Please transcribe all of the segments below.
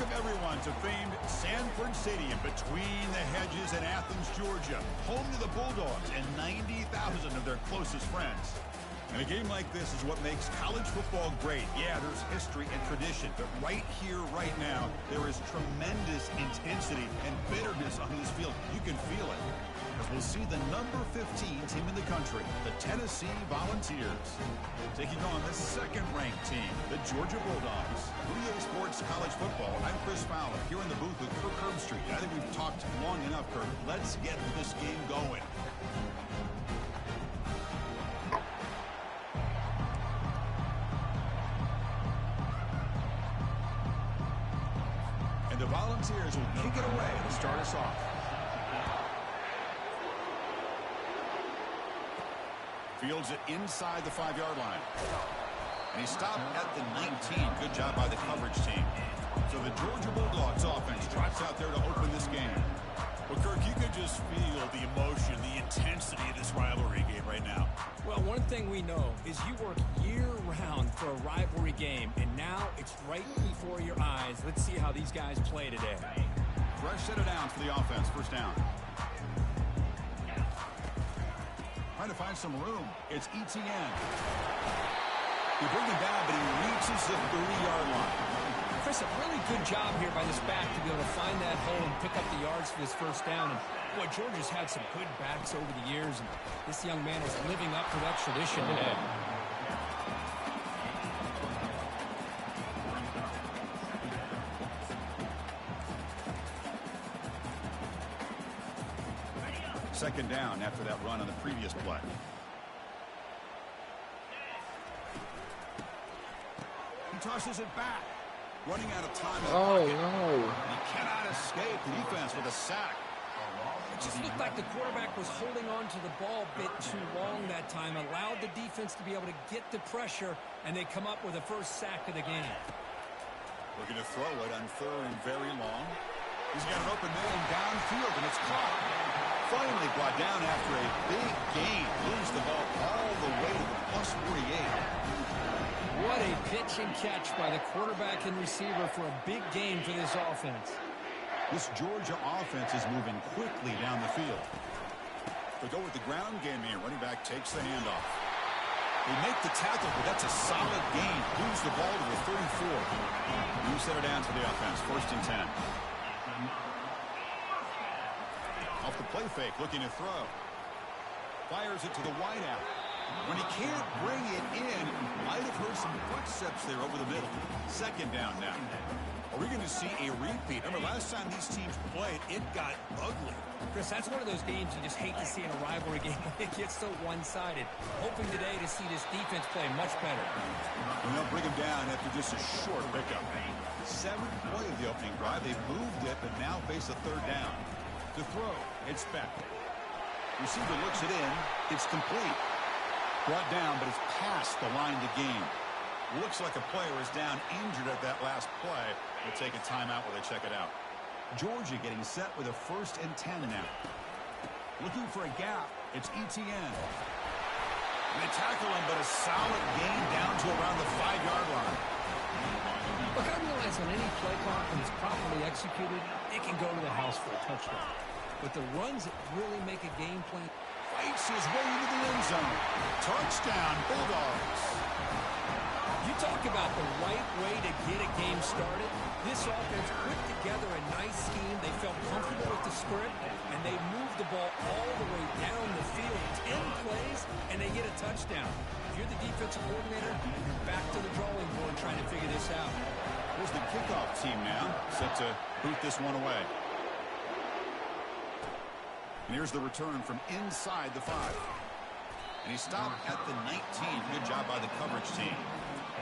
Welcome, everyone, to famed Sanford Stadium between the hedges in Athens, Georgia, home to the Bulldogs and 90,000 of their closest friends. And a game like this is what makes college football great. Yeah, there's history and tradition, but right here, right now, there is tremendous intensity and bitterness on this field. You can feel it. As we'll see the number 15 team in the country, the Tennessee Volunteers, taking on the second-ranked team, the Georgia Bulldogs. EA Sports College Football, I'm Chris Fowler, here in the booth with Kirk Herbstreit. I think we've talked long enough, Kirk. Let's get this game going. And the Volunteers will kick it away to start us off. Fields it inside the 5-yard line. And he stopped at the 19. Good job by the coverage team. So the Georgia Bulldogs offense trots out there to open this game. Well, Kirk, you could just feel the emotion, the intensity of this rivalry game right now. Well, one thing we know is you work year-round for a rivalry game, and now it's right before your eyes. Let's see how these guys play today. Fresh set of downs for the offense. First down. Trying to find some room. It's Etienne. He brings him down, but he reaches the 30-yard line. Chris, a really good job here by this back to be able to find that hole and pick up the yards for this first down. And boy, Georgia's had some good backs over the years, and this young man is living up to that tradition today. Second down after that run on the previous play. He tosses it back. Running out of time. Oh, no. He cannot escape the defense with a sack. It just looked like the quarterback was holding on to the ball a bit too long that time. Allowed the defense to be able to get the pressure, and they come up with the first sack of the game. Looking to throw it on third and very long. He's got an open man downfield, and it's caught. Finally brought down after a big gain. Moves the ball all the way to the plus 48. What a pitch and catch by the quarterback and receiver for a big gain for this offense. This Georgia offense is moving quickly down the field. They go with the ground game here. Running back takes the handoff. They make the tackle, but that's a solid gain. Moves the ball to the 34. New set of downs for the offense. First and 10. Off the play fake, looking to throw. Fires it to the wideout. When he can't bring it in, might have heard some footsteps there over the middle. Second down now. Are we going to see a repeat? Remember, last time these teams played, it got ugly. Chris, that's one of those games you just hate to see in a rivalry game when it gets so one-sided. Hoping today to see this defense play much better. And they'll bring him down after just a short pickup. 7th play of the opening drive. They moved it, but now face a third down. To throw, it's back. Receiver looks it in. It's complete. Brought down, but it's past the line to gain. Looks like a player is down injured at that last play. We'll take a timeout while they check it out. Georgia getting set with a 1st and 10 now. Looking for a gap. It's Etienne. They tackle him, but a solid gain down to around the 5-yard line. Look, I realize on any play clock, when it's properly executed, it can go to the house for a touchdown. But the runs that really make a game plan fights his way into the end zone. Touchdown, Bulldogs. You talk about the right way to get a game started. This offense put together a nice scheme. They felt comfortable with the script, and they moved the ball all the way down the field. 10 plays, and they get a touchdown. If you're the defensive coordinator, you're back to the drawing board trying to figure this out. Here's the kickoff team now, set to boot this one away. And here's the return from inside the 5. And he stopped at the 19. Good job by the coverage team.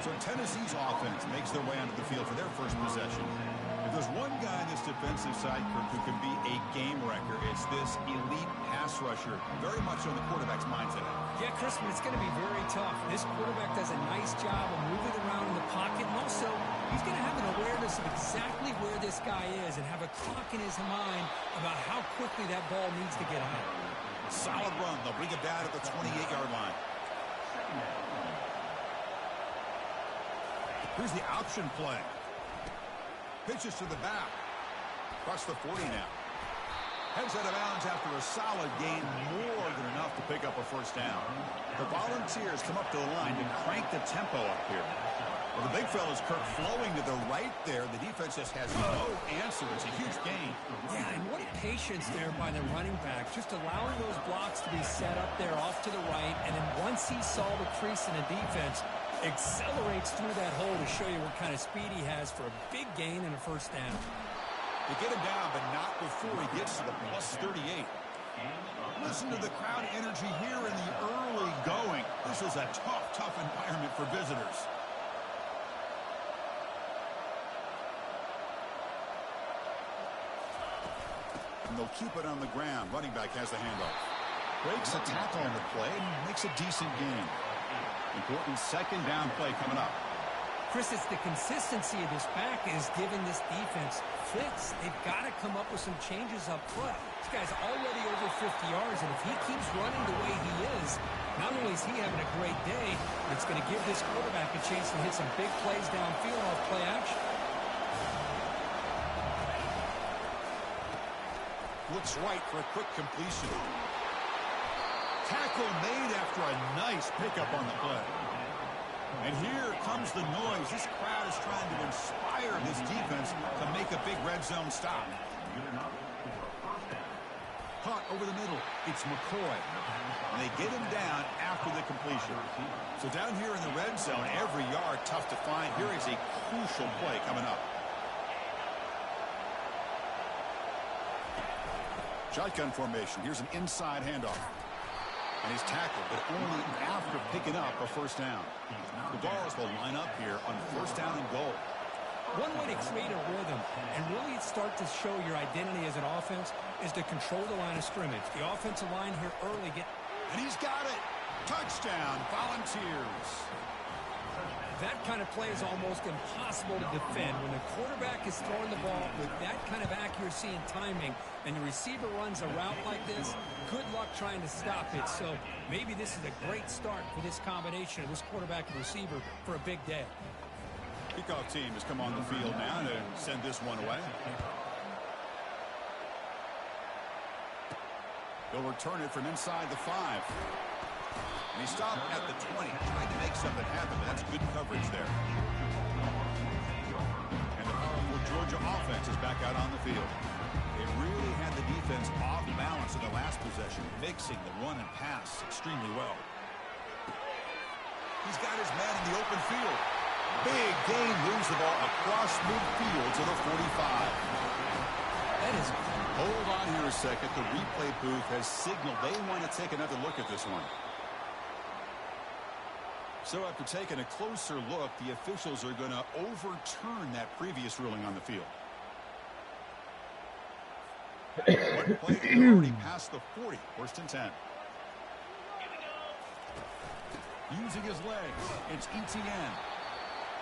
So Tennessee's offense makes their way onto the field for their first possession. If there's one guy on this defensive side, Kirk, who could be a game wrecker, it's this elite pass rusher. Very much on the quarterback's mindset. Yeah, Chris, but it's going to be very tough. This quarterback does a nice job of moving around in the pocket, and also he's going to have an awareness of exactly where this guy is and have a clock in his mind about how quickly that ball needs to get out. Solid run. They'll bring it down at the 28-yard line. Here's the option play. Pitches to the back. Across the 40 now. Heads out of bounds after a solid gain, more than enough to pick up a first down. The Volunteers come up to the line to crank the tempo up here. Well, the big fella's Kirk flowing to the right there. The defense just has no answer. It's a huge gain. Yeah, and what patience there by the running back. Just allowing those blocks to be set up there off to the right. And then once he saw the crease in the defense, accelerates through that hole to show you what kind of speed he has for a big gain and a first down. They get him down, but not before he gets to the plus 38. Listen to the crowd energy here in the early going. This is a tough environment for visitors. And they'll keep it on the ground. Running back has the handoff. Breaks a tackle on the play and makes a decent gain. Important second down play coming up. Chris, it's the consistency of this back is giving this defense fits. They've got to come up with some changes up front. This guy's already over 50 yards, and if he keeps running the way he is, not only is he having a great day, it's going to give this quarterback a chance to hit some big plays downfield off play action. Looks right for a quick completion. Tackle made after a nice pickup on the play. And here comes the noise. This crowd is trying to inspire this defense to make a big red zone stop. Caught over the middle. It's McCoy. And they get him down after the completion. So down here in the red zone, every yard tough to find. Here is a crucial play coming up. Shotgun formation. Here's an inside handoff. And he's tackled, but only after picking up a first down. The Vols will line up here on first down and goal. One way to create a rhythm and really start to show your identity as an offense is to control the line of scrimmage. The offensive line here early and he's got it. Touchdown, Volunteers. That kind of play is almost impossible to defend. When the quarterback is throwing the ball with that kind of accuracy and timing, and the receiver runs a route like this, good luck trying to stop it. So maybe this is a great start for this combination of this quarterback and receiver for a big day. Kickoff team has come on the field now to send this one away. They'll return it from inside the 5. And he stopped at the 20, trying to make something happen, but that's good coverage there. And the powerful Georgia offense is back out on the field. They really had the defense off balance in the last possession, mixing the run and pass extremely well. He's got his man in the open field. Big gain, moves the ball across midfield to the 45. That is... Hold on here a second. The replay booth has signaled they want to take another look at this one. So after taking a closer look, the officials are going to overturn that previous ruling on the field. One play already past the 40, first and 10. Using his legs, it's Etienne.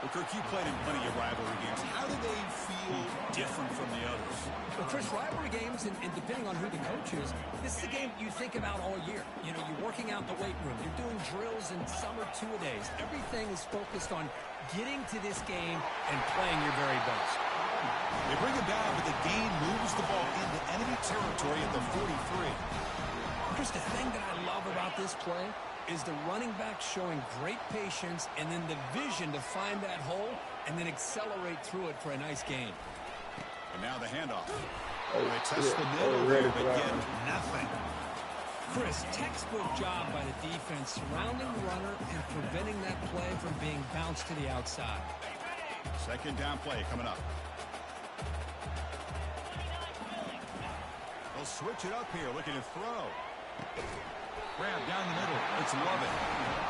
Well, Kirk, you played in plenty of rivalry games. How do they feel different from the others? Well, Chris, rivalry games, and depending on who the coach is, this is a game you think about all year. You know, you're working out in the weight room. You're doing drills in summer two-a-days. Everything is focused on getting to this game and playing your very best. They bring it down, but the game moves the ball into enemy territory at the 43. Chris, the thing that I love about this play is the running back showing great patience and then the vision to find that hole and then accelerate through it for a nice gain. And now the handoff. They test the middle there, but get nothing. Chris, textbook job by the defense surrounding the runner and preventing that play from being bounced to the outside. Second down play coming up. They'll switch it up here, looking to throw. Grab down the middle. It's Lovett.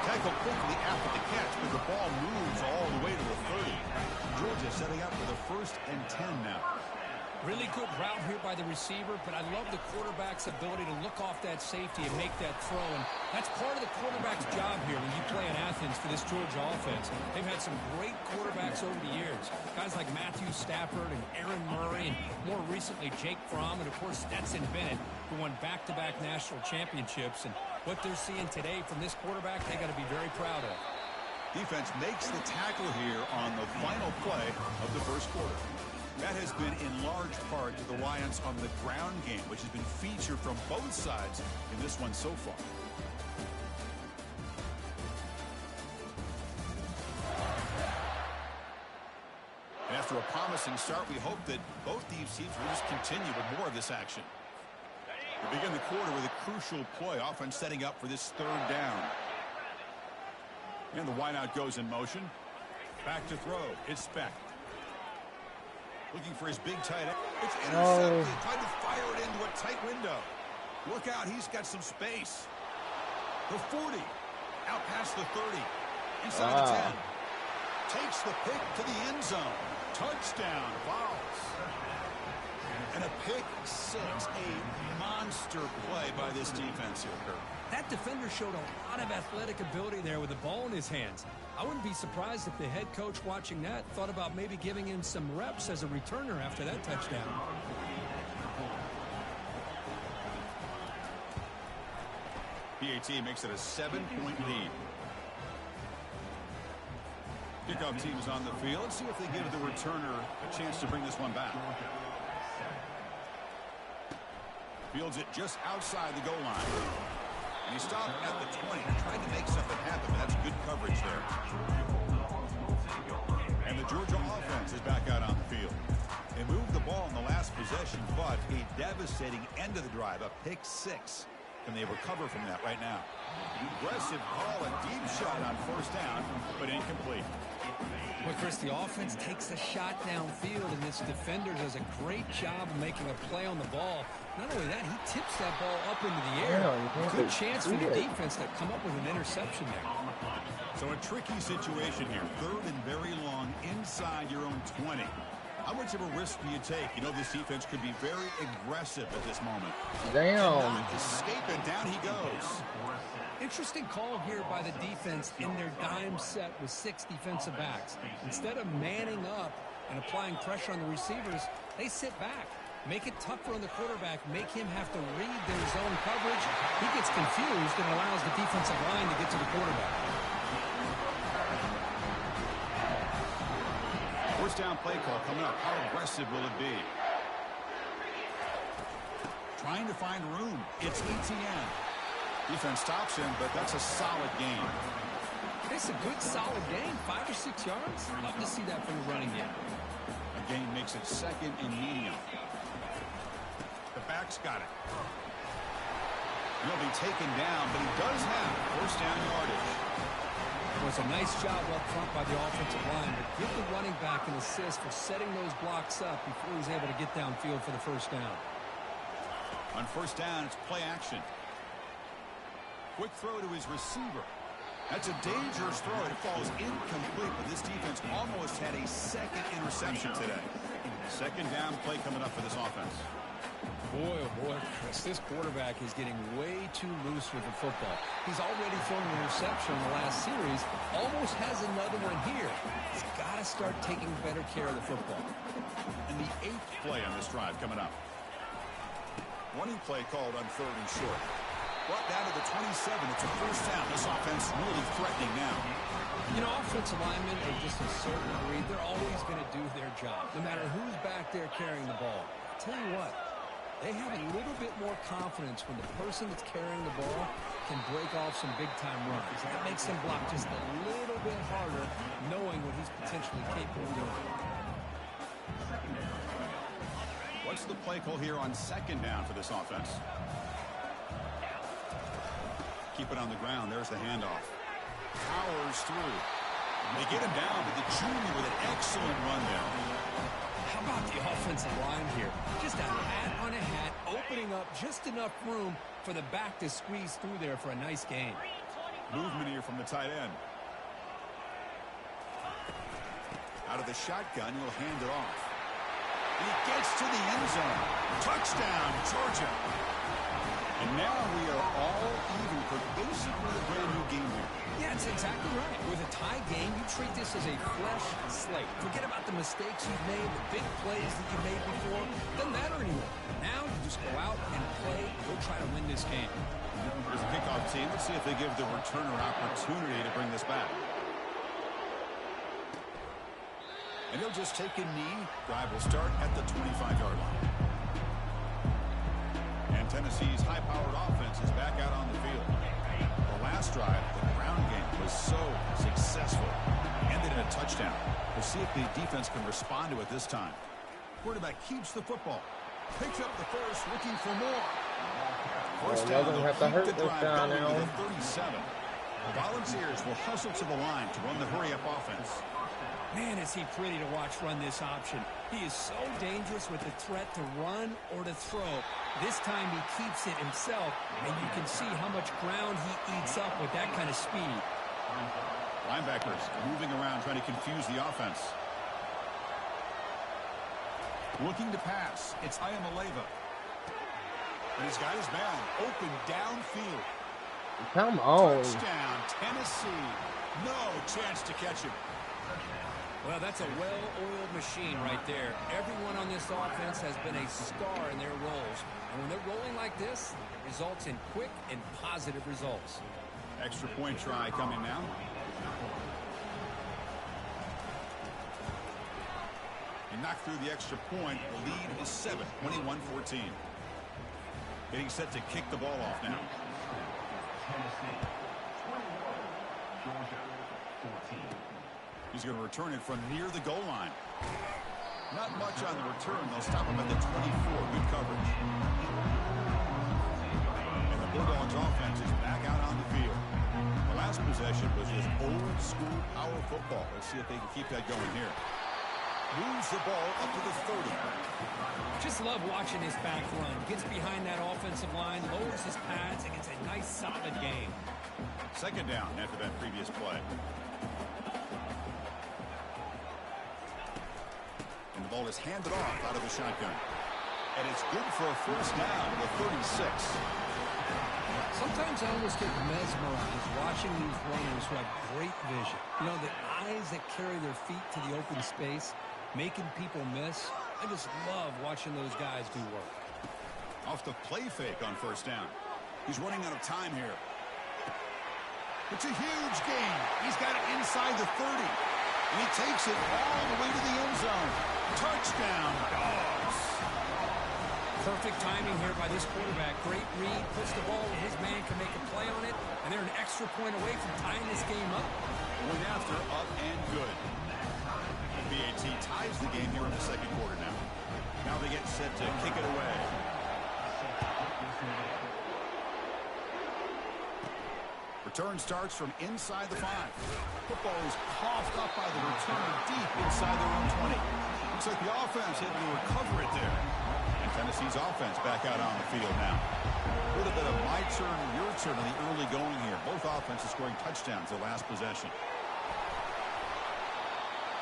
Tackle quickly after the catch, but the ball moves all the way to the 30. Georgia setting up for the 1st and 10 now. Really good route here by the receiver, but I love the quarterback's ability to look off that safety and make that throw. And that's part of the quarterback's job here when you play in Athens for this Georgia offense. They've had some great quarterbacks over the years. Guys like Matthew Stafford and Aaron Murray, and more recently Jake Fromm, and of course Stetson Bennett, who won back-to-back national championships. And what they're seeing today from this quarterback, they got to be very proud of. Defense makes the tackle here on the final play of the first quarter. That has been in large part to the reliance on the ground game, which has been featured from both sides in this one so far. And after a promising start, we hope that both these teams will just continue with more of this action. We begin the quarter with a crucial play, offense setting up for this third down. And the wideout goes in motion. Back to throw. It's Speck. Looking for his big tight end. It's intercepted. Tried to fire it into a tight window. Look out. He's got some space. The 40. Out past the 30. Inside the 10. Takes the pick to the end zone. Touchdown. Fouls. And a pick six. A monster play by this defense here, Kurt. That defender showed a lot of athletic ability there with the ball in his hands. I wouldn't be surprised if the head coach watching that thought about maybe giving him some reps as a returner after that touchdown. PAT makes it a 7-point lead. Kickoff team is on the field. Let's see if they give the returner a chance to bring this one back. Fields it just outside the goal line. And he stopped at the 20, trying to make something happen, but that's good coverage there. And the Georgia offense is back out on the field. They moved the ball in the last possession, but a devastating end of the drive, a pick six. Can they recover from that right now? Aggressive call, a deep shot on first down, but incomplete. Well, Chris, the offense takes a shot downfield, and this defender does a great job of making a play on the ball. Not only that, he tips that ball up into the air. Good chance for the defense to come up with an interception there. So a tricky situation here. Third and very long inside your own 20. How much of a risk do you take? You know this defense could be very aggressive at this moment. Damn. Escape it. Down he goes. Interesting call here by the defense in their dime set with 6 defensive backs. Instead of manning up and applying pressure on the receivers, they sit back. Make it tougher on the quarterback. Make him have to read their zone coverage. He gets confused and allows the defensive line to get to the quarterback. First down play call coming up. How aggressive will it be? Trying to find room. It's ETN. Defense stops him, but that's a solid gain. It's a good, solid gain. 5 or 6 yards. Love to see that from the running game. A gain makes it second and medium. The back's got it. He'll be taken down, but he does have first down yardage. It was a nice job up front by the offensive line, but give the running back an assist for setting those blocks up before he's able to get downfield for the first down. On first down, it's play action. Quick throw to his receiver. That's a dangerous throw. It falls incomplete, but this defense almost had a second interception today. Second down play coming up for this offense. Boy, oh boy, Chris, this quarterback is getting way too loose with the football. He's already thrown an interception in the last series, almost has another one here. He's got to start taking better care of the football. And the 8th play on this drive coming up. Running play called on third and short. Brought down to the 27. It's a first down. This offense really threatening now. You know, offensive linemen are just a certain breed. They're always going to do their job, no matter who's back there carrying the ball. I'll tell you what, they have a little bit more confidence when the person that's carrying the ball can break off some big-time runs. That makes them block just a little bit harder, knowing what he's potentially capable of doing. What's the play call here on second down for this offense? Keep it on the ground. There's the handoff. Powers through. They get him down, but the junior with an excellent run there. How about the offensive line here? Just a hat on a hat, opening up just enough room for the back to squeeze through there for a nice gain. Movement here from the tight end. Out of the shotgun, he'll hand it off. And he gets to the end zone. Touchdown, Georgia. And now we are all even for basically a brand new game here. Yeah, that's exactly right. With a tie game, you treat this as a fresh slate. Forget about the mistakes you've made, the big plays that you made before. Doesn't matter anymore. Now you just go out and play. We'll try to win this game. Here's the kickoff team. Let's see if they give the returner opportunity to bring this back. And he'll just take a knee. Drive will start at the 25-yard line. And Tennessee's high-powered offense is back out on the field. The last drive, the ground game, was so successful. Ended in a touchdown. We'll see if the defense can respond to it this time. Quarterback keeps the football. Picks up the first, looking for more. First down, they'll keep the drive going to the 37. The Volunteers will hustle to the line to run the hurry-up offense. Man, is he pretty to watch run this option. He is so dangerous with the threat to run or to throw. This time he keeps it himself, and you can see how much ground he eats up with that kind of speed. Linebackers moving around, trying to confuse the offense. Looking to pass. It's Iamaleava. And he's got his man open downfield. Come on. Touchdown, Tennessee. No chance to catch him. Well, that's a well-oiled machine right there. Everyone on this offense has been a star in their roles. And when they're rolling like this, it results in quick and positive results. Extra point try coming now. He knocked through the extra point. The lead is 7, 21-14. Getting set to kick the ball off now. Tennessee 21, Georgia 14. He's going to return it from near the goal line. Not much on the return. They'll stop him at the 24. Good coverage. And the Bulldogs offense is back out on the field. The last possession was just old school power football. Let's see if they can keep that going here. Moves the ball up to the 30. Just love watching his back run. Gets behind that offensive line, lowers his pads, and gets a nice solid game. Second down after that previous play. And the ball is handed off out of the shotgun. And it's good for a first down to the 36. Sometimes I almost get mesmerized watching these runners who have great vision. You know, the eyes that carry their feet to the open space, making people miss. I just love watching those guys do work. Off the play fake on first down. He's running out of time here. It's a huge gain. He's got it inside the 30. And he takes it all the way to the end zone. Touchdown, Dogs. Perfect timing here by this quarterback. Great read, puts the ball where his man can make a play on it, and they're an extra point away from tying this game up. Going after, up and good. BAT ties the game here in the second quarter now. Now they get set to kick it away. Return starts from inside the 5. Football is coughed up by the returner deep inside their own 20. Looks like the offense able to recover it there. And Tennessee's offense back out on the field now. A little bit of my turn, your turn in the early going here. Both offenses scoring touchdowns their last possession.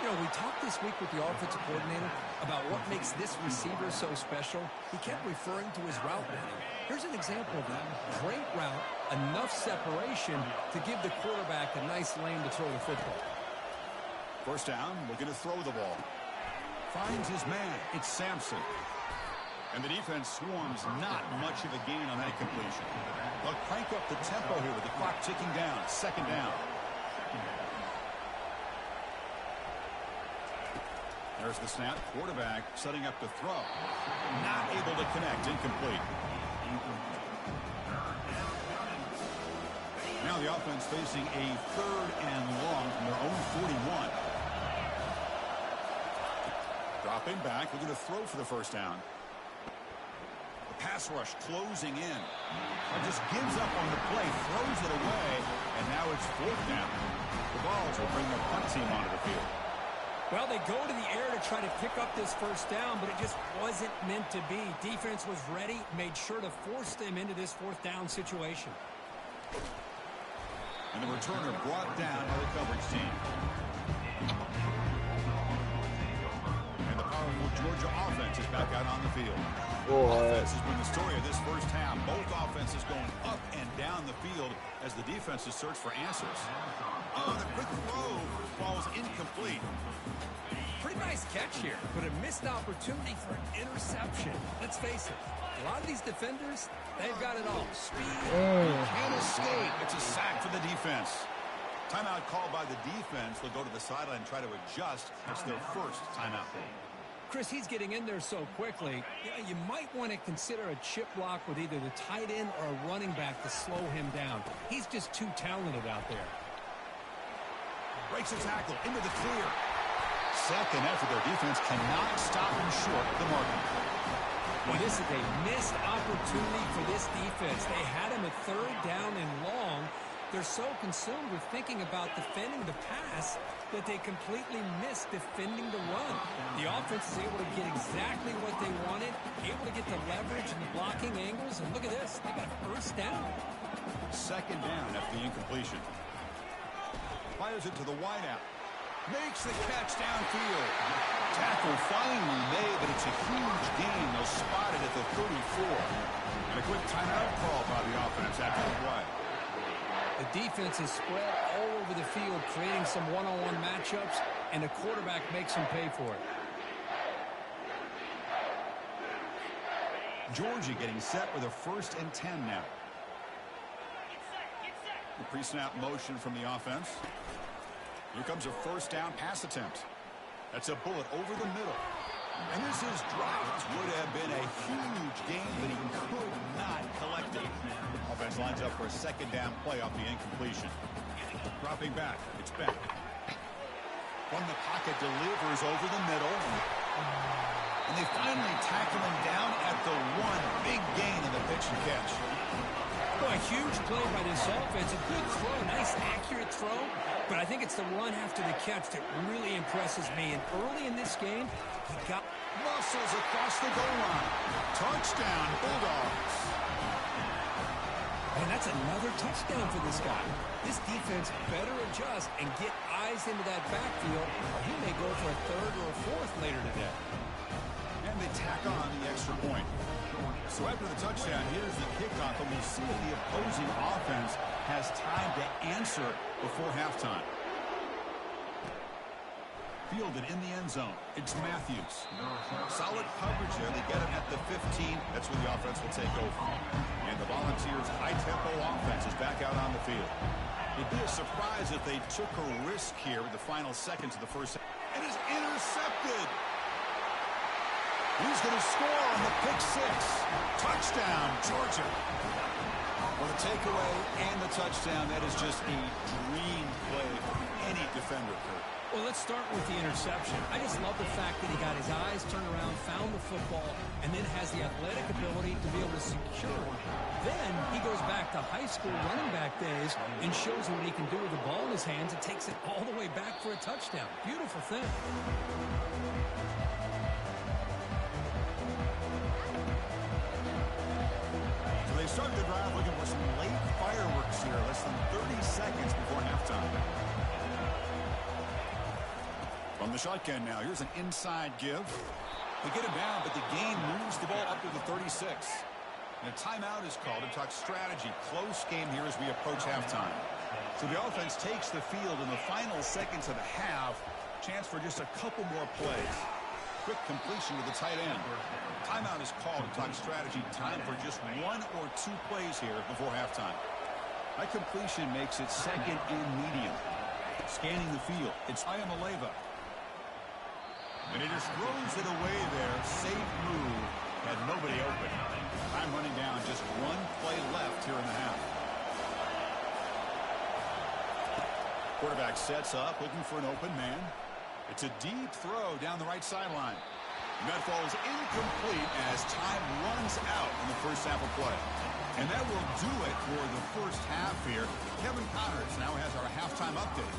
You know, we talked this week with the offensive coordinator about what makes this receiver so special. He kept referring to his route running. Here's an example of that. Great route, enough separation to give the quarterback a nice lane to throw the football. First down, looking to throw the ball. Finds his man. It's Sampson. And the defense swarms, not much of a gain on that completion. They'll crank up the tempo here with the clock ticking down. Second down. There's the snap. Quarterback setting up to throw. Not able to connect. Incomplete. Now the offense facing a 3rd and long from their own 41. Dropping back. Looking to throw for the first down. The pass rush closing in. Just gives up on the play. Throws it away. And now it's 4th down. The Vols will bring the punt team onto the field. Well, they go to the air to try to pick up this first down, but it just wasn't meant to be. Defense was ready, made sure to force them into this 4th down situation. And the returner brought down by the coverage team. And the powerful Georgia offense is back out on the field. Offense has been the story of this first half. Both offenses going up and down the field as the defenses search for answers. Oh, the quick throw falls incomplete. Pretty nice catch here, but a missed opportunity for an interception. Let's face it, a lot of these defenders, they've got it all. Speed, can't escape. It's a sack for the defense. Timeout called by the defense. They'll go to the sideline and try to adjust. It's their first timeout. Chris, he's getting in there so quickly. You might want to consider a chip block with either the tight end or a running back to slow him down. He's just too talented out there. Breaks a tackle into the clear. Second effort. Their defense cannot stop him short of the mark. Well, this is a missed opportunity for this defense. They had him at third down and long. They're so consumed with thinking about defending the pass that they completely missed defending the run. The offense is able to get exactly what they wanted, able to get the leverage and the blocking angles, and look at this. They got first down. Second down after the incompletion. Fires it to the wideout. Makes the catch downfield. Tackle finally made, but it's a huge gain. They'll spot it at the 34. And a quick timeout call by the offense after the play. The defense is spread all over the field, creating some one-on-one matchups, and the quarterback makes them pay for it. Georgia getting set with a 1st and 10 now. The pre-snap motion from the offense. Here comes a first down pass attempt. That's a bullet over the middle. And this is dropped. Would have been a huge gain, but he could not collect it. Offense lines up for a second down play off the incompletion. Dropping back. It's back. From the pocket, delivers over the middle. And they finally tackle him down at the 1. Big gain in the pitch and catch. Oh, a huge play by this offense. A good throw, nice accurate throw. But I think it's the run after the catch that really impresses me. And early in this game, he got muscles across the goal line. Touchdown, Bulldogs. And that's another touchdown for this guy. This defense better adjust and get eyes into that backfield, or he may go for a 3rd or a 4th later today. And they tack on the extra point. So after the touchdown, here's the kickoff, and we'll see if the opposing offense has time to answer before halftime. Fielded in the end zone. It's Matthews. Solid coverage there. They get him at the 15. That's where the offense will take over. And the Volunteers' high-tempo offense is back out on the field. It'd be a surprise if they took a risk here with the final seconds of the first. And is intercepted. He's going to score on the pick 6. Touchdown, Georgia. For the takeaway and the touchdown, that is just a dream play for any defender, Kurt. Well, let's start with the interception. I just love the fact that he got his eyes turned around, found the football, and then has the athletic ability to be able to secure it. Then he goes back to high school running back days and shows what he can do with the ball in his hands and takes it all the way back for a touchdown. Beautiful thing. So they started the drive looking for some late fireworks here, less than 30 seconds before halftime. From the shotgun now, here's an inside give. They get him down, but the gain moves the ball up to the 36. And a timeout is called to talk strategy. Close game here as we approach halftime. So the offense takes the field in the final seconds of the half. Chance for just a couple more plays. Quick completion to the tight end. Timeout is called to talk strategy. Time for just 1 or 2 plays here before halftime. That completion makes it second and medium. Scanning the field, it's Ayamaleva. And he just throws it away there. Safe move. Had nobody open. Time running down. Just 1 play left here in the half. Quarterback sets up, looking for an open man. It's a deep throw down the right sideline. And that falls incomplete as time runs out in the first half of play. And that will do it for the first half here. Kevin Connors now has our halftime update.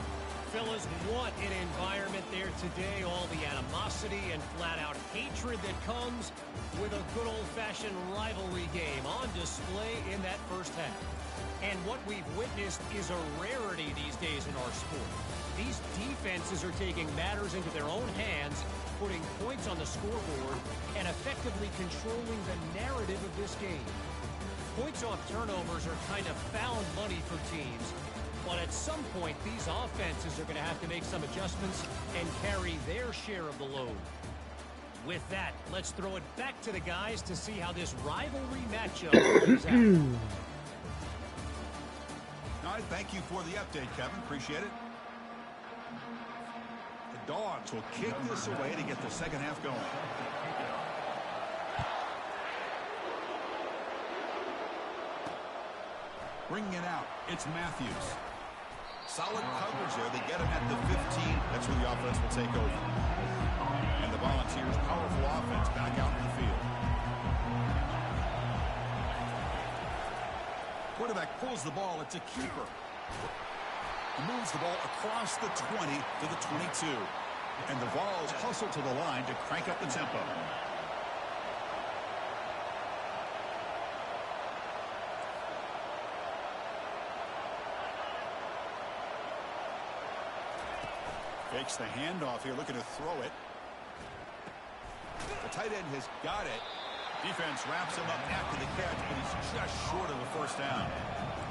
Fellas, what an environment there today. All the animosity and flat-out hatred that comes with a good old-fashioned rivalry game on display in that first half. And what we've witnessed is a rarity these days in our sport. These defenses are taking matters into their own hands, putting points on the scoreboard, and effectively controlling the narrative of this game. Points off turnovers are kind of found money for teams. But at some point, these offenses are going to have to make some adjustments and carry their share of the load. With that, let's throw it back to the guys to see how this rivalry matchup plays out. Now, right, thank you for the update, Kevin. Appreciate it. The Dogs will kick this away to get the second half going. Bringing it out, it's Matthews. Solid coverage there. They get him at the 15. That's where the offense will take over. And the Volunteers' powerful offense back out in the field. Quarterback pulls the ball. It's a keeper. He moves the ball across the 20 to the 22. And the Vols hustle to the line to crank up the tempo. Fakes the handoff here, looking to throw it. The tight end has got it. Defense wraps him up after the catch, but he's just short of a first down.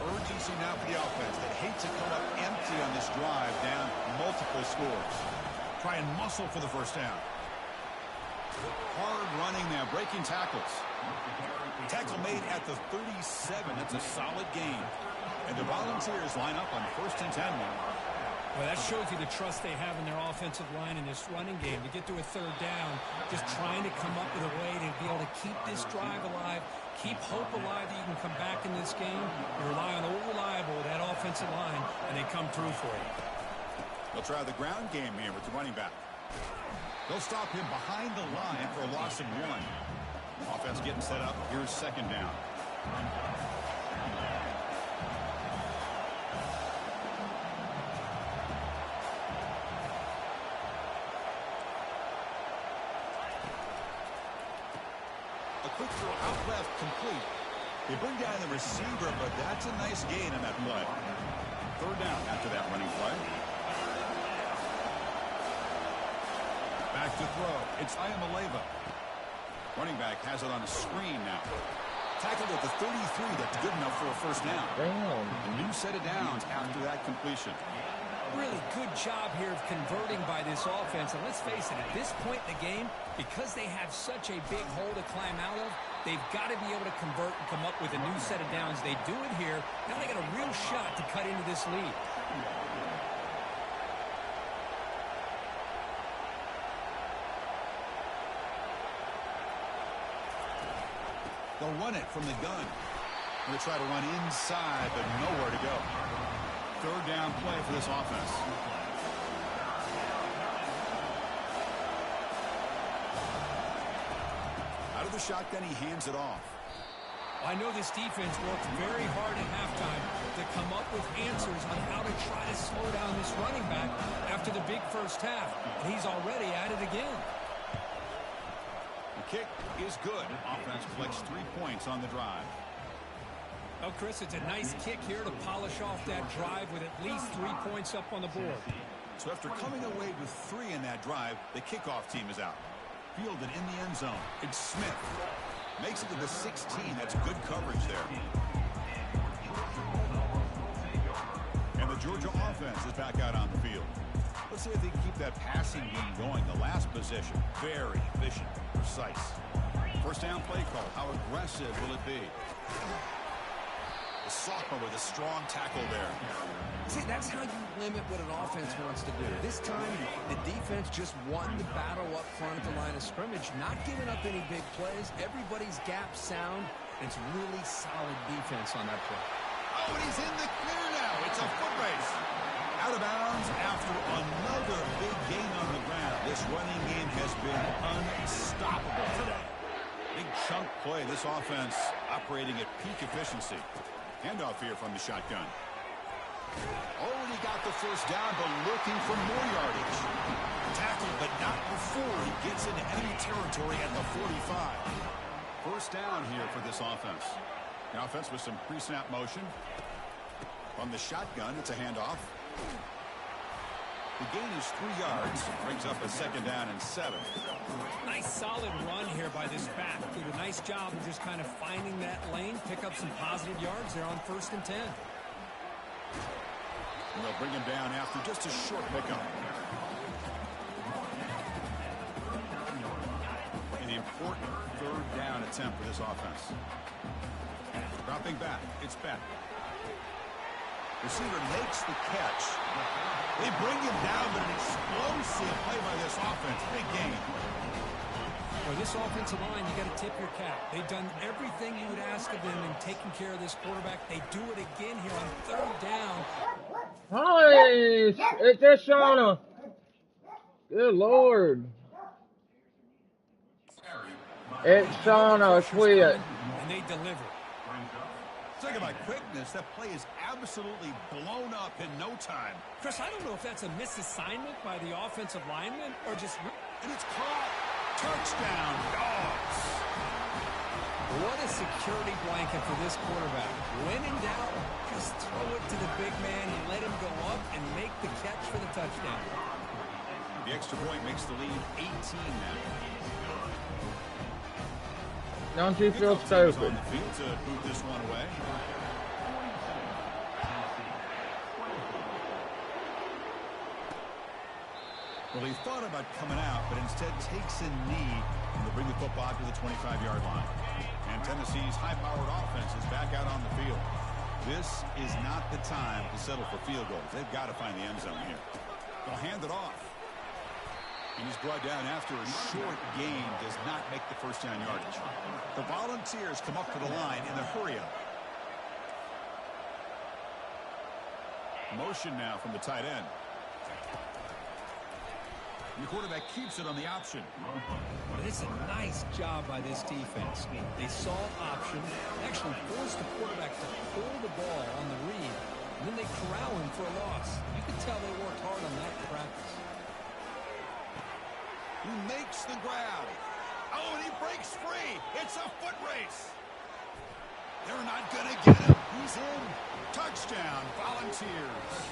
Urgency now for the offense. They hate to come up empty on this drive, down multiple scores. Try and muscle for the first down. Hard running now, breaking tackles. Tackle made at the 37. That's a solid gain. And the Volunteers line up on 1st and 10 now. Well, that shows you the trust they have in their offensive line in this running game. To get to a third down, just trying to come up with a way to be able to keep this drive alive, keep hope alive that you can come back in this game. You rely on Old Reliable, that offensive line, and they come through for you. They'll try the ground game here with the running back. They'll stop him behind the line for a loss of 1. Offense getting set up. Here's second down. Quick throw out left, complete. They bring down the receiver, but that's a nice gain in that play. Third down after that running play. Back to throw. It's Iamaleava. Running back has it on a screen now. Tackled at the 33. That's good enough for a first down. Damn. A new set of downs after that completion. Really good job here of converting by this offense. And let's face it, at this point in the game, because they have such a big hole to climb out of, they've got to be able to convert and come up with a new set of downs. They do it here. Now they got a real shot to cut into this lead. They'll run it from the gun. They'll try to run inside, but nowhere to go. Third down play for this offense. Out of the shotgun, he hands it off. I know this defense worked very hard at halftime to come up with answers on how to try to slow down this running back after the big first half. And he's already at it again. The kick is good. Offense collects 3 points on the drive. Oh, Chris, it's a nice kick here to polish off that drive with at least 3 points up on the board. So after coming away with 3 in that drive, the kickoff team is out. Fielded in the end zone. It's Smith. Makes it to the 16. That's good coverage there. And the Georgia offense is back out on the field. Let's see if they can keep that passing game going. The last possession, very efficient, precise. First down play call. How aggressive will it be? The sophomore with a strong tackle there. See, that's how you limit what an offense wants to do. This time, the defense just won the battle up front at the line of scrimmage, not giving up any big plays. Everybody's gap sound. It's really solid defense on that play. Oh, and he's in the clear now. It's a foot race. Out of bounds after another big gain on the ground. This running game has been unstoppable today. Big chunk play. This offense operating at peak efficiency. Handoff here from the shotgun. Already got the first down, but looking for more yardage. Tackled, but not before he gets into enemy territory at the 45. First down here for this offense. The offense with some pre-snap motion. From the shotgun, it's a handoff. The gain is 3 yards. Brings up a second down and 7. Nice solid run here by this back. Did a nice job of just kind of finding that lane, pick up some positive yards there on 1st and 10. And they'll bring him down after just a short pickup. An important third down attempt for this offense. Dropping back, it's Beck. Receiver makes the catch. They bring him down, but an explosive play by this offense. Big game. Well, this offensive line, you got to tip your cap. They've done everything you would ask of them in taking care of this quarterback. They do it again here on third down. Nice. It's just Shauna. Good Lord. It's Shauna quit. And they deliver. Talk about quickness. That play is absolutely blown up in no time. Chris, I don't know if that's a misassignment by the offensive lineman or just... And it's caught. Touchdown, Dogs. What a security blanket for this quarterback. When in doubt, just throw it to the big man and let him go up and make the catch for the touchdown. The extra point makes the lead 18 now. Don't you feel stupid? On the field to boot this one away. Well, he thought about coming out, but instead takes a knee and they bring the football to the 25-yard line. And Tennessee's high-powered offense is back out on the field. This is not the time to settle for field goals. They've got to find the end zone here. They'll hand it off. And he's brought down after a short gain, does not make the first down yardage. The Volunteers come up to the line in the hurry-up. Motion now from the tight end. The quarterback keeps it on the option. It's a nice job by this defense. They saw option, actually forced the quarterback to pull the ball on the read, and then they corral him for a loss. You can tell they worked hard on that in practice. He makes the grab. Oh, and he breaks free. It's a foot race. They're not going to get him. He's in. Touchdown, Volunteers.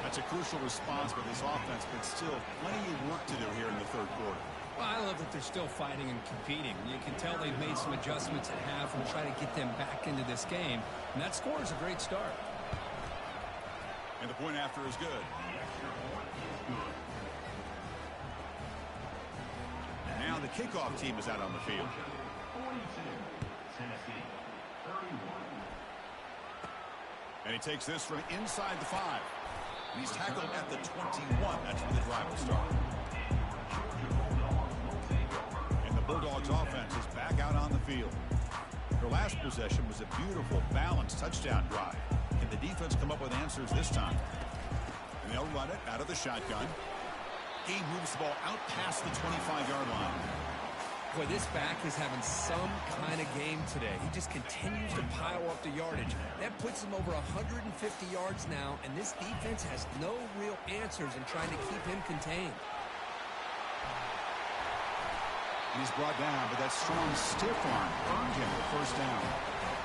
That's a crucial response by this offense, but still plenty of work to do here in the third quarter. Well, I love that they're still fighting and competing. You can tell they've made some adjustments at half and try to get them back into this game. And that score is a great start. And the point after is good. And now the kickoff team is out on the field. 42, Tennessee, 31. And he takes this from inside the 5. And he's tackled at the 21. That's where the drive will start. And the Bulldogs offense is back out on the field. Their last possession was a beautiful, balanced touchdown drive. Can the defense come up with answers this time? And they'll run it out of the shotgun. He moves the ball out past the 25-yard line. Boy, this back is having some kind of game today. He just continues to pile up the yardage. That puts him over 150 yards now, and this defense has no real answers in trying to keep him contained. He's brought down, but that strong stiff arm earned him the first down.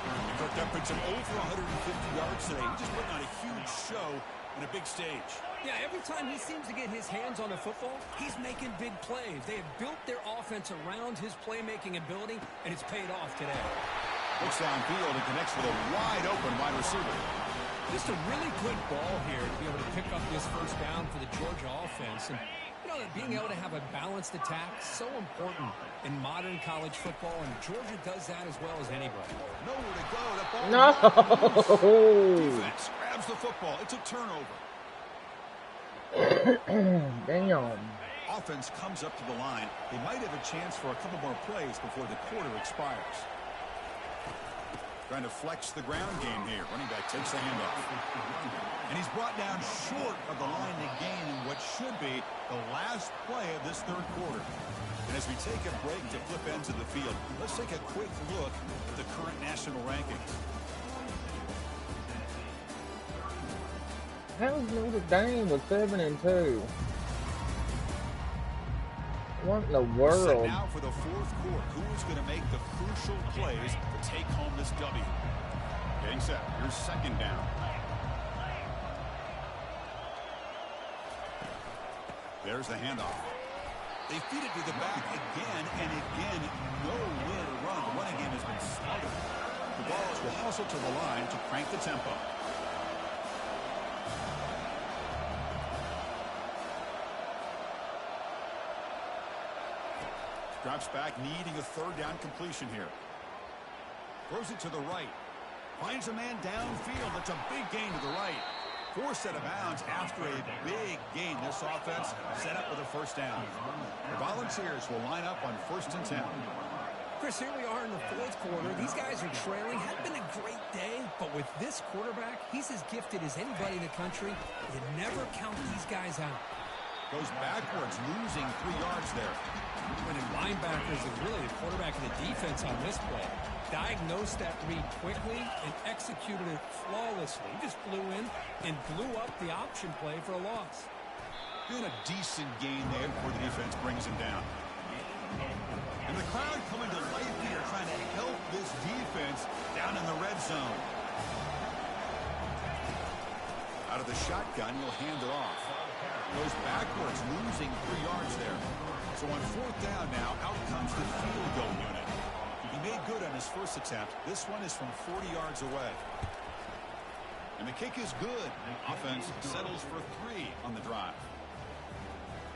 In fact, that puts him over 150 yards today. He just put on a huge show on a big stage. Yeah, every time he seems to get his hands on the football, he's making big plays. They have built their offense around his playmaking ability, and it's paid off today. Looks downfield and connects with a wide-open wide receiver. Just a really good ball here to be able to pick up this first down for the Georgia offense. And, you know, being able to have a balanced attack, so important in modern college football, and Georgia does that as well as anybody. Nowhere to go. That ball. No. Defense grabs the football. It's a turnover. Damn. Offense comes up to the line. They might have a chance for a couple more plays before the quarter expires. Trying to flex the ground game here. Running back takes the handoff. And he's brought down short of the line to gain in what should be the last play of this third quarter. And as we take a break to flip ends of the field, let's take a quick look at the current national rankings. How's Notre Dame with 7-2? What in the Set world? now for the fourth quarter. Who's going to make the crucial plays to take home this W? Getting set. Here's second down. There's the handoff. They feed it to the back again and again. Nowhere to run. The running game has been smothered. The Balls will hustle to the line to crank the tempo. Drops back, needing a third down completion here. Throws it to the right. Finds a man downfield. It's a big gain to the right. Forced out of bounds after a big gain. This offense set up with a first down. The Volunteers will line up on 1st and 10. Chris, here we are in the 4th quarter. These guys are trailing. Hadn't been a great day, but with this quarterback, he's as gifted as anybody in the country. You never count these guys out. Goes backwards, losing 3 yards there. Winning linebackers and really the quarterback of the defense on this play. Diagnosed that read quickly and executed it flawlessly. He just flew in and blew up the option play for a loss. Doing a decent gain there before the defense brings him down. And the crowd coming to life here, trying to help this defense down in the red zone. Out of the shotgun, he'll hand it off. Goes backwards, losing 3 yards there. So on 4th down now, out comes the field goal unit. He made good on his first attempt. This one is from 40 yards away. And the kick is good. Offense settles for 3 on the drive.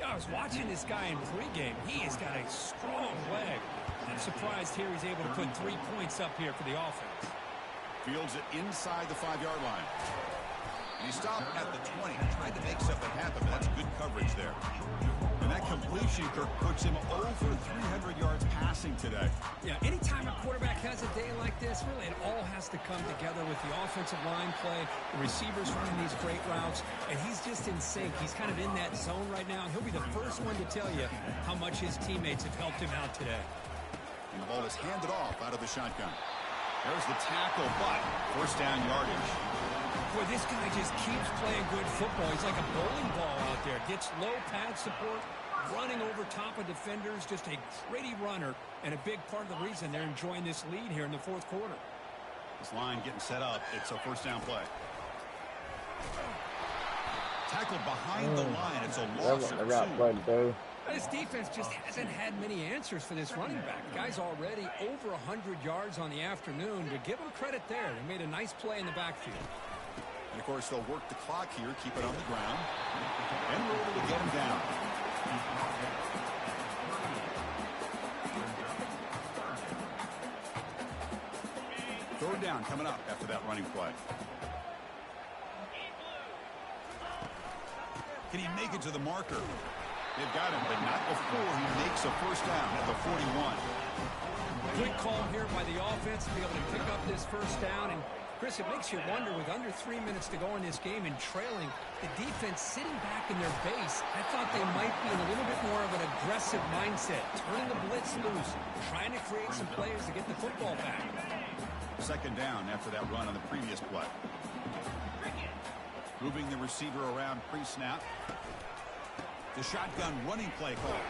I was watching this guy in pregame. He has got a strong leg. I'm surprised here he's able to put 3 points up here for the offense. Fields it inside the 5-yard line. And he stopped at the 20. Tried to make something happen, but that's good coverage there. And that completion, Kirk, puts him over 300 yards passing today. Yeah, anytime a quarterback has a day like this, really it all has to come together with the offensive line play, the receivers running these great routes, and he's just in sync. He's kind of in that zone right now, and he'll be the first one to tell you how much his teammates have helped him out today. And the ball is handed off out of the shotgun. There's the tackle, but 1st down yardage. Boy, this guy just keeps playing good football. He's like a bowling ball out there. Gets low pad support, running over top of defenders. Just a gritty runner, and a big part of the reason they're enjoying this lead here in the 4th quarter. This line getting set up. It's a 1st down play. Tackled behind the line. It's a loss of 2. This defense just hasn't had many answers for this running back. Guy's already over 100 yards on the afternoon. To give him credit there, they made a nice play in the backfield. And, of course, they'll work the clock here, keep it on the ground, and we're able to get him down. Third down coming up after that running play. Can he make it to the marker? They've got him, but not before he makes a 1st down at the 41. Good call here by the offense to be able to pick up this 1st down. And, Chris, it makes you wonder, with under 3 minutes to go in this game and trailing, the defense sitting back in their base, I thought they might be in a little bit more of an aggressive mindset, turning the blitz loose, trying to create some plays to get the football back. 2nd down after that run on the previous play. Moving the receiver around pre-snap. The shotgun running play call.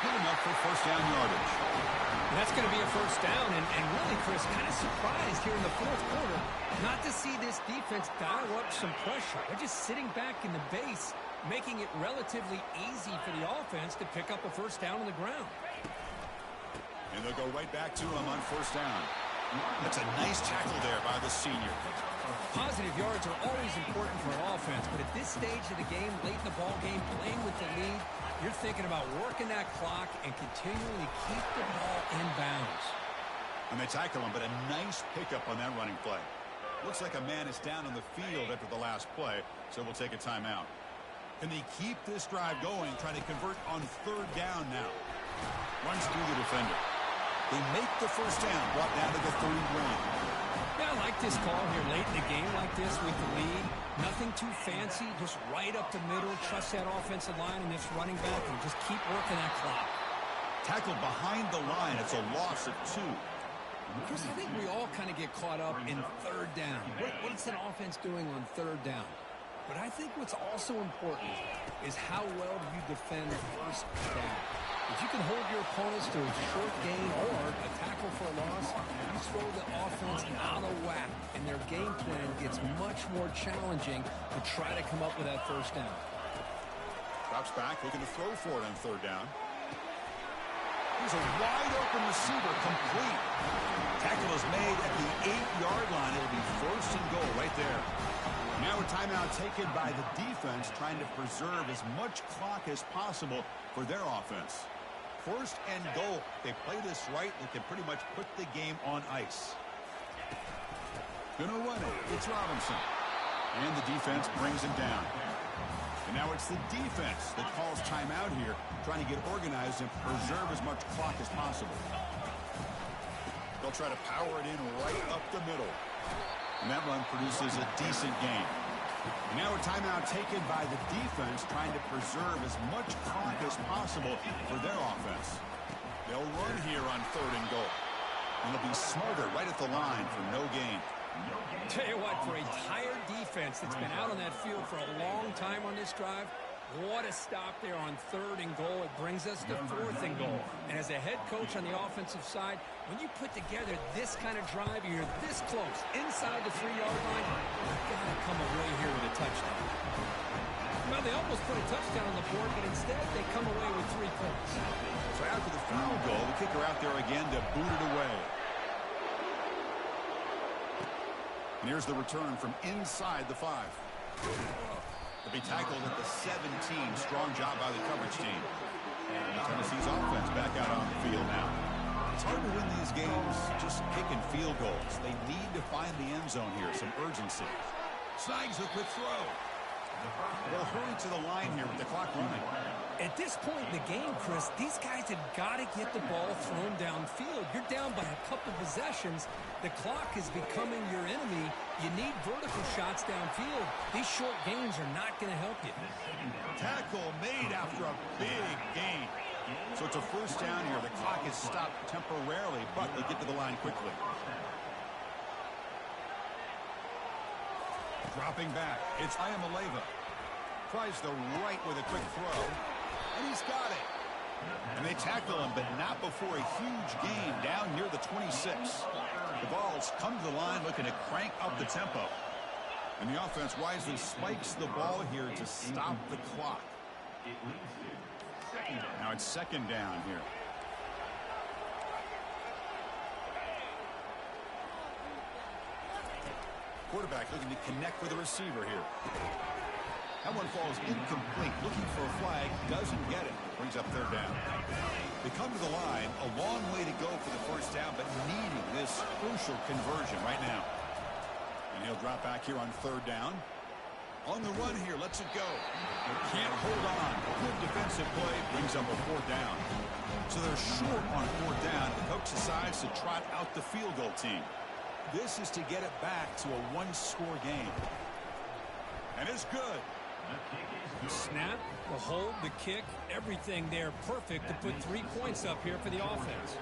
Good enough for 1st down yardage. And that's going to be a 1st down, and really, Chris, kind of surprised here in the 4th quarter not to see this defense dial up some pressure. They're just sitting back in the base, making it relatively easy for the offense to pick up a 1st down on the ground. And they'll go right back to him on 1st down. That's a nice tackle there by the senior. Positive yards are always important for an offense, but at this stage of the game, late in the ball game, playing with the lead, you're thinking about working that clock and continuing to keep the ball in bounds. And they tackle him, but a nice pickup on that running play. Looks like a man is down on the field after the last play, so we'll take a timeout. Can they keep this drive going, trying to convert on 3rd down now? Runs through the defender. They make the 1st down, brought down to the 31. Yeah, I like this call here late in the game like this with the lead. Nothing too fancy, just right up the middle. Trust that offensive line and this running back and just keep working that clock. Tackled behind the line. It's a loss of 2. Chris, I think we all kind of get caught up in 3rd down. What's an offense doing on 3rd down? But I think what's also important is how well do you defend 1st down. If you can hold your opponents to a short gain or a tackle for a loss, you throw the offense out of whack, and their game plan gets much more challenging to try to come up with that 1st down. Drops back, looking to throw for it on 3rd down. Here's a wide open receiver, complete. Tackle is made at the 8-yard line. It'll be 1st and goal right there. Now a timeout taken by the defense, trying to preserve as much clock as possible for their offense. 1st and goal. They play this right, they can pretty much put the game on ice. Gonna run it. It's Robinson. And the defense brings him down. And now it's the defense that calls timeout here, trying to get organized and preserve as much clock as possible. They'll try to power it in right up the middle. And that run produces a decent gain. And now a timeout taken by the defense, trying to preserve as much clock as possible for their offense. They'll run here on 3rd and goal. And they'll be smarter right at the line for no gain. Tell you what, for a tired defense that's been out on that field for a long time on this drive, what a stop there on 3rd and goal. It brings us to 4th and goal. And as a head coach on the offensive side, when you put together this kind of drive, you're this close, inside the 3-yard line, you've got to come away here with a touchdown. Well, they almost put a touchdown on the board, but instead they come away with 3 points. So after the foul goal, the kicker out there again to boot it away. And here's the return from inside the 5. To be tackled at the 17. Strong job by the coverage team. And Tennessee's offense back out on the field now. It's hard to win these games just kicking field goals. They need to find the end zone here, some urgency. Snags a quick throw. They'll hurry to the line here with the clock running. At this point in the game, Chris, these guys have got to get the ball thrown downfield. You're down by a couple possessions. The clock is becoming your enemy. You need vertical shots downfield. These short gains are not going to help you. Tackle made after a big gain. So it's a first down here. The clock is stopped temporarily, but they get to the line quickly. Dropping back, it's Iamaleava. Tries the right with a quick throw, and he's got it. And they tackle him, but not before a huge gain down near the 26. The Vols come to the line looking to crank up the tempo. And the offense wisely spikes the ball here to stop the clock. Now it's 2nd down here. Quarterback looking to connect with the receiver here. That one falls incomplete. Looking for a flag. Doesn't get it. Brings up 3rd down. They come to the line. A long way to go for the first down, but needing this crucial conversion right now. And he'll drop back here on 3rd down. On the run here. Lets it go. Can't hold on. Good defensive play. Brings up a 4th down. So they're short on 4th down. The coach decides to trot out the field goal team. This is to get it back to a 1-score game. And it's good. The snap, the hold, the kick, everything there perfect to put 3 points up here for the offense.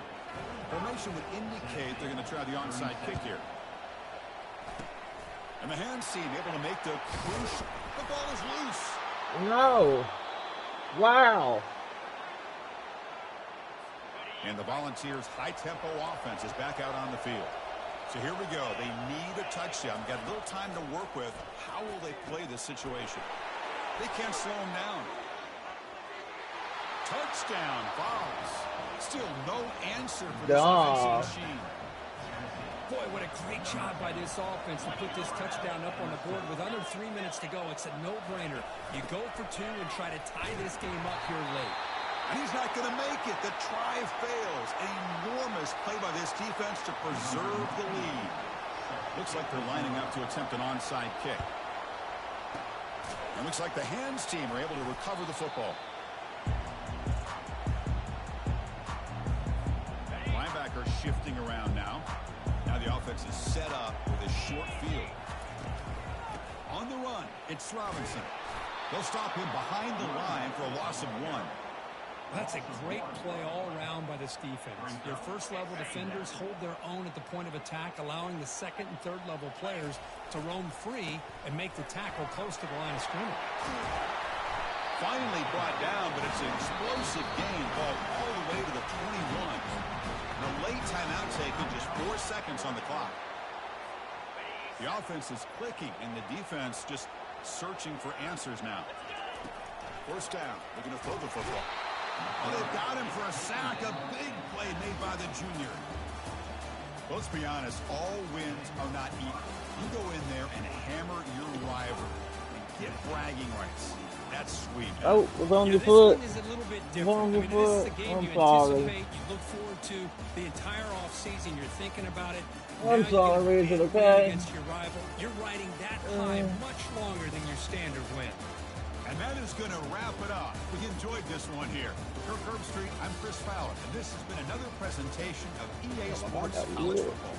Formation would indicate they're going to try the onside kick here. And the hands team able to make the crucial. The ball is loose. No. Wow. And the Volunteers' high-tempo offense is back out on the field. So here we go. They need a touchdown. Got a little time to work with. How will they play this situation? They can't slow them down. Touchdown, Vols. Still no answer for this offensive machine. Boy, what a great job by this offense to put this touchdown up on the board with under 3 minutes to go. It's a no-brainer. You go for 2 and try to tie this game up here late. And he's not going to make it. The try fails. An enormous play by this defense to preserve the lead. Looks like they're lining up to attempt an onside kick. And looks like the hands team are able to recover the football. Linebacker shifting around now. Now the offense is set up with a short field. On the run, it's Robinson. They'll stop him behind the line for a loss of 1. That's a great play all around by this defense. Your first-level defenders hold their own at the point of attack, allowing the second and third-level players to roam free and make the tackle close to the line of scrimmage. Finally brought down, but it's an explosive gain, ball all the way to the 21. The late timeout taken, just 4 seconds on the clock. The offense is clicking, and the defense just searching for answers now. First down, looking to throw the football. Oh, they've got him for a sack. A big play made by the junior. Let's be honest, all wins are not equal. You go in there and hammer your rival and get bragging rights. That's sweet. Oh, was on your This foot. one is a little bit Was different. on your This is foot. a game I'm you sorry. anticipate, you look forward to the entire offseason. You're thinking about it. I'm Now sorry, you get a Richard, big win okay? against your rival. You're riding that high much longer than your standard win. And that is going to wrap it up. We enjoyed this one here. For Kirk Herbstreit, I'm Chris Fowler, and this has been another presentation of EA Sports College Football.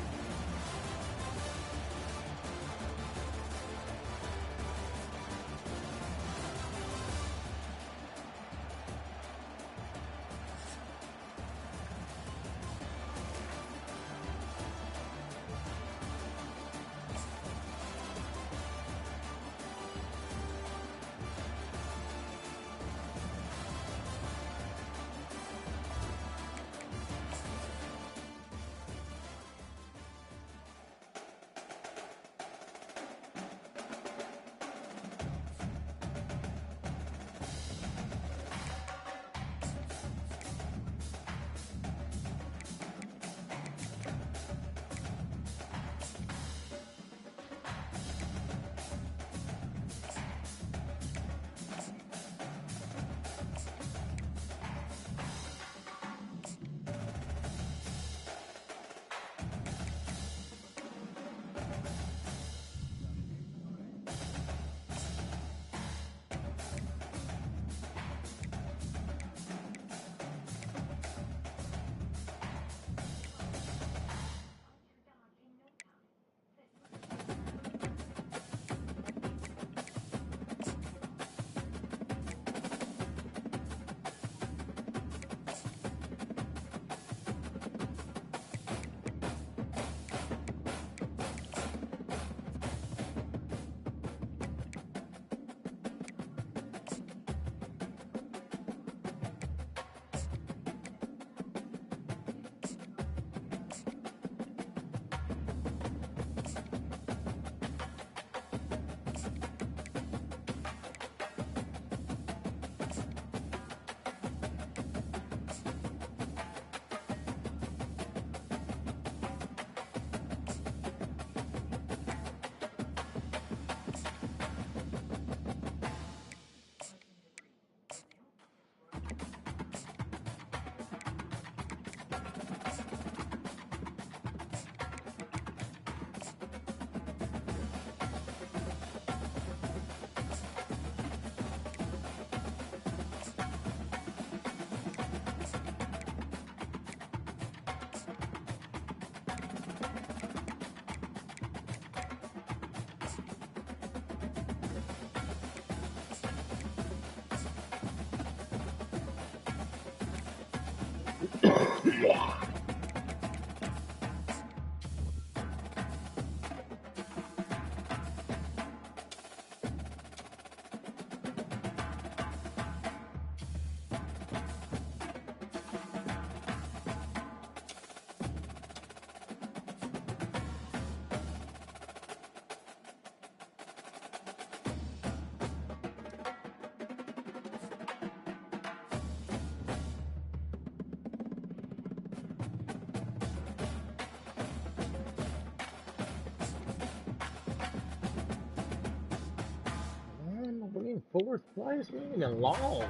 We're in fourth place. We ain't even lost.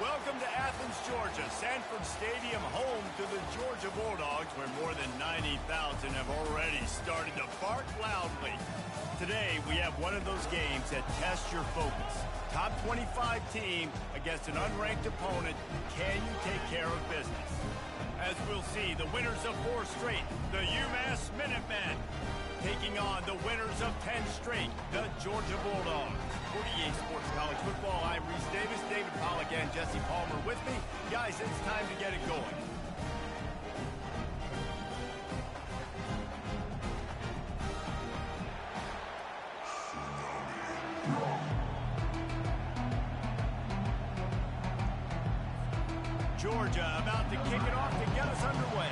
Welcome to Athens, Georgia. Sanford Stadium, home to the Georgia Bulldogs, where more than 90,000 have already started to bark loudly. Today, we have one of those games that tests your focus. Top 25 team against an unranked opponent. Can you take care of business? As we'll see, the winners of 4 straight, the UMass Minutemen, taking on the winners of 10 straight, the Georgia Bulldogs. For EA Sports College Football, I'm Reese Davis, David Pollack, and Jesse Palmer with me. Guys, it's time to get it going. Georgia about to kick it off to get us underway.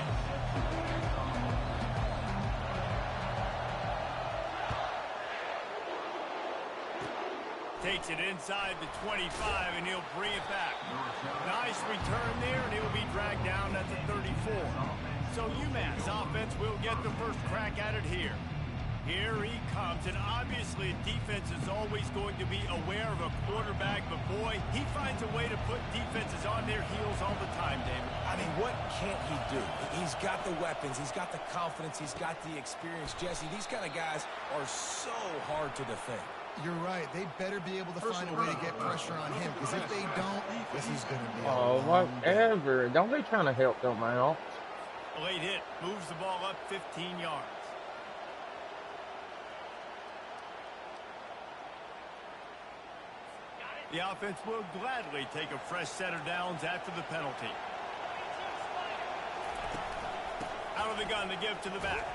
Takes it inside the 25, and he'll bring it back. Nice return there, and he'll be dragged down at the 34. So UMass offense will get the first crack at it here. Here he comes, and obviously defense is always going to be aware of a quarterback, but boy, he finds a way to put defenses on their heels all the time, David. I mean, what can't he do? He's got the weapons, he's got the confidence, he's got the experience. Jesse, these kind of guys are so hard to defend. You're right. They better be able to find a way to get pressure on him, because if they don't, this is going to be whatever. Don't be trying to help them out. Late hit, moves the ball up 15 yards. The offense will gladly take a fresh set of downs after the penalty. Out of the gun to give to the back.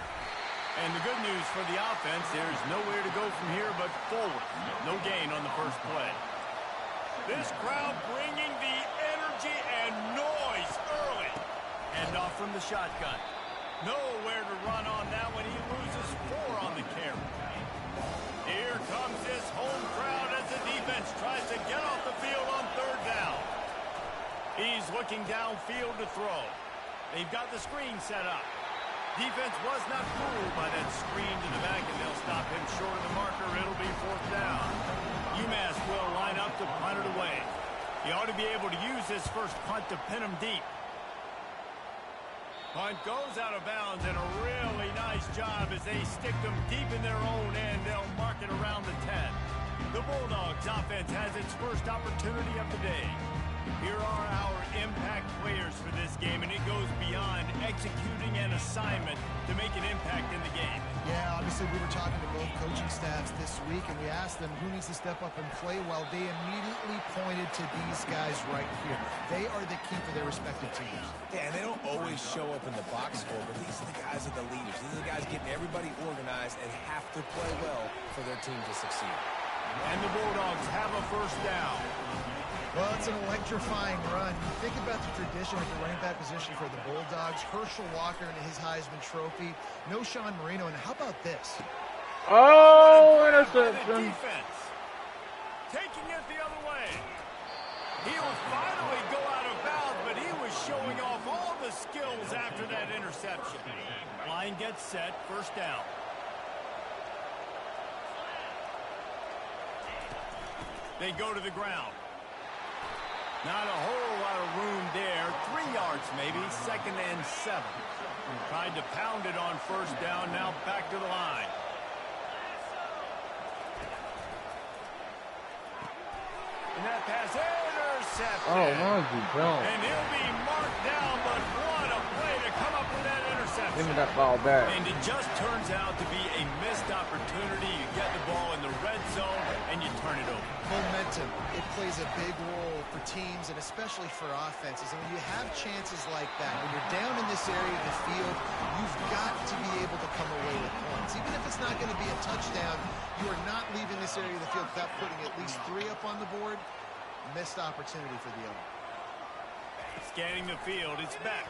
And the good news for the offense, there's nowhere to go from here but forward. No gain on the first play. This crowd bringing the energy and noise early. And off from the shotgun. Nowhere to run on that when he loses 4 on the carry. Here comes this home crowd as the defense tries to get off the field on third down. He's looking downfield to throw. They've got the screen set up. Defense was not fooled by that screen to the back, and they'll stop him short of the marker. It'll be 4th down. UMass will line up to punt it away. He ought to be able to use this first punt to pin him deep. Punt goes out of bounds, and a really nice job as they stick them deep in their own end. They'll mark it around the 10. The Bulldogs offense has its first opportunity of the day. Here are our impact players for this game, and it goes beyond executing an assignment to make an impact in the game. Yeah, obviously we were talking to both coaching staffs this week, and we asked them who needs to step up and play well. They immediately pointed to these guys right here. They are the key for their respective teams. Yeah, and they don't always show up in the box score, but these are the guys that are the leaders. These are the guys getting everybody organized and have to play well for their team to succeed. And the Bulldogs have a first down. Well, it's an electrifying run. You think about the tradition at the running back position for the Bulldogs. Herschel Walker and his Heisman Trophy. No Sean Marino. And how about this? Oh, interception. Defense taking it the other way. He will finally go out of bounds, but he was showing off all the skills after that interception. Line gets set. First down. They go to the ground. Not a whole lot of room there. 3 yards maybe. 2nd and 7. Tried to pound it on first down. Now back to the line. And that pass intercepted. Oh, why did you jump? And he'll be marked down, but what a play to come up with that interception. Give me that ball back. And it just turns out to be a missed opportunity. You get the ball in the red zone, and you turn it over. Momentum. It plays a big role for teams and especially for offenses. And when you have chances like that, when you're down in this area of the field, you've got to be able to come away with points. Even if it's not going to be a touchdown, you are not leaving this area of the field without putting at least 3 up on the board. Missed opportunity for the other. Scanning the field, it's back.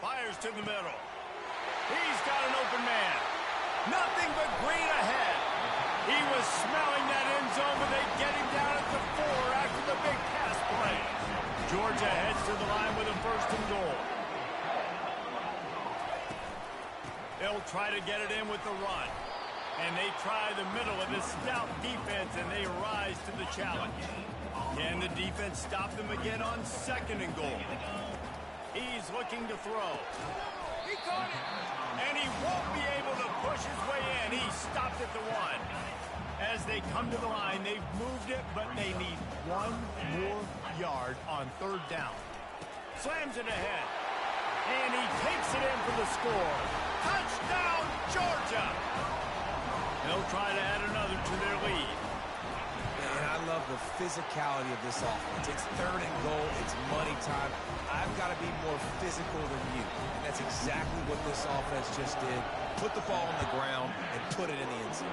Fires to the middle. He's got an open man. Nothing but green ahead. He was smelling that end zone, but they get him down at the 4 after the big pass play. Georgia heads to the line with a 1st and goal. They'll try to get it in with the run. And they try the middle of this stout defense, and they rise to the challenge. Can the defense stop them again on 2nd and goal? He's looking to throw. He caught it. And he won't be able to push his way in. He stopped at the 1. As they come to the line, they've moved it, but they need 1 more yard on 3rd down. Slams it ahead. And he takes it in for the score. Touchdown, Georgia! They'll try to add another to their lead. And I love the physicality of this offense. It's 3rd and goal. It's money time. I've got to be more physical than you. And that's exactly what this offense just did. Put the ball on the ground and put it in the end zone.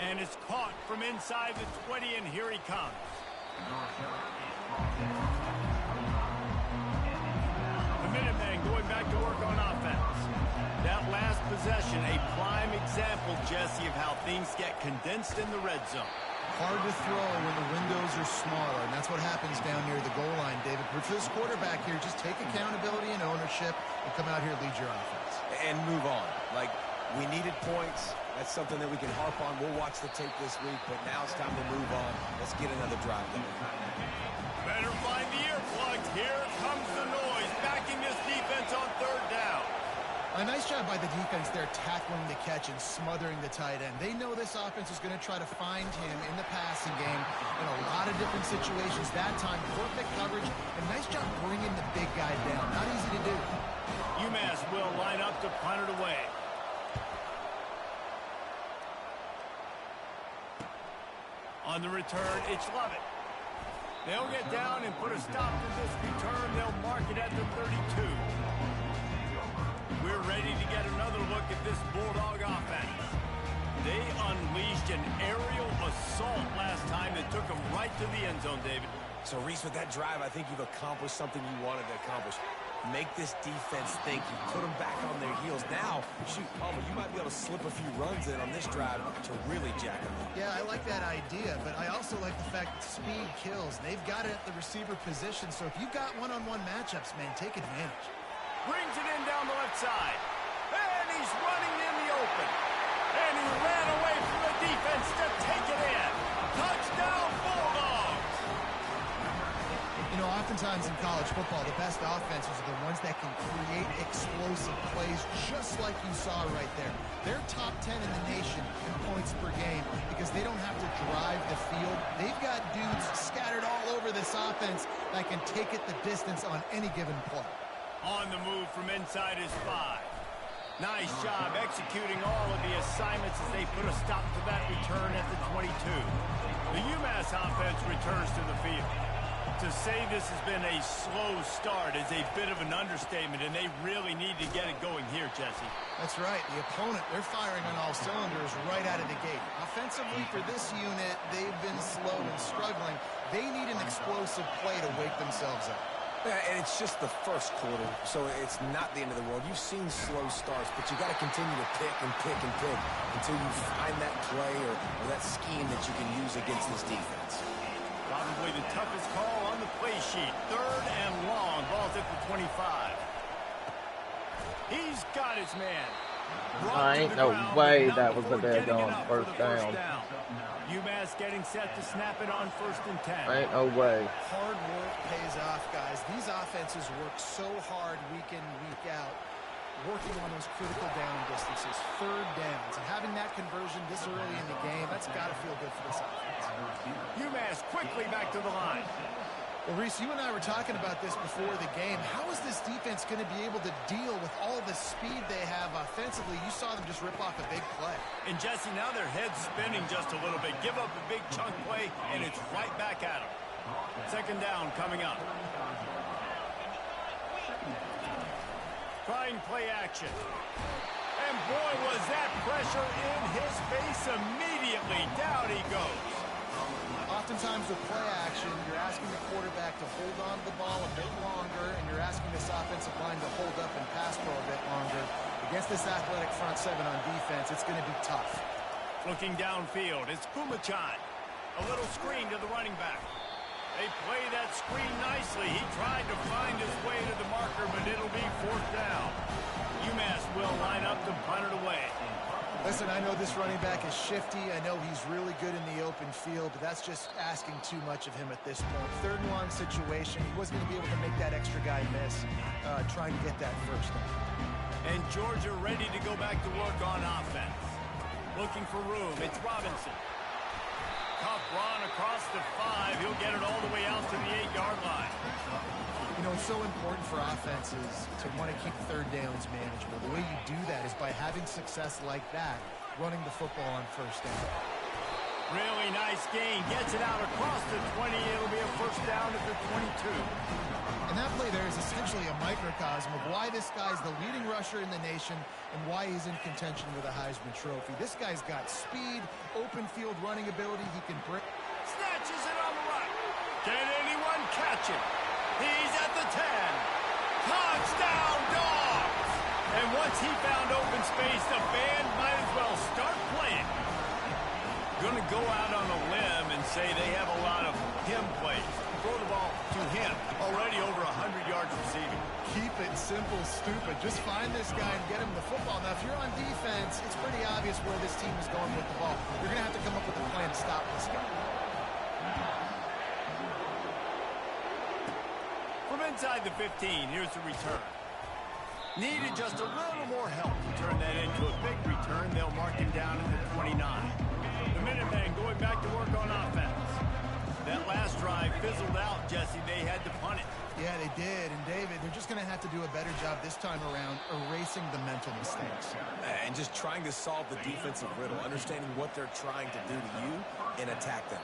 And it's caught from inside the 20, and here he comes. The Minutemen going back to work on offense. That last possession, a prime example example, Jesse, of how things get condensed in the red zone. Hard to throw when the windows are smaller, and that's what happens down near the goal line, David. But for this quarterback here, just take accountability and ownership and come out here and lead your offense. And move on. Like, we needed points. That's something that we can harp on. We'll watch the tape this week, but now it's time to move on. Let's get another drive going. Better find the earplugs. Here comes the noise, backing this defense on third down. A nice job by the defense there tackling the catch and smothering the tight end. They know this offense is going to try to find him in the passing game in a lot of different situations. That time, perfect coverage, and nice job bringing the big guy down. Not easy to do. UMass will line up to punt it away. On the return, it's Lovett. They'll get down and put a stop to this return. They'll mark it at the 32. We're ready to get another look at this Bulldog offense. They unleashed an aerial assault last time that took them right to the end zone, David. So, Reese, with that drive, I think you've accomplished something you wanted to accomplish. Make this defense think. You put them back on their heels. Now, shoot, Palmer, you might be able to slip a few runs in on this drive to really jack them up. Yeah, I like that idea, but I also like the fact that speed kills. They've got it at the receiver position, so if you've got one-on-one matchups, man, take advantage. Brings it in down the left side. And he's running in the open. And he ran away from the defense to take it in. Touchdown, Bulldogs! You know, oftentimes in college football, the best offenses are the ones that can create explosive plays, just like you saw right there. They're top 10 in the nation in points per game because they don't have to drive the field. They've got dudes scattered all over this offense that can take it the distance on any given play. On the move from inside his 5. Nice job executing all of the assignments as they put a stop to that return at the 22. The UMass offense returns to the field. To say this has been a slow start is a bit of an understatement, and they really need to get it going here, Jesse. That's right. The opponent, they're firing on all cylinders right out of the gate. Offensively, for this unit, they've been slow and struggling. They need an explosive play to wake themselves up. Yeah, and it's just the first quarter, so it's not the end of the world. You've seen slow starts, but you got to continue to pick and pick and pick until you find that play or that scheme that you can use against this defense. Probably the toughest call on the play sheet. Third and long. Ball's at the 25. He's got his man. Ain't no way that was a dead on first down. UMass getting set to snap it on 1st and 10. Ain't no way. Hard work pays off, guys. These offenses work so hard week in, week out, working on those critical down distances, third downs, and having that conversion this early in the game, that's got to feel good for this offense. UMass quickly back to the line. Well, Reese, you and I were talking about this before the game. How is this defense going to be able to deal with all the speed they have offensively? You saw them just rip off a big play. And, Jesse, now their head's spinning just a little bit. Give up a big chunk play, and it's right back at them. Second down coming up. Trying play action. And, boy, was that pressure in his face immediately. Down he goes. Oftentimes with play action, you're asking the quarterback to hold on to the ball a bit longer, and you're asking this offensive line to hold up and pass pro a bit longer. Against this athletic front seven on defense, it's going to be tough. Looking downfield, it's Kumachan. A little screen to the running back. They play that screen nicely. He tried to find his way to the marker, but it'll be 4th down. UMass will line up to punt it away. Listen, I know this running back is shifty. I know he's really good in the open field, but that's just asking too much of him at this point. Third and long situation. He wasn't going to be able to make that extra guy miss, trying to get that first down. And Georgia ready to go back to work on offense. Looking for room. It's Robinson. Tough run across the 5. He'll get it all the way out to the 8-yard line. You know, it's so important for offenses to want to keep third downs manageable. The way you do that is by having success like that, running the football on first down. Really nice gain. Gets it out across the 20. It'll be a first down at the 22. And that play there is essentially a microcosm of why this guy's the leading rusher in the nation and why he's in contention with a Heisman Trophy. This guy's got speed, open field running ability. He can break. Snatches it on the right. Can anyone catch it? He's at the 10. Touchdown, Dogs! And once he found open space, the band might as well start playing. Going to go out on a limb and say they have a lot of him plays. Throw the ball to him. Already over 100 yards receiving. Keep it simple, stupid. Just find this guy and get him the football. Now, if you're on defense, it's pretty obvious where this team is going with the ball. You're going to have to come up with a plan to stop this guy. From inside the 15, here's the return. Needed just a little more help to turn that into a big return. They'll mark him down at the 29. The Minutemen going back to work on offense. That last drive fizzled out, Jesse. They had to punt it. Yeah, they did. And, David, they're just going to have to do a better job this time around erasing the mental mistakes. And just trying to solve the defensive riddle, understanding what they're trying to do to you and attack them.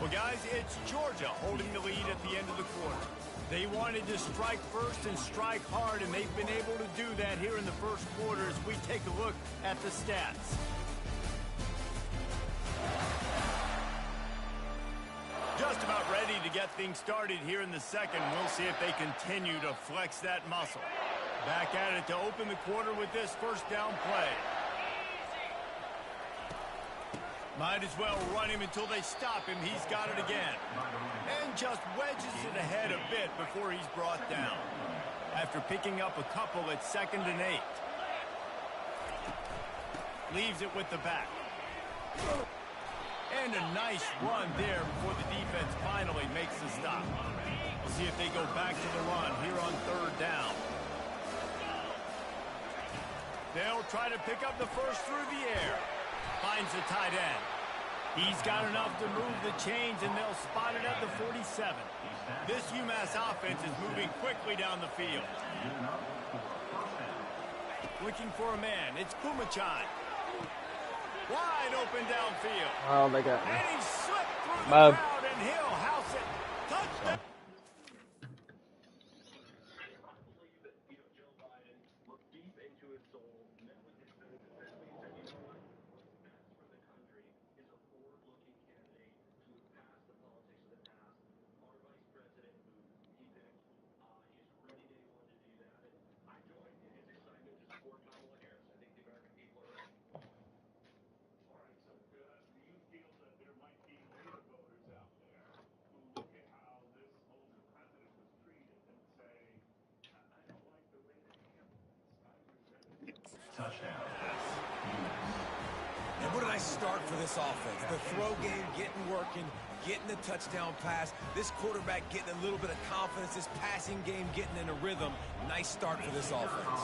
Well, guys, it's Georgia holding the lead at the end of the quarter. They wanted to strike first and strike hard, and they've been able to do that here in the first quarter as we take a look at the stats. Just about ready to get things started here in the second. We'll see if they continue to flex that muscle. Back at it to open the quarter with this first down play. Might as well run him until they stop him. He's got it again. And just wedges it ahead a bit before he's brought down. After picking up a couple at 2nd and 8. Leaves it with the back. And a nice run there before the defense finally makes the stop. We'll see if they go back to the run here on 3rd down. They'll try to pick up the first through the air. Finds the tight end. He's got enough to move the chains, and they'll spot it at the 47. This UMass offense is moving quickly down the field. Looking for a man. It's Pumachan. Wide open downfield. Oh, they got me. And he slipped through the Bob. crowd, and he'll house it. Touchdown. And what a nice start for this offense. The throw game getting working, getting the touchdown pass. This quarterback getting a little bit of confidence. This passing game getting in a rhythm. Nice start for this offense.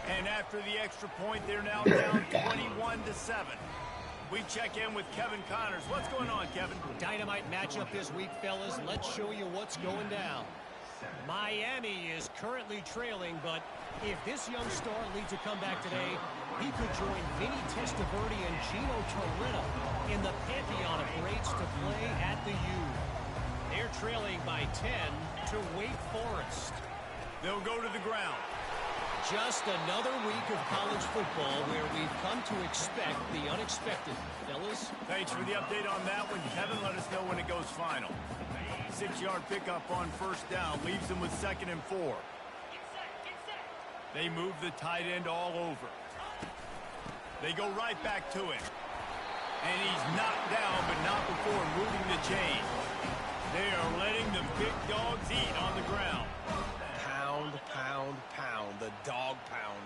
And after the extra point, they're now down 21-7. We check in with Kevin Connors. What's going on, Kevin? Dynamite matchup this week, fellas. Let's show you what's going down. Miami is currently trailing, but if this young star leads a comeback today, he could join Vinny Testaverde and Gino Torretta in the pantheon of greats to play at the U. They're trailing by 10 to Wake Forest. They'll go to the ground. Just another week of college football where we've come to expect the unexpected. Fellas? Thanks for the update on that one. Kevin, let us know when it goes final. 6-yard pickup on 1st down. Leaves them with 2nd and 4. They move the tight end all over. They go right back to him. And he's knocked down, but not before moving the chain. They are letting the big dogs eat on the ground. Pound, pound, pound. The dog pound.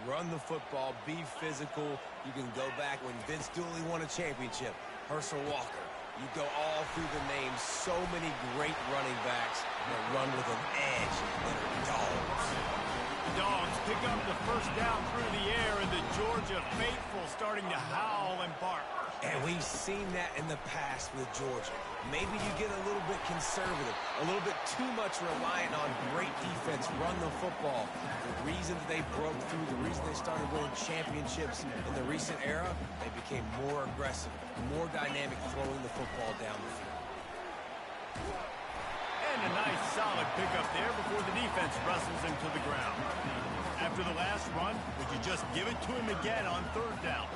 Run the football. Be physical. You can go back when Vince Dooley won a championship. Herschel Walker. You go all through the names. So many great running backs that run with an edge that are dogs. The Dogs pick up the first down through the air, and the Georgia faithful starting to howl and bark. And we've seen that in the past with Georgia. Maybe you get a little bit conservative, a little bit too much reliant on great defense, run the football. The reason that they broke through, the reason they started winning championships in the recent era, they became more aggressive, more dynamic throwing the football down the field. And a nice solid pickup there before the defense wrestles him to the ground. After the last run, would you just give it to him again on 3rd down?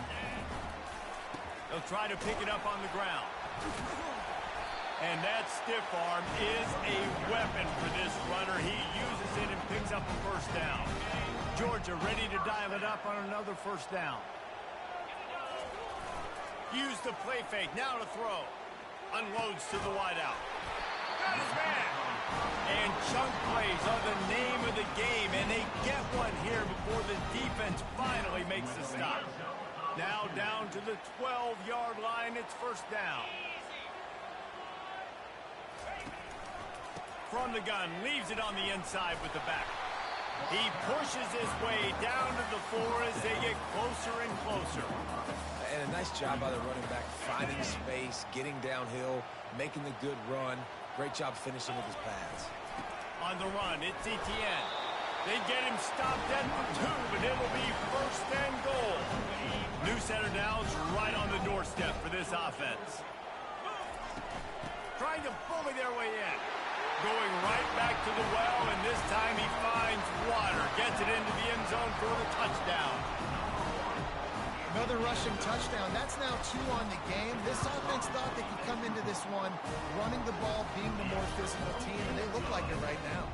They'll try to pick it up on the ground. And that stiff arm is a weapon for this runner. He uses it and picks up a first down. Georgia ready to dial it up on another first down. Use the play fake. Now to throw. Unloads to the wideout. Got his man. And chunk plays are the name of the game, and they get one here before the defense finally makes the stop. Now down to the 12-yard line. It's first down. From the gun, leaves it on the inside with the back. He pushes his way down to the 4 as they get closer and closer. And a nice job by the running back, finding space, getting downhill, making the good run. Great job finishing with his pads. On the run, it's Etienne. They get him stopped at the 2, but it'll be first and goal. New set of downs right on the doorstep for this offense. Trying to bully their way in. Going right back to the well, and this time he finds water. Gets it into the end zone for the touchdown. Another rushing touchdown. That's now 2 on the game. This offense thought they could come into this one running the ball, being the more physical team, and they look like it right now.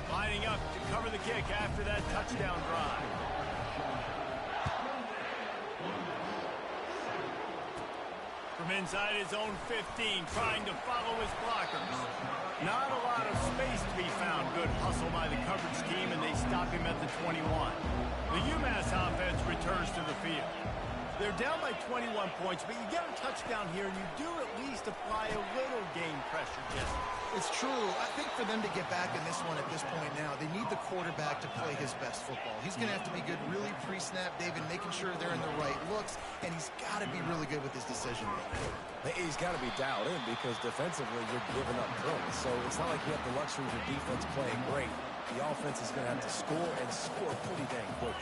Lining up to cover the kick after that touchdown drive. From inside his own 15, trying to follow his blockers. Not a lot of space to be found. Good hustle by the coverage team, and they stop him at the 21. The UMass offense returns to the field. They're down by 21 points, but you get a touchdown here, and you do at least apply a little game pressure, Jesse. It's true. I think for them to get back in this one at this point now, they need the quarterback to play his best football. He's going to have to be good really pre-snap, David, making sure they're in the right looks, and he's got to be really good with his decision making. He's got to be dialed in because defensively you're giving up points. So it's not like you have the luxury of your defense playing great. The offense is going to have to score and score pretty dang quick.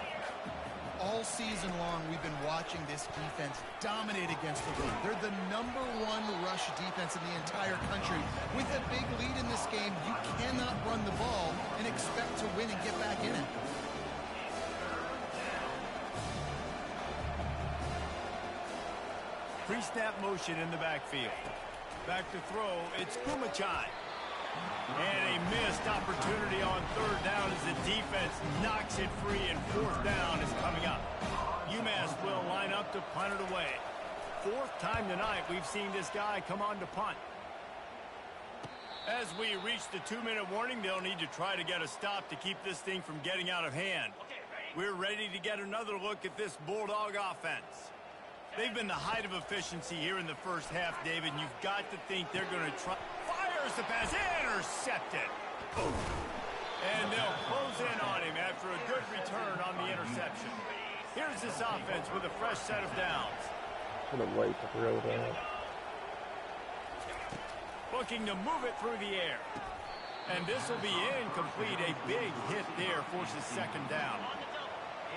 All season long, we've been watching this defense dominate against the league. They're the #1 rush defense in the entire country. With a big lead in this game, you cannot run the ball and expect to win and get back in it. Pre-snap motion in the backfield. Back to throw, it's Kumachai. And a missed opportunity on third down as the defense knocks it free, and fourth down is coming up. UMass will line up to punt it away. 4th time tonight we've seen this guy come on to punt. As we reach the 2-minute warning, they'll need to try to get a stop to keep this thing from getting out of hand. We're ready to get another look at this Bulldog offense. They've been the height of efficiency here in the first half, David, and you've got to think they're going to try. Fires the pass, intercepted. Boom. And they'll close in on him after a good return on the interception. Here's this offense with a fresh set of downs. What a way to throw that. Looking to move it through the air. And this will be incomplete. A big hit there forces second down.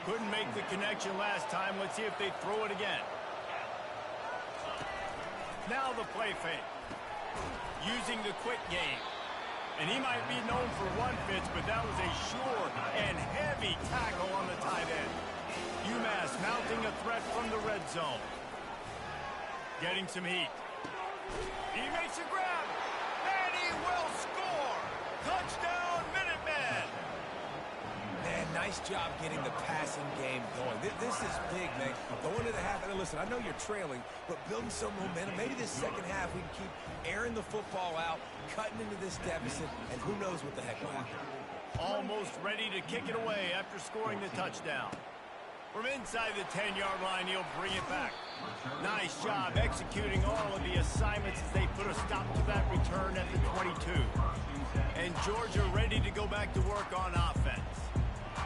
Couldn't make the connection last time. Let's see if they throw it again. Now the play fake. Using the quick game. And he might be known for run fits, but that was a sure and heavy tackle on the tight end. UMass mounting a threat from the red zone. Getting some heat. He makes a grab. And he will score. Touchdown, Minutemen. Man, nice job getting the passing game going. This is big, man. Going to the half. And listen, I know you're trailing, but building some momentum. Maybe this second half we can keep airing the football out, cutting into this deficit, and who knows what the heck will happen. Almost ready to kick it away after scoring the touchdown. From inside the 10-yard line, he'll bring it back. Nice job executing all of the assignments as they put a stop to that return at the 22. And Georgia ready to go back to work on offense.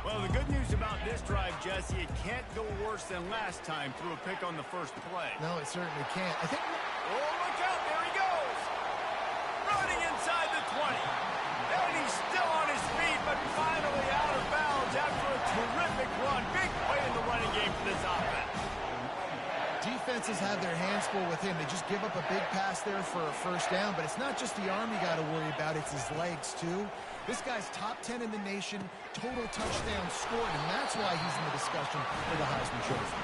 Well, the good news about this drive, Jesse, it can't go worse than last time through a pick on the first play. No, it certainly can't. I think. Oh, look out. There he goes. Running inside the 20. And he's still on his feet, but finally out of bounds after a terrific run. Big play in the running game for this offense. Defenses have their hands full with him. They just give up a big pass there for a first down, but it's not just the arm you got to worry about, it's his legs too. This guy's top 10 in the nation, total touchdowns scored, and that's why he's in the discussion for the Heisman Trophy.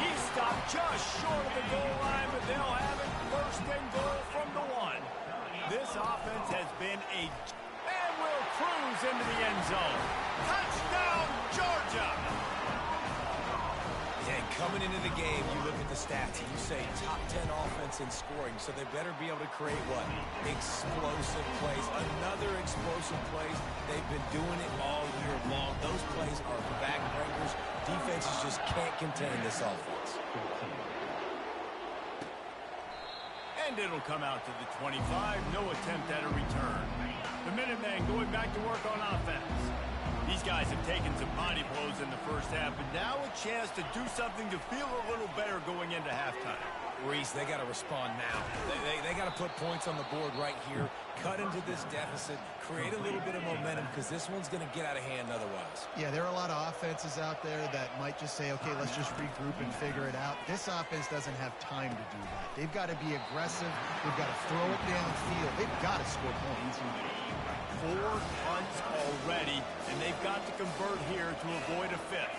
He stopped just short of the goal line, but they'll have it first and goal from the 1. This offense has been and will cruise into the end zone. Touchdown, Georgia! Yeah, coming into the game, you look at the stats and you say top 10 offense in scoring, so they better be able to create what? Explosive plays. Another explosive plays. They've been doing it all year long. Those plays are backbreakers. Defenses just can't contain this offense. And it'll come out to the 25. No attempt at a return. The Minutemen going back to work on offense. These guys have taken some body blows in the first half, but now a chance to do something to feel a little better going into halftime. Reese, they got to respond now. They got to put points on the board right here, cut into this deficit, create a little bit of momentum, because this one's going to get out of hand otherwise. Yeah, there are a lot of offenses out there that might just say, okay, let's just regroup and figure it out. This offense doesn't have time to do that. They've got to be aggressive. They've got to throw it downfield. They've got to score points. 4 punts already, and they've got to convert here to avoid a fifth.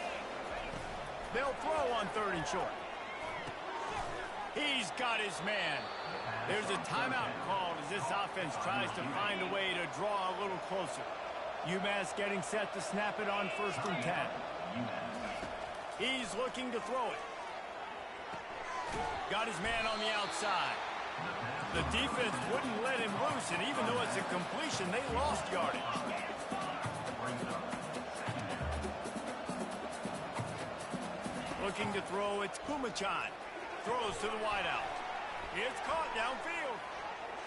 They'll throw on 3rd and short. He's got his man. There's a timeout called as this offense tries to find a way to draw a little closer. UMass getting set to snap it on 1st and 10. He's looking to throw it. Got his man on the outside. The defense wouldn't let him loose, and even though it's a completion, they lost yardage. Looking to throw, it's Kumachan. Throws to the wideout. It's caught downfield.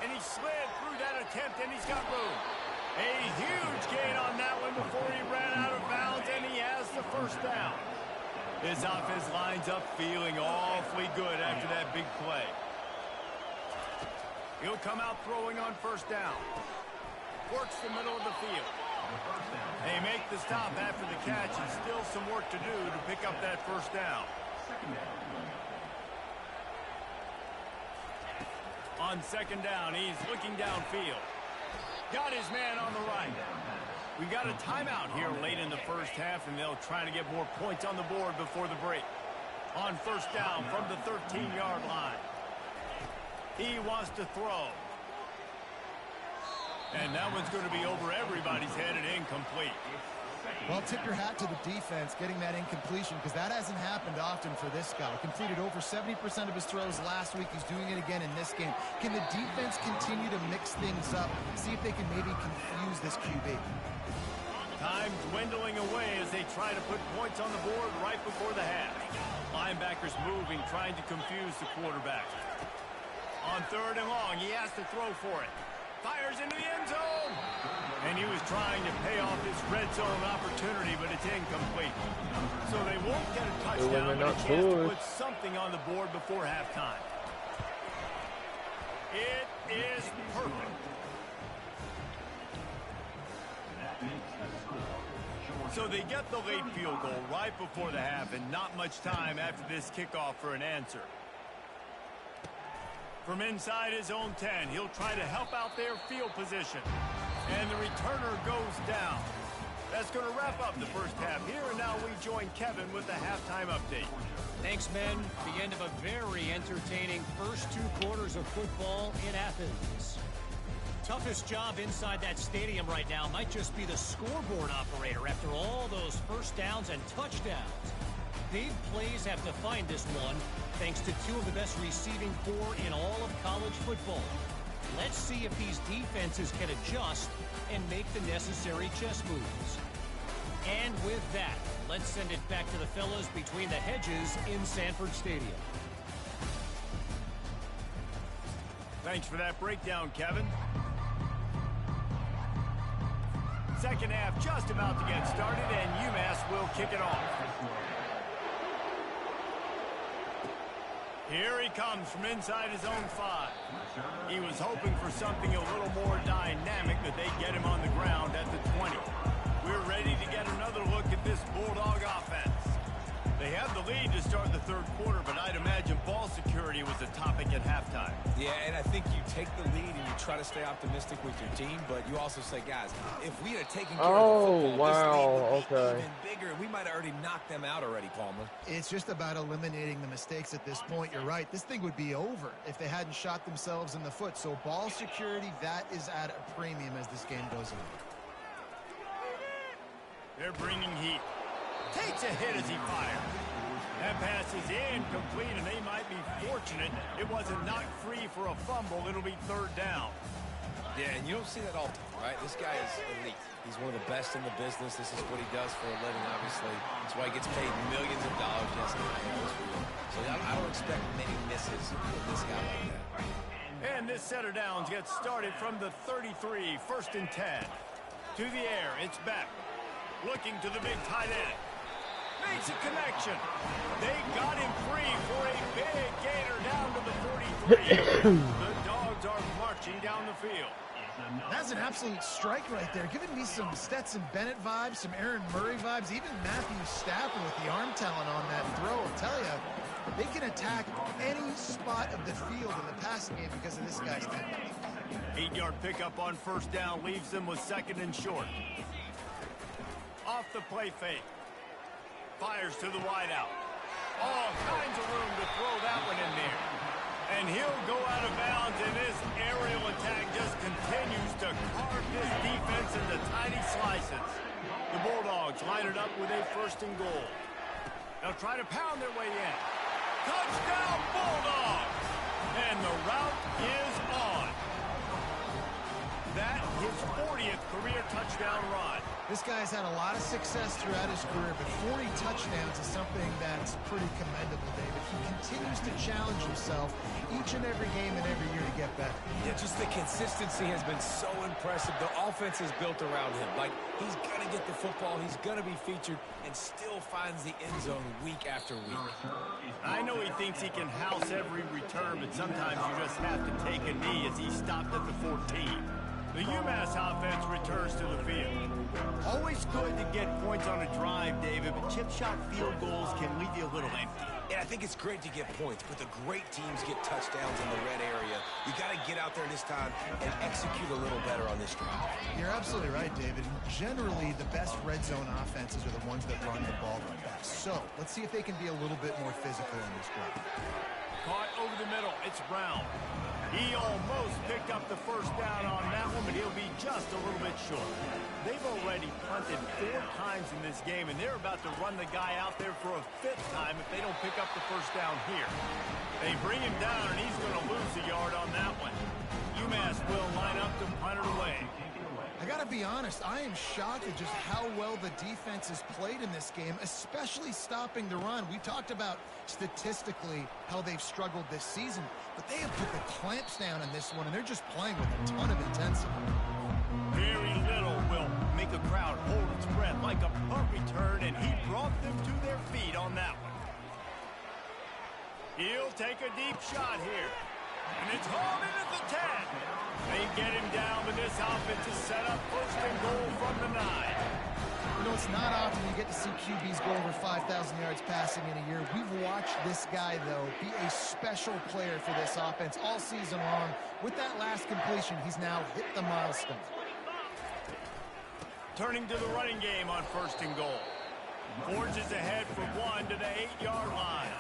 And he slid through that attempt, and he's got room. A huge gain on that one before he ran out of bounds, and he has the 1st down. This offense lines up feeling awfully good after that big play. He'll come out throwing on 1st down. Works the middle of the field. They make the stop after the catch, and still some work to do to pick up that 1st down. On 2nd down, he's looking downfield. Got his man on the right. We've got a timeout here late in the first half, and they'll try to get more points on the board before the break. On 1st down from the 13-yard line. He wants to throw. And that one's going to be over everybody's head and incomplete. Well, tip your hat to the defense getting that incompletion, because that hasn't happened often for this guy. Completed over 70% of his throws last week. He's doing it again in this game. Can the defense continue to mix things up, see if they can maybe confuse this QB? Time dwindling away as they try to put points on the board right before the half. Linebackers moving, trying to confuse the quarterback. On 3rd and long, he has to throw for it. Fires into the end zone. And he was trying to pay off his red zone opportunity, but it's incomplete. So they won't get a touchdown, but a chance to put something on the board before halftime. It is perfect. So they get the late field goal right before the half, and not much time after this kickoff for an answer. From inside his own 10, he'll try to help out their field position. And the returner goes down. That's going to wrap up the first half here, and now we join Kevin with the halftime update. Thanks, men. The end of a very entertaining first 2 quarters of football in Athens. Toughest job inside that stadium right now might just be the scoreboard operator after all those 1st downs and touchdowns. Big plays have defined this one, thanks to 2 of the best receiving corps in all of college football. Let's see if these defenses can adjust and make the necessary chess moves. And with that, let's send it back to the fellas between the hedges in Sanford Stadium. Thanks for that breakdown, Kevin. Second half just about to get started, and UMass will kick it off. Here he comes from inside his own 5. He was hoping for something a little more dynamic, but they get him on the ground at the 20. We're ready to get another look at this Bulldog offense. They have the lead to start the third quarter, but I'd imagine ball security was a topic at halftime. Yeah, and I think you take the lead and you try to stay optimistic with your team, but you also say, guys, if we had taken care of the football, this lead would be even bigger. We might have already knocked them out already, Palmer. It's just about eliminating the mistakes at this point. You're right. This thing would be over if they hadn't shot themselves in the foot. So ball security, that is at a premium as this game goes on. They're bringing heat. Takes a hit as he fires. That pass is incomplete, and they might be fortunate it wasn't knocked free for a fumble. It'll be third down. Yeah, and you don't see that often, right? This guy is elite. He's one of the best in the business. This is what he does for a living, obviously. That's why he gets paid millions of dollars. Yes, so I don't expect many misses with this guy like that. And this set of downs gets started from the 33, 1st and 10. To the air, it's back. Looking to the big tight end. Makes a connection. They got him free for a big gainer down to the 43. The Dogs are marching down the field. That's an absolute strike right there. Giving me some Stetson Bennett vibes, some Aaron Murray vibes, even Matthew Stafford with the arm talent on that throw. I'll tell you, they can attack any spot of the field in the passing game because of this guy's technique. 8-yard pickup on first down leaves them with 2nd and short. Off the play fake. Fires to the wideout. All kinds of room to throw that one in there. And he'll go out of bounds, and this aerial attack just continues to carve this defense into tiny slices. The Bulldogs line it up with a 1st and goal. They'll try to pound their way in. Touchdown, Bulldogs! And the route is on. That his 40th career touchdown run. This guy's had a lot of success throughout his career, but 40 touchdowns is something that's pretty commendable, David. He continues to challenge himself each and every game and every year to get better. Yeah, just the consistency has been so impressive. The offense is built around him. Like, he's going to get the football, he's going to be featured, and still finds the end zone week after week. I know he thinks he can house every return, but sometimes you just have to take a knee as he stopped at the 14. The UMass offense returns to the field. Always good to get points on a drive, David, but chip shot field goals can leave you a little empty. And I think it's great to get points, but the great teams get touchdowns in the red area. You got to get out there this time and execute a little better on this drive. You're absolutely right, David. Generally, the best red zone offenses are the ones that run the ball the best. So let's see if they can be a little bit more physical in this drive. Caught over the middle. It's Brown. He almost picked up the 1st down on that one, but he'll be just a little bit short. They've already punted 4 times in this game, and they're about to run the guy out there for a 5th time if they don't pick up the 1st down here. They bring him down, and he's going to lose a yard on that one. UMass will line up to punt it away. I got to be honest, I am shocked at just how well the defense has played in this game, especially stopping the run. We talked about statistically how they've struggled this season, but they have put the clamps down in this one, and they're just playing with a ton of intensity. Very little will make a crowd hold its breath like a punt return, and he brought them to their feet on that one. He'll take a deep shot here. And it's hauled in at the 10. They get him down, but this offense is set up 1st and goal from the 9. You know, it's not often you get to see QBs go over 5,000 yards passing in a year. We've watched this guy, though, be a special player for this offense all season long. With that last completion, he's now hit the milestone. Turning to the running game on 1st and goal. Forges ahead for 1 to the 8-yard line.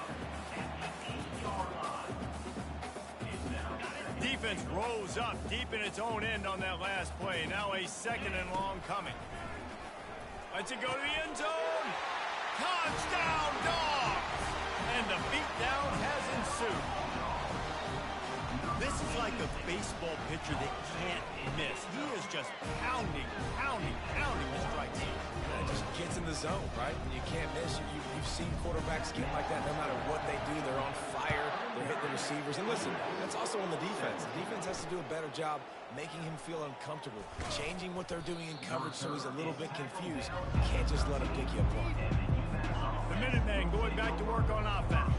Defense rose up deep in its own end on that last play. Now a 2nd and long coming. Lets it go to the end zone. Touchdown, Dogs! And the beatdown has ensued. This is like a baseball pitcher that can't miss. He is just pounding the strike zone. It just gets in the zone, right? When you can't miss, you've seen quarterbacks get like that no matter what they do. They're on fire. They're hitting the receivers. And listen, that's also on the defense. The defense has to do a better job making him feel uncomfortable, changing what they're doing in coverage so he's a little bit confused. You can't just let him pick you apart. The Minutemen going back to work on offense.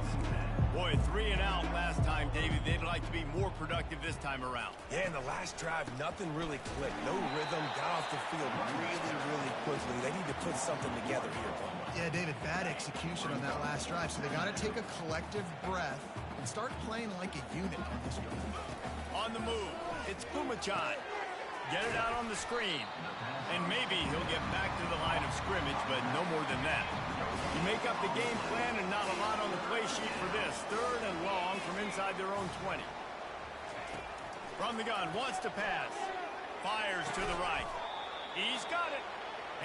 Boy, 3 and out last time, David. They'd like to be more productive this time around. Yeah, in the last drive, nothing really clicked. No rhythm, got off the field really quickly. They need to put something together here, Palmer. Yeah, David, bad execution on that last drive. So they got to take a collective breath and start playing like a unit on this drive. On the move, it's Phommachanh. Get it out on the screen. And maybe he'll get back to the line of scrimmage, but no more than that. You make up the game plan and not a lot on the play sheet for this. 3rd and long from inside their own 20. From the gun, wants to pass. Fires to the right. He's got it.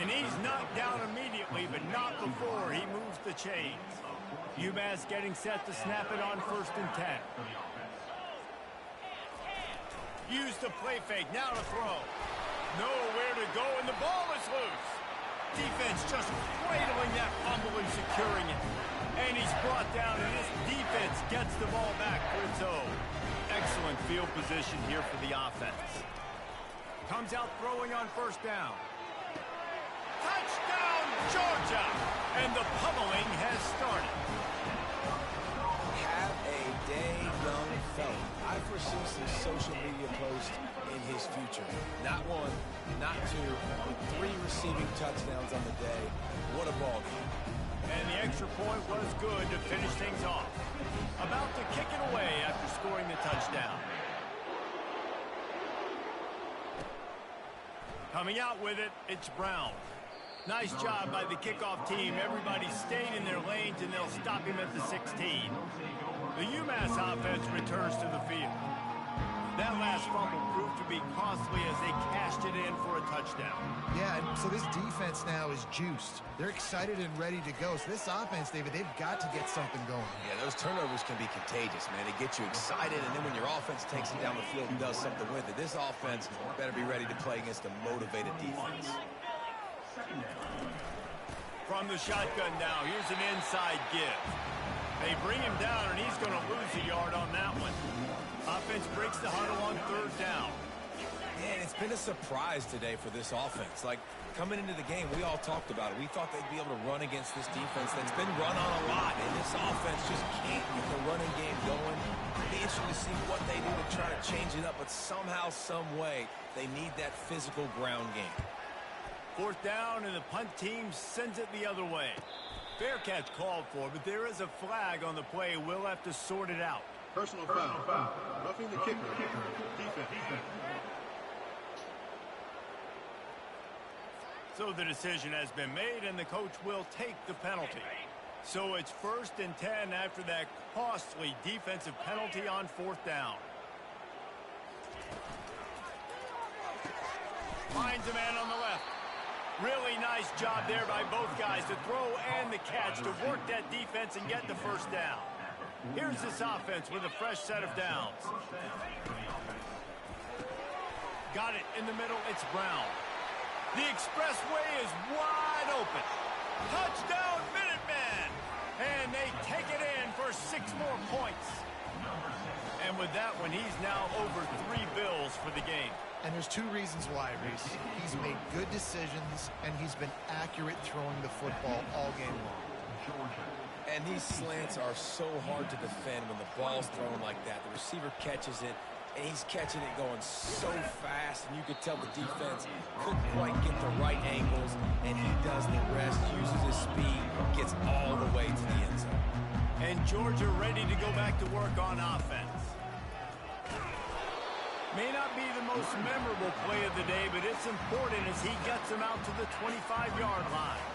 And he's knocked down immediately, but not before he moves the chains. UMass getting set to snap it on 1st and 10. Use the play fake, now to throw. Nowhere to go, and the ball is loose. Defense just cradling that fumble and securing it. And he's brought down, and this defense gets the ball back for its own. Excellent field position here for the offense. Comes out throwing on 1st down. Touchdown, Georgia! And the pummeling has started. Have a day, young fella. I foresee some social media posts in his future. Not 1, not 2, but 3 receiving touchdowns on the day. What a ball game. And the extra point was good to finish things off. About to kick it away after scoring the touchdown. Coming out with it, it's Brown. Nice job by the kickoff team. Everybody stayed in their lanes, and they'll stop him at the 16. The UMass offense returns to the field. That last fumble proved to be costly as they cashed it in for a touchdown. Yeah, and so this defense now is juiced. They're excited and ready to go. So this offense, David, they've got to get something going. Yeah, those turnovers can be contagious, man. They get you excited, and then when your offense takes it down the field and does something with it, this offense better be ready to play against a motivated defense. From the shotgun now, here's an inside give. They bring him down, and he's going to lose a yard on that one. Offense breaks the huddle on 3rd down. Man, it's been a surprise today for this offense. Like, coming into the game, we all talked about it. We thought they'd be able to run against this defense that's been run on a lot, and this offense just can't get the running game going. It'll be interesting to see what they do to try to change it up, but somehow, some way, they need that physical ground game. 4th down, and the punt team sends it the other way. Fair catch called for, but there is a flag on the play. We'll have to sort it out. Personal foul. Roughing the kicker. Defense. So the decision has been made, and the coach will take the penalty. So it's 1st and 10 after that costly defensive penalty on 4th down. Finds a man on the left. Really nice job there by both guys to throw and the catch to work that defense and get the 1st down. Here's this offense with a fresh set of downs. Got it in the middle. It's Brown. The expressway is wide open. Touchdown, Minutemen! And they take it in for 6 more points. And with that one, he's now over 3 bills for the game. And there's 2 reasons why, Reese. He's made good decisions, and he's been accurate throwing the football all game long. And these slants are so hard to defend when the ball's thrown like that. The receiver catches it, and he's catching it going so fast, and you could tell the defense couldn't quite get the right angles, and he does the rest, uses his speed, gets all the way to the end zone. And Georgia ready to go back to work on offense. May not be the most memorable play of the day, but it's important as he gets them out to the 25-yard line.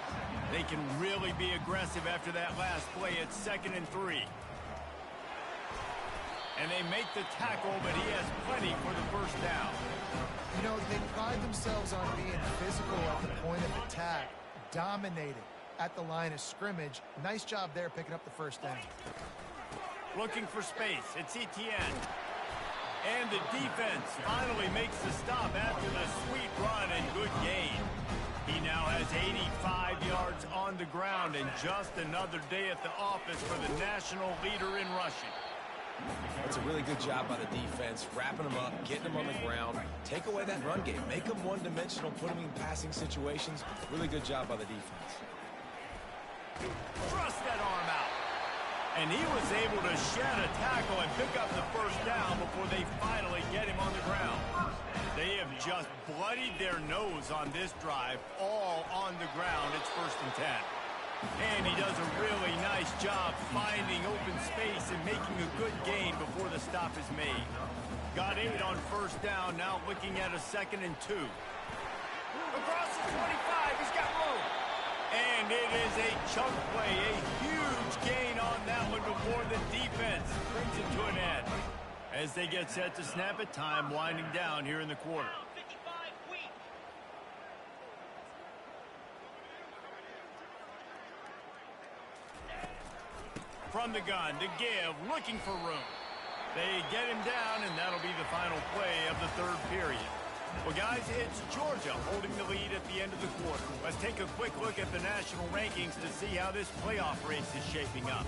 They can really be aggressive after that last play. It's 2nd and 3. And they make the tackle, but he has plenty for the 1st down. You know, they pride themselves on being physical at the point of attack, dominating at the line of scrimmage. Nice job there picking up the 1st down. Looking for space. It's Etienne. And the defense finally makes the stop after the sweet run and good gain. He now has 85 yards on the ground, and just another day at the office for the national leader in rushing. It's a really good job by the defense, wrapping them up, getting them on the ground, take away that run game, make them one-dimensional, put them in passing situations. Really good job by the defense. Thrust that arm out. And he was able to shed a tackle and pick up the 1st down before they finally get him on the ground. They have just bloodied their nose on this drive, all on the ground. It's 1st and 10. And he does a really nice job finding open space and making a good gain before the stop is made. Got 8 on first down, now looking at a 2nd and 2. Across the 25, he's got room. And it is a chunk play, a huge gain on that one before the defense brings it to an end. As they get set to snap it, time winding down here in the quarter. From the gun to give, looking for room. They get him down, and that'll be the final play of the 3rd period. Well, guys, it's Georgia holding the lead at the end of the quarter. Let's take a quick look at the national rankings to see how this playoff race is shaping up.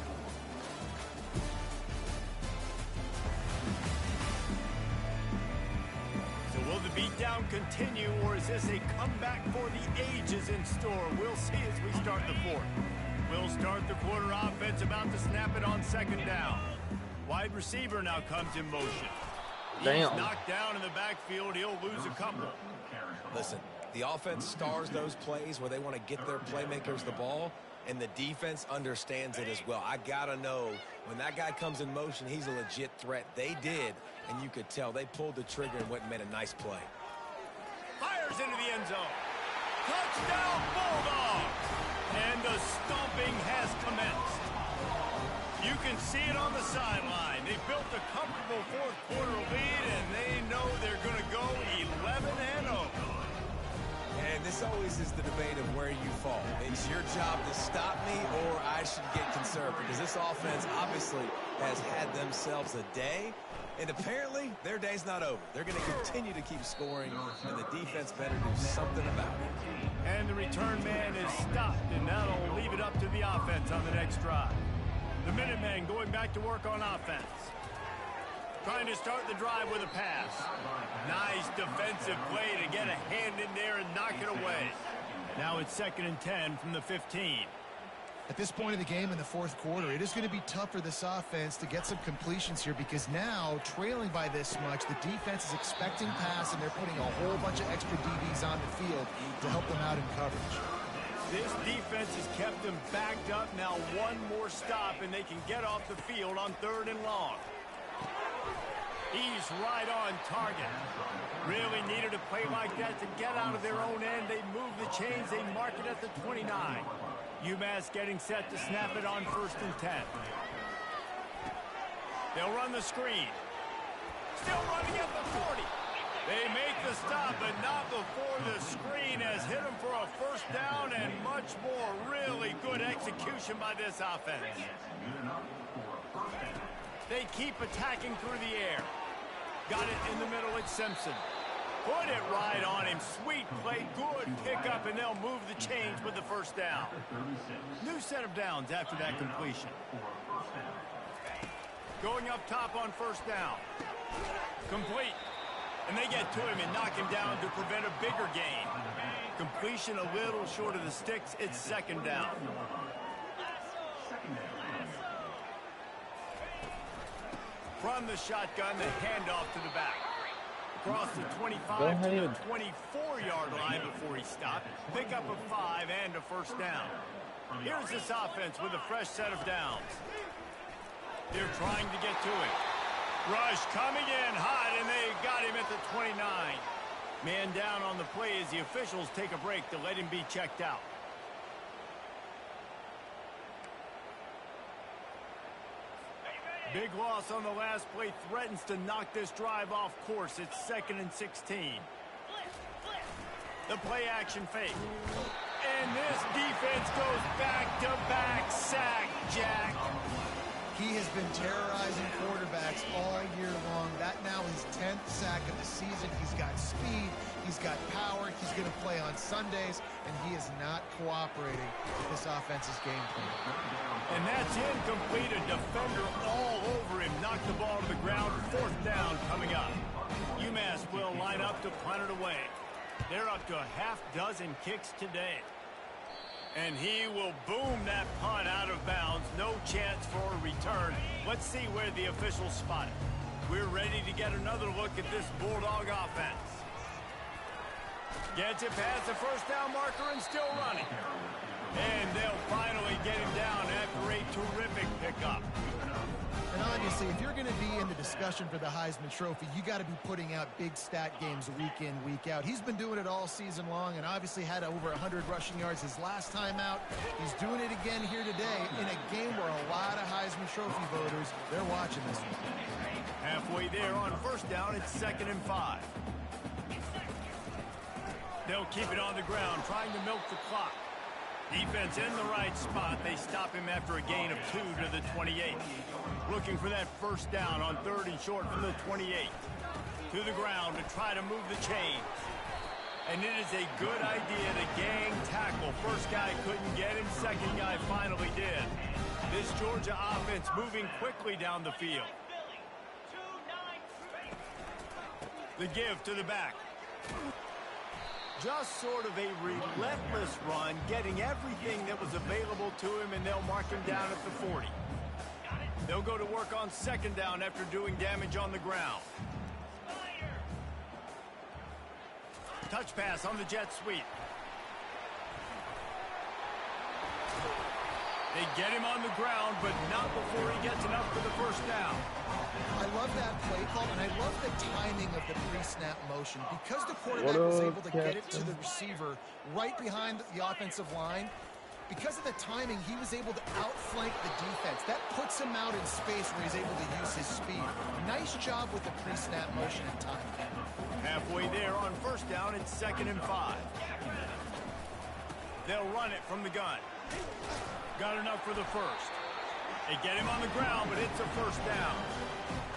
So will the beatdown continue, or is this a comeback for the ages in store? We'll see as we start the 4th. We'll start the quarter offense, about to snap it on 2nd down. Wide receiver now comes in motion. He's knocked down in the backfield. He'll lose a couple. Listen, the offense stars those plays where they want to get their playmakers the ball, and the defense understands it as well. I got to know, when that guy comes in motion, he's a legit threat. They did, and you could tell they pulled the trigger and went and made a nice play. Fires into the end zone. Touchdown, Bulldogs! And the stomping has commenced. You can see it on the sideline. They built a comfortable 4th quarter lead, and they know they're going to go 11-0. And this always is the debate of where you fall. It's your job to stop me, or I should get conservative, because this offense obviously has had themselves a day, and apparently their day's not over. They're going to continue to keep scoring, and the defense better do something about it. And the return man is stopped, and that'll leave it up to the offense on the next drive. The Minutemen going back to work on offense. Trying to start the drive with a pass. Nice defensive play to get a hand in there and knock it away. Now it's 2nd and 10 from the 15. At this point of the game in the 4th quarter, it is going to be tough for this offense to get some completions here, because now, trailing by this much, the defense is expecting pass, and they're putting a whole bunch of extra DBs on the field to help them out in coverage. This defense has kept them backed up. Now 1 more stop, and they can get off the field on 3rd and long. He's right on target. Really needed a play like that to get out of their own end. They move the chains. They mark it at the 29. UMass getting set to snap it on 1st and 10. They'll run the screen. Still running at the 40. They make the stop, but not before the screen has hit them for a 1st down, and much more. Really good execution by this offense. They keep attacking through the air. Got it in the middle, it's Simpson. Put it right on him. Sweet play, good pickup, and they'll move the chains with the 1st down. New set of downs after that completion. Going up top on 1st down. Complete. And they get to him and knock him down to prevent a bigger gain. Completion a little short of the sticks. It's 2nd down. From the shotgun, the handoff to the back. Across the 25 to the 24-yard line before he stopped. Pick up a 5 and a 1st down. Here's this offense with a fresh set of downs. They're trying to get to it. Rush coming in hot, and they got him at the 29. Man down on the play as the officials take a break to let him be checked out. Big loss on the last play, threatens to knock this drive off course. It's 2nd and 16. The play action fake. And this defense goes back-to-back sack, Jack. He has been terrorizing quarterbacks all year long. That now his 10th sack of the season. He's got speed. He's got power. He's going to play on Sundays, and he is not cooperating with this offense's game plan. And that's incomplete. A defender all over him. Knocked the ball to the ground. 4th down coming up. UMass will line up to punt it away. They're up to a half-dozen kicks today. And he will boom that punt out of bounds. No chance for a return. Let's see where the officials spot it. We're ready to get another look at this Bulldog offense. Gets it past the 1st down marker and still running. And they'll finally get him down after a terrific pickup. And obviously, if you're going to be in the discussion for the Heisman Trophy, you got to be putting out big stat games week in, week out. He's been doing it all season long and obviously had over 100 rushing yards his last time out. He's doing it again here today in a game where a lot of Heisman Trophy voters, they're watching this one. Halfway there on first down, it's 2nd and 5. They'll keep it on the ground, trying to milk the clock. Defense in the right spot. They stop him after a gain of 2 to the 28. Looking for that first down on 3rd and short from the 28. To the ground to try to move the chains. And it is a good idea to gang tackle. First guy couldn't get him. Second guy finally did. This Georgia offense moving quickly down the field. The give to the back. Just sort of a relentless run, getting everything that was available to him, and they'll mark him down at the 40. They'll go to work on 2nd down after doing damage on the ground. Touch pass on the jet sweep. They get him on the ground, but not before he gets enough for the first down. I love that play call, and I love the timing of the pre-snap motion. Because the quarterback was able to get it to the receiver right behind the offensive line, because of the timing, he was able to outflank the defense. That puts him out in space where he's able to use his speed. Nice job with the pre-snap motion and timing. Halfway there on first down, it's 2nd and 5. They'll run it from the gun. Got enough for the first. They get him on the ground, but it's a first down.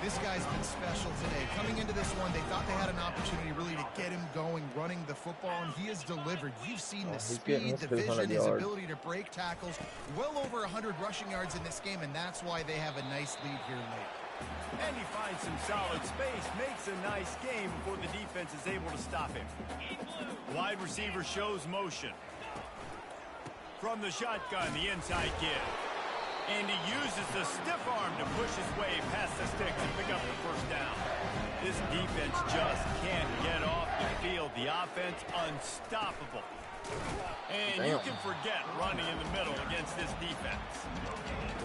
This guy's been special today. Coming into this one, they thought they had an opportunity really to get him going, running the football, and he has delivered. You've seen the speed, the vision, his ability to break tackles. Well over 100 rushing yards in this game, and that's why they have a nice lead here late. And he finds some solid space, makes a nice game before the defense is able to stop him. Wide receiver shows motion. From the shotgun, the inside give. And he uses the stiff arm to push his way past the sticks and pick up the first down. This defense just can't get off the field. The offense unstoppable. And you can forget running in the middle against this defense.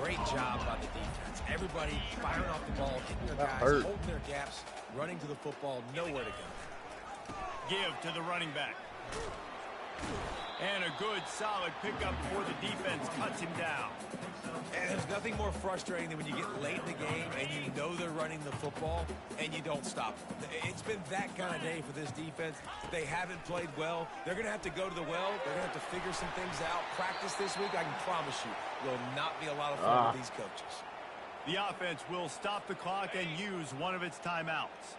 Great job by the defense. Everybody firing off the ball, hitting their guys, holding their gaps, running to the football, nowhere to go. Give to the running back. And a good, solid pickup before the defense cuts him down. And there's nothing more frustrating than when you get late in the game and you know they're running the football and you don't stop them. It's been that kind of day for this defense. They haven't played well. They're going to have to go to the well. They're going to have to figure some things out. Practice this week, I can promise you, will not be a lot of fun with these coaches. The offense will stop the clock and use one of its timeouts.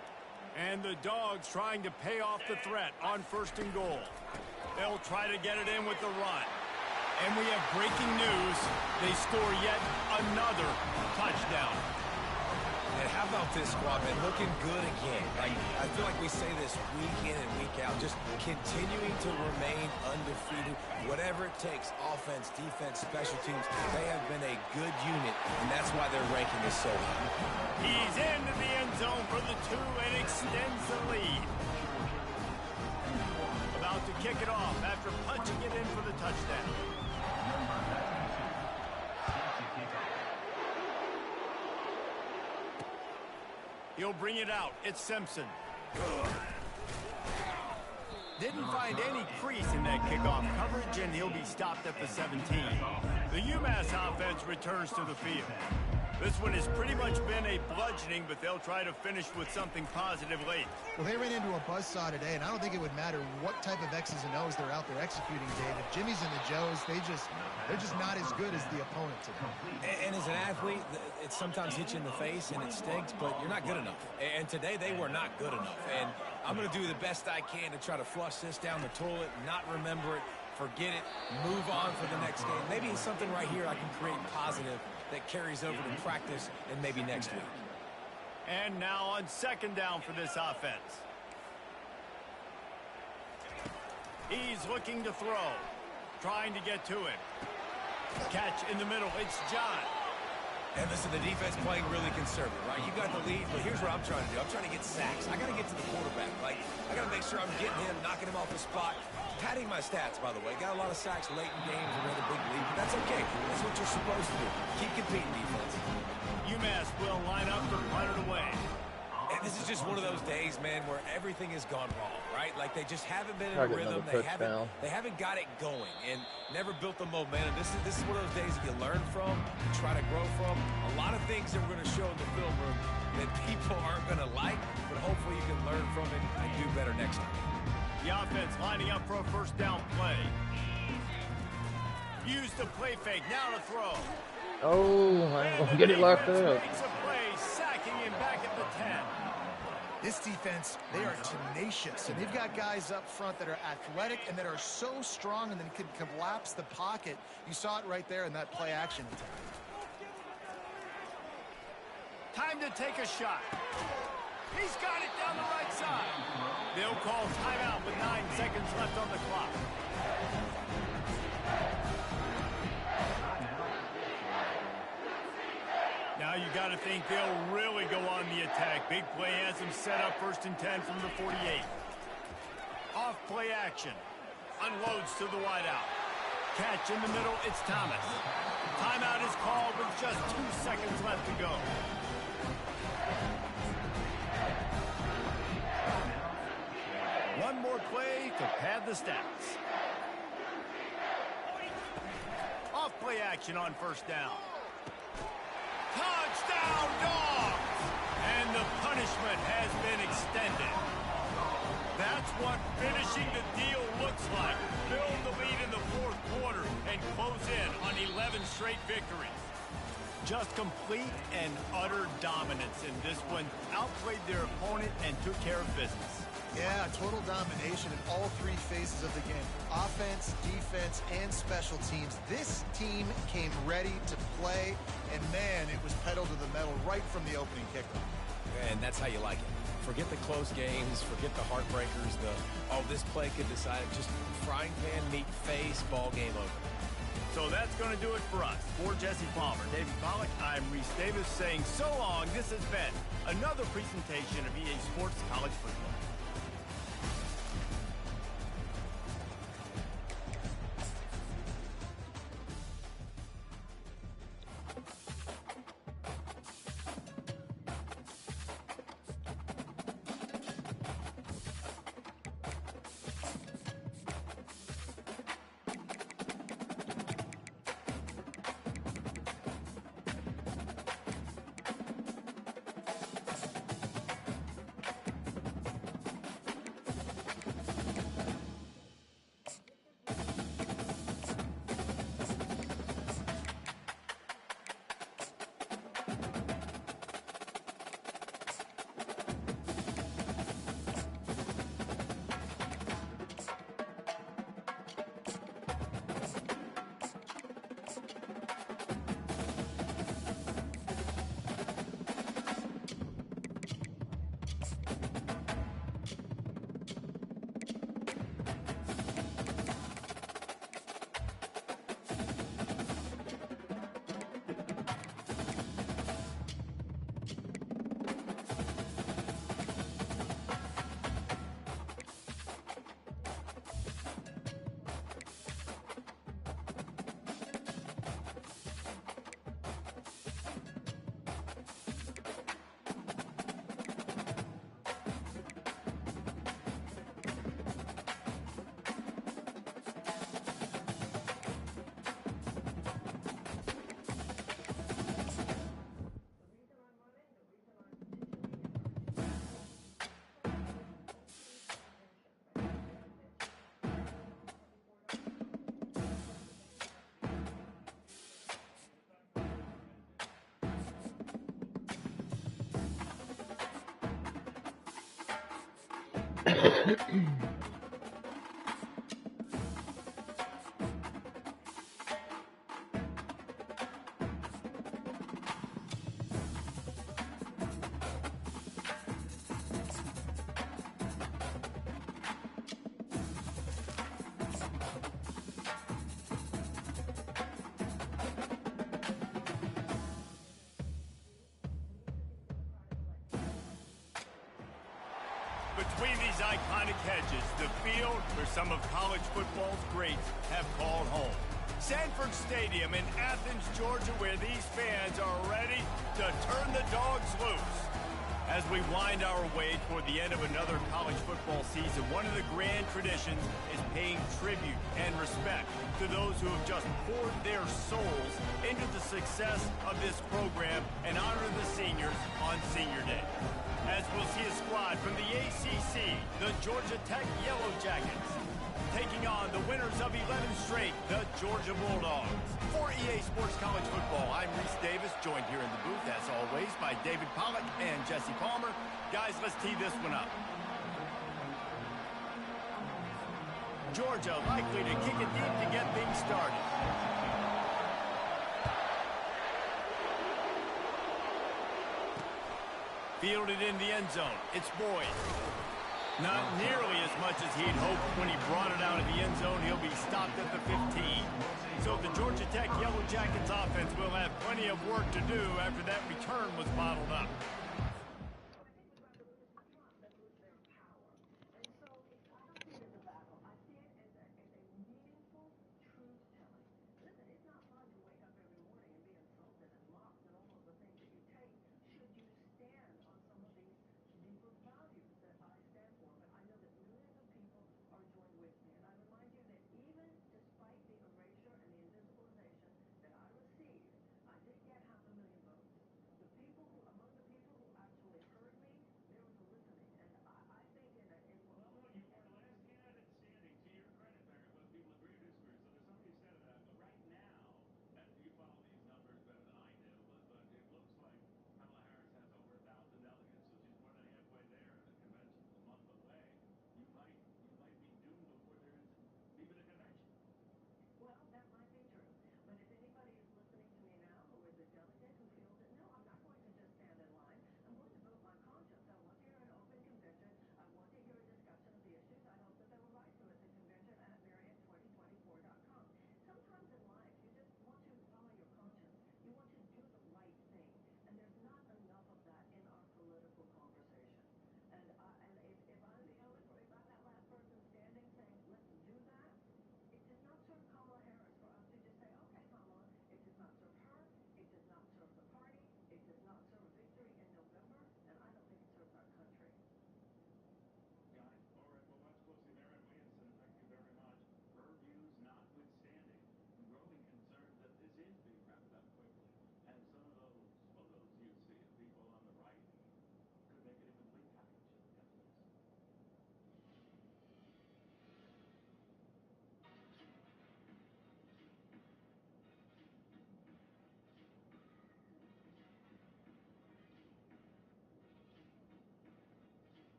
And the Dogs trying to pay off the threat on 1st and goal. They'll try to get it in with the run. And we have breaking news. They score yet another touchdown. And how about this squad, man? Looking good again. I feel like we say this week in and week out. Just continuing to remain undefeated. Whatever it takes, offense, defense, special teams, they have been a good unit, and that's why their ranking is so high. He's into the end zone for the 2 and extends the lead. About to kick it off after punching it in for the touchdown. He'll bring it out. It's Simpson. Didn't find any crease in that kickoff coverage, and he'll be stopped at the 17. The UMass offense returns to the field. This one has pretty much been a bludgeoning, but they'll try to finish with something positive late. Well, they ran into a buzzsaw today, and I don't think it would matter what type of X's and O's they're out there executing, David. Jimmy's and the Joes, they're just not as good as the opponent today. And as an athlete, it sometimes hits you in the face, and it stinks, but you're not good enough. And today, they were not good enough. And I'm going to do the best I can to try to flush this down the toilet, not remember it, forget it, move on for the next game. Maybe something right here I can create positive that carries over to practice and maybe next week. And now on 2nd down for this offense. He's looking to throw, trying to get to him. Catch in the middle. It's John. And listen, the defense playing really conservative, right? You got the lead, but here's what I'm trying to do. I'm trying to get sacks. I got to get to the quarterback. Like, I got to make sure I'm getting him, knocking him off the spot. Padding my stats, by the way. Got a lot of sacks late in games and a big lead, but that's okay. That's what you're supposed to do. Keep competing, defense. UMass will line up to punt it away. And this is just one of those days, man, where everything has gone wrong, right? Like they just haven't been in a rhythm. They haven't got it going and never built the momentum. This is one of those days that you learn from, you try to grow from. A lot of things that we're going to show in the film room that people aren't going to like, but hopefully you can learn from it and do better next time. The offense lining up for a first down play. Use the play fake. Now to throw. Oh, I'm getting locked up. Makes a play, sacking him back at the 10. This defense, they are tenacious, and they've got guys up front that are athletic and that are so strong and then can collapse the pocket. You saw it right there in that play action attack. Time to take a shot. He's got it down the right side. They'll call timeout with 9 seconds left on the clock. Now you got to think they'll really go on the attack. Big play has them set up 1st and 10 from the 48. Off play action. Unloads to the wideout. Catch in the middle, it's Thomas. Timeout is called with just 2 seconds left to go. One more play to pad the stats. Off play action on 1st down. Touchdown, Dogs! And the punishment has been extended. That's what finishing the deal looks like. Build the lead in the 4th quarter and close in on 11 straight victories. Just complete and utter dominance in this one. Outplayed their opponent and took care of business. Yeah, total domination in all 3 phases of the game. Offense, defense, and special teams. This team came ready to play, and man, it was pedal to the metal right from the opening kickoff. And that's how you like it. Forget the close games, forget the heartbreakers, this play could decide it. Just frying pan, meat face, ball game over. So that's going to do it for us. For Jesse Palmer, David Pollack, I'm Reese Davis saying so long. This has been another presentation of EA Sports College Football. Between these iconic hedges, the field where some of college football's greats have called home. Sanford Stadium in Athens, Georgia, where these fans are ready to turn the dogs loose. As we wind our way toward the end of another college football season, one of the grand traditions is paying tribute and respect to those who have just poured their souls into the success of this program and honor the seniors on Senior Day. As we'll see a squad from the ACC, the Georgia Tech Yellow Jackets, taking on the winners of 11 straight, the Georgia Bulldogs. For EA Sports College Football, I'm Reese Davis, joined here in the booth, as always, by David Pollack and Jesse Palmer. Guys, let's tee this one up. Georgia likely to kick it deep to get things started. Fielded in the end zone. It's Boyd. Not nearly as much as he'd hoped when he brought it out of the end zone. He'll be stopped at the 15. So the Georgia Tech Yellow Jackets offense will have plenty of work to do after that return was bottled up.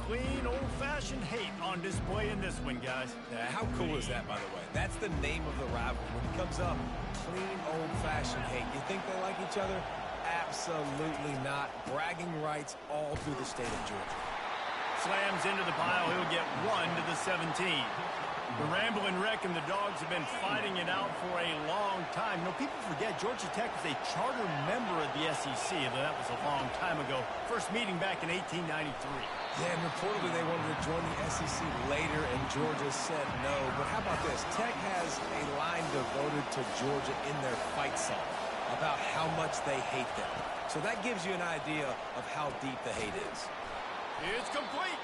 Clean, old-fashioned hate on display in this one, guys. Yeah, how cool is that, by the way? That's the name of the rivalry. When it comes up, clean, old-fashioned hate. You think they like each other? Absolutely not. Bragging rights all through the state of Georgia. Slams into the pile. He'll get 1 to the 17. The Ramblin' Wreck and the Dogs have been fighting it out for a long time. You know, people forget Georgia Tech is a charter member of the SEC, though that was a long time ago. First meeting back in 1893. Yeah, and reportedly they wanted to join the SEC later, and Georgia said no. But how about this? Tech has a line devoted to Georgia in their fight song. about how much they hate them. So that gives you an idea of how deep the hate is. It's complete.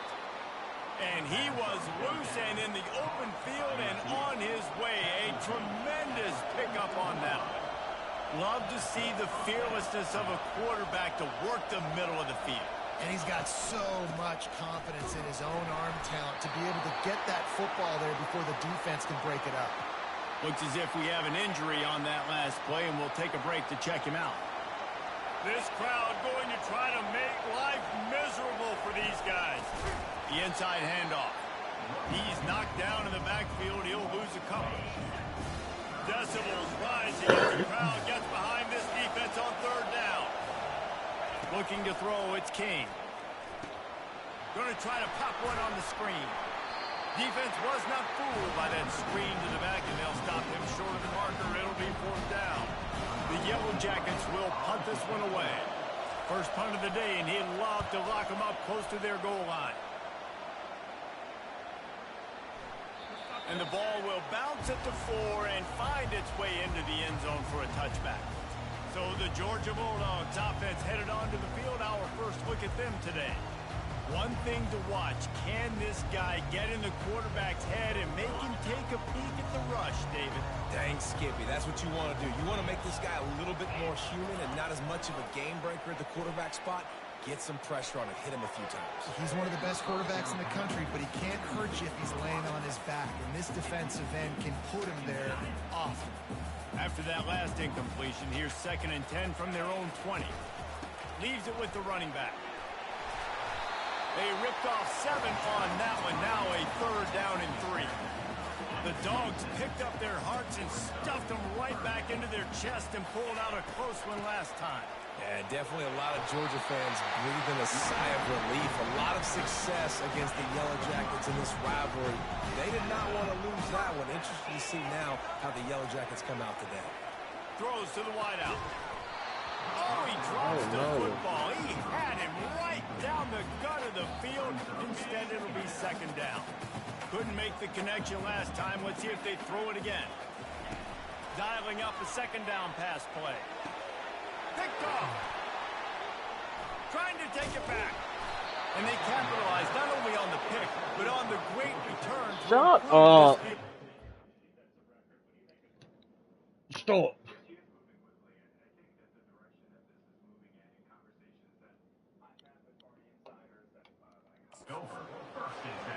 And he was loose and in the open field and on his way. A tremendous pickup on that one. Love to see the fearlessness of a quarterback to work the middle of the field. And he's got so much confidence in his own arm talent to be able to get that football there before the defense can break it up. Looks as if we have an injury on that last play, and we'll take a break to check him out. This crowd going to try to make life miserable for these guys. The inside handoff. He's knocked down in the backfield. He'll lose a couple. Decibels rising as the crowd gets behind this defense on third down. Looking to throw, it's King. Going to try to pop one on the screen. Defense was not fooled by that screen to the back, and they'll stop him short of the marker. It'll be fourth down. The Yellow Jackets will punt this one away. First punt of the day, and he'd love to lock them up close to their goal line. And the ball will bounce at the 4 and find its way into the end zone for a touchback. So the Georgia Bulldogs offense headed onto the field. Our first look at them today. One thing to watch, can this guy get in the quarterback's head and make him take a peek at the rush, David? Dang, Skippy, that's what you want to do. You want to make this guy a little bit more human and not as much of a game breaker at the quarterback spot. Get some pressure on him, hit him a few times. He's one of the best quarterbacks in the country, but he can't hurt you if he's laying on his back. And this defensive end can put him there often. After that last incompletion, here's 2nd and 10 from their own 20. Leaves it with the running back. They ripped off 7 on that one. Now a 3rd down and 3. The Dogs picked up their hearts and stuffed them right back into their chest and pulled out a close one last time. Yeah, definitely a lot of Georgia fans breathing a sigh of relief. A lot of success against the Yellow Jackets in this rivalry. They did not want to lose that one. Interesting to see now how the Yellow Jackets come out today. Throws to the wideout. Oh, he drops the football. He had him right down the gut of the field. Instead, it'll be 2nd down. Couldn't make the connection last time. Let's see if they throw it again. Dialing up a 2nd down pass play. Picked off. Trying to take it back. And they capitalized not only on the pick, but on the great return. Shut up. Stop.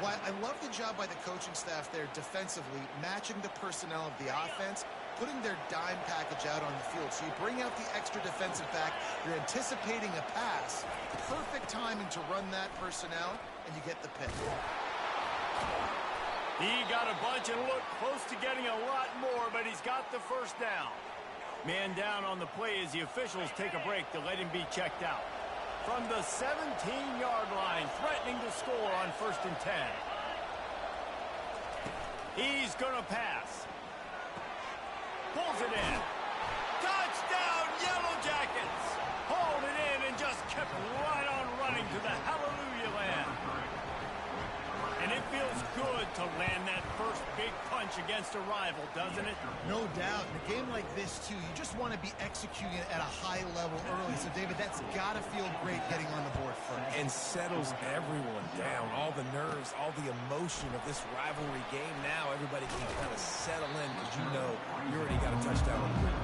Well, I love the job by the coaching staff there defensively, matching the personnel of the offense, putting their dime package out on the field. So you bring out the extra defensive back, you're anticipating a pass, perfect timing to run that personnel, and you get the pick. He got a bunch and looked close to getting a lot more, but he's got the first down. Man down on the play as the officials take a break to let him be checked out. From the 17-yard line, threatening to score on 1st and 10. He's going to pass. Pulls it in. Touchdown, Yellow Jackets! Hauled it in and just kept right on running to the hallelujah land. And it feels good to land that first big punch against a rival, doesn't it? No doubt. In a game like this, too, you just want to be executing it at a high level early. So, David, that's got to feel great getting on the board first. And settles everyone down. All the nerves, all the emotion of this rivalry game. Now everybody can kind of settle in because you know you already got a touchdown on the board.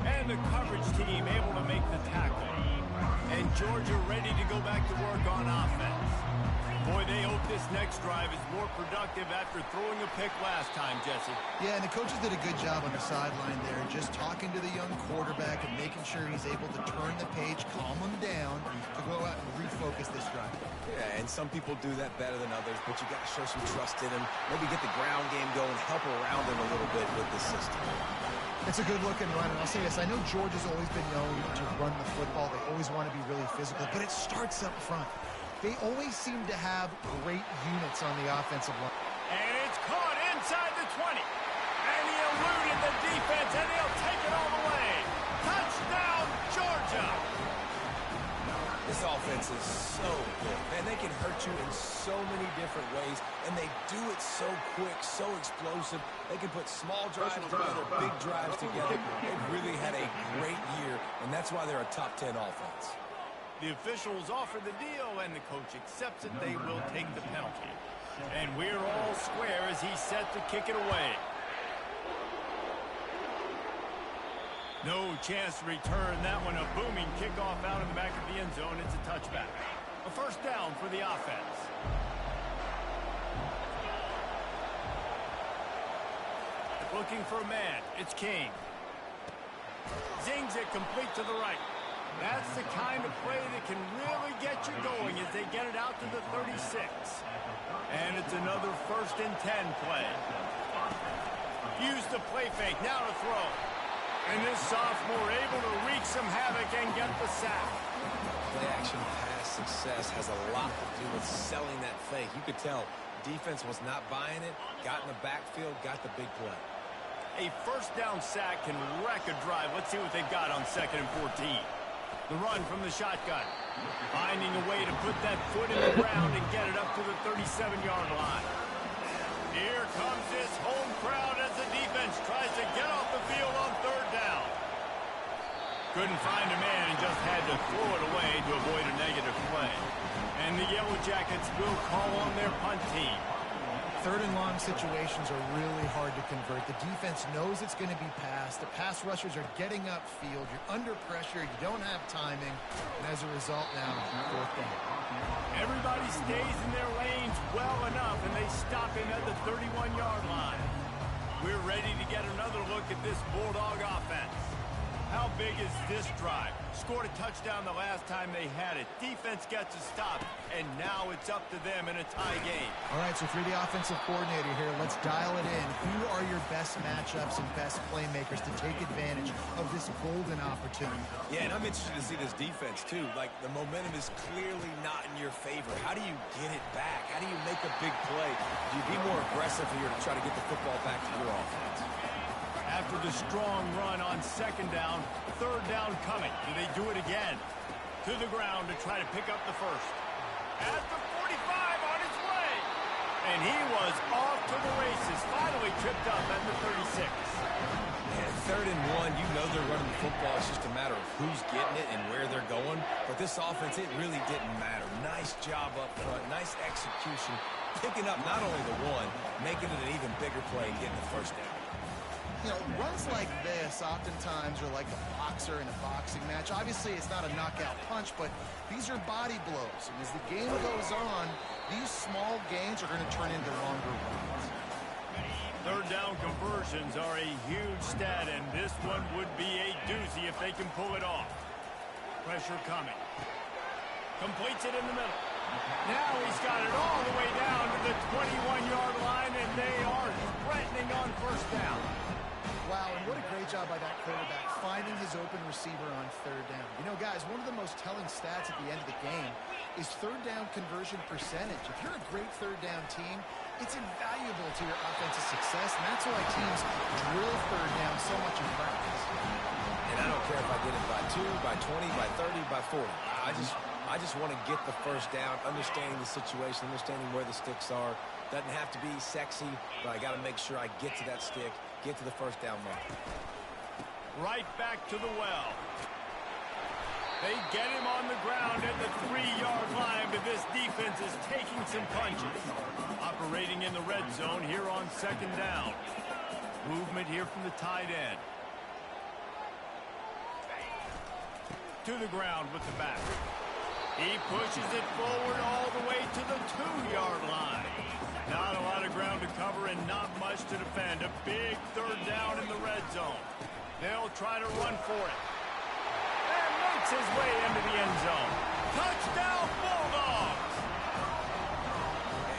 And the coverage team able to make the tackle. And Georgia ready to go back to work on offense. Boy, they hope this next drive is more productive after throwing a pick last time, Jesse. Yeah, and the coaches did a good job on the sideline there, just talking to the young quarterback and making sure he's able to turn the page, calm him down, to go out and refocus this drive. Yeah, and some people do that better than others, but you got to show some trust in him. Maybe get the ground game going, help around him a little bit with the system. It's a good-looking run, and I'll say this. I know Georgia's always been known to run the football. They always want to be really physical, but it starts up front. They always seem to have great units on the offensive line. And it's caught inside the 20. And he eluded the defense, and he'll take it all the way. Touchdown, Georgia! This offense is so good. Man, they can hurt you in so many different ways, and they do it so quick, so explosive. They can put small drives together, big drives together. They've really had a great year, and that's why they're a top 10 offense. The officials offer the deal, and the coach accepts it. They will take the penalty. And we're all square as he's set to kick it away. No chance to return that one. A booming kickoff out in the back of the end zone. It's a touchback. A first down for the offense. Looking for a man. It's King. Zings it complete to the right. That's the kind of play that can really get you going as they get it out to the 36. And it's another 1st and 10 play. Use the play fake. Now to throw. And this sophomore able to wreak some havoc and get the sack. Play-action pass success has a lot to do with selling that fake. You could tell defense was not buying it, got in the backfield, got the big play. A first down sack can wreck a drive. Let's see what they've got on 2nd and 14. The run from the shotgun. Finding a way to put that foot in the ground and get it up to the 37-yard line. Here comes this home crowd as the defense tries to get off the field on 3rd down. Couldn't find a man and just had to throw it away to avoid a negative play. And the Yellow Jackets will call on their punt team. 3rd and long situations are really hard to convert. The defense knows it's going to be passed. The pass rushers are getting upfield. You're under pressure. You don't have timing. And as a result now, 4th down. Everybody stays in their lanes well enough, and they stop him at the 31-yard line. We're ready to get another look at this Bulldog offense. How big is this drive? Scored a touchdown the last time they had it. Defense gets a stop, and now it's up to them in a tie game. All right, so for the offensive coordinator here, let's dial it in. Who are your best matchups and best playmakers to take advantage of this golden opportunity? Yeah, and I'm interested to see this defense, too. Like, the momentum is clearly not in your favor. How do you get it back? How do you make a big play? Do you be more aggressive here to try to get the football back to your offense? After the strong run on 2nd down, 3rd down coming. Do they do it again? To the ground to try to pick up the first. At the 45 on his way. And he was off to the races. Finally tripped up at the 36. And 3rd and 1, you know they're running the football. It's just a matter of who's getting it and where they're going. But this offense, it really didn't matter. Nice job up front. Nice execution. Picking up not only the one, making it an even bigger play and getting the first down. You know, runs like this oftentimes are like a boxer in a boxing match. Obviously, it's not a knockout punch, but these are body blows. And as the game goes on, these small gains are going to turn into longer runs. 3rd down conversions are a huge stat, and this one would be a doozy if they can pull it off. Pressure coming. Completes it in the middle. Now he's got it all the way down to the 21-yard line, and they are threatening on 1st down. Wow, and what a great job by that quarterback, finding his open receiver on 3rd down. You know, guys, one of the most telling stats at the end of the game is 3rd down conversion percentage. If you're a great 3rd down team, it's invaluable to your offensive success, and that's why teams drill 3rd down so much in practice. And I don't care if I get it by 2, by 20, by 30, by 40. I just want to get the first down, understanding the situation, understanding where the sticks are. Doesn't have to be sexy, but I got to make sure I get to that stick, get to the first down mark. Right back to the well. They get him on the ground at the 3-yard line, but this defense is taking some punches. Operating in the red zone here on 2nd down. Movement here from the tight end. To the ground with the back. He pushes it forward all the way to the 2-yard line. Not a lot of ground to cover and not much to defend. A big 3rd down in the red zone. They'll try to run for it. And makes his way into the end zone. Touchdown Bulldogs!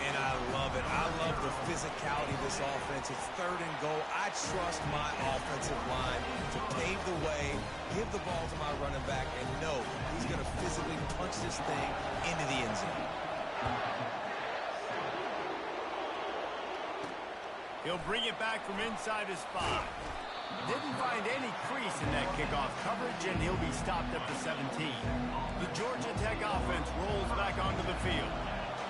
And I love it. I love the physicality of this offense. It's 3rd and goal. I trust my offensive line to pave the way, give the ball to my running back, and know he's going to physically punch this thing into the end zone. He'll bring it back from inside his 5. Didn't find find any crease in that kickoff coverage, and he'll be stopped at the 17. The Georgia Tech offense rolls back onto the field.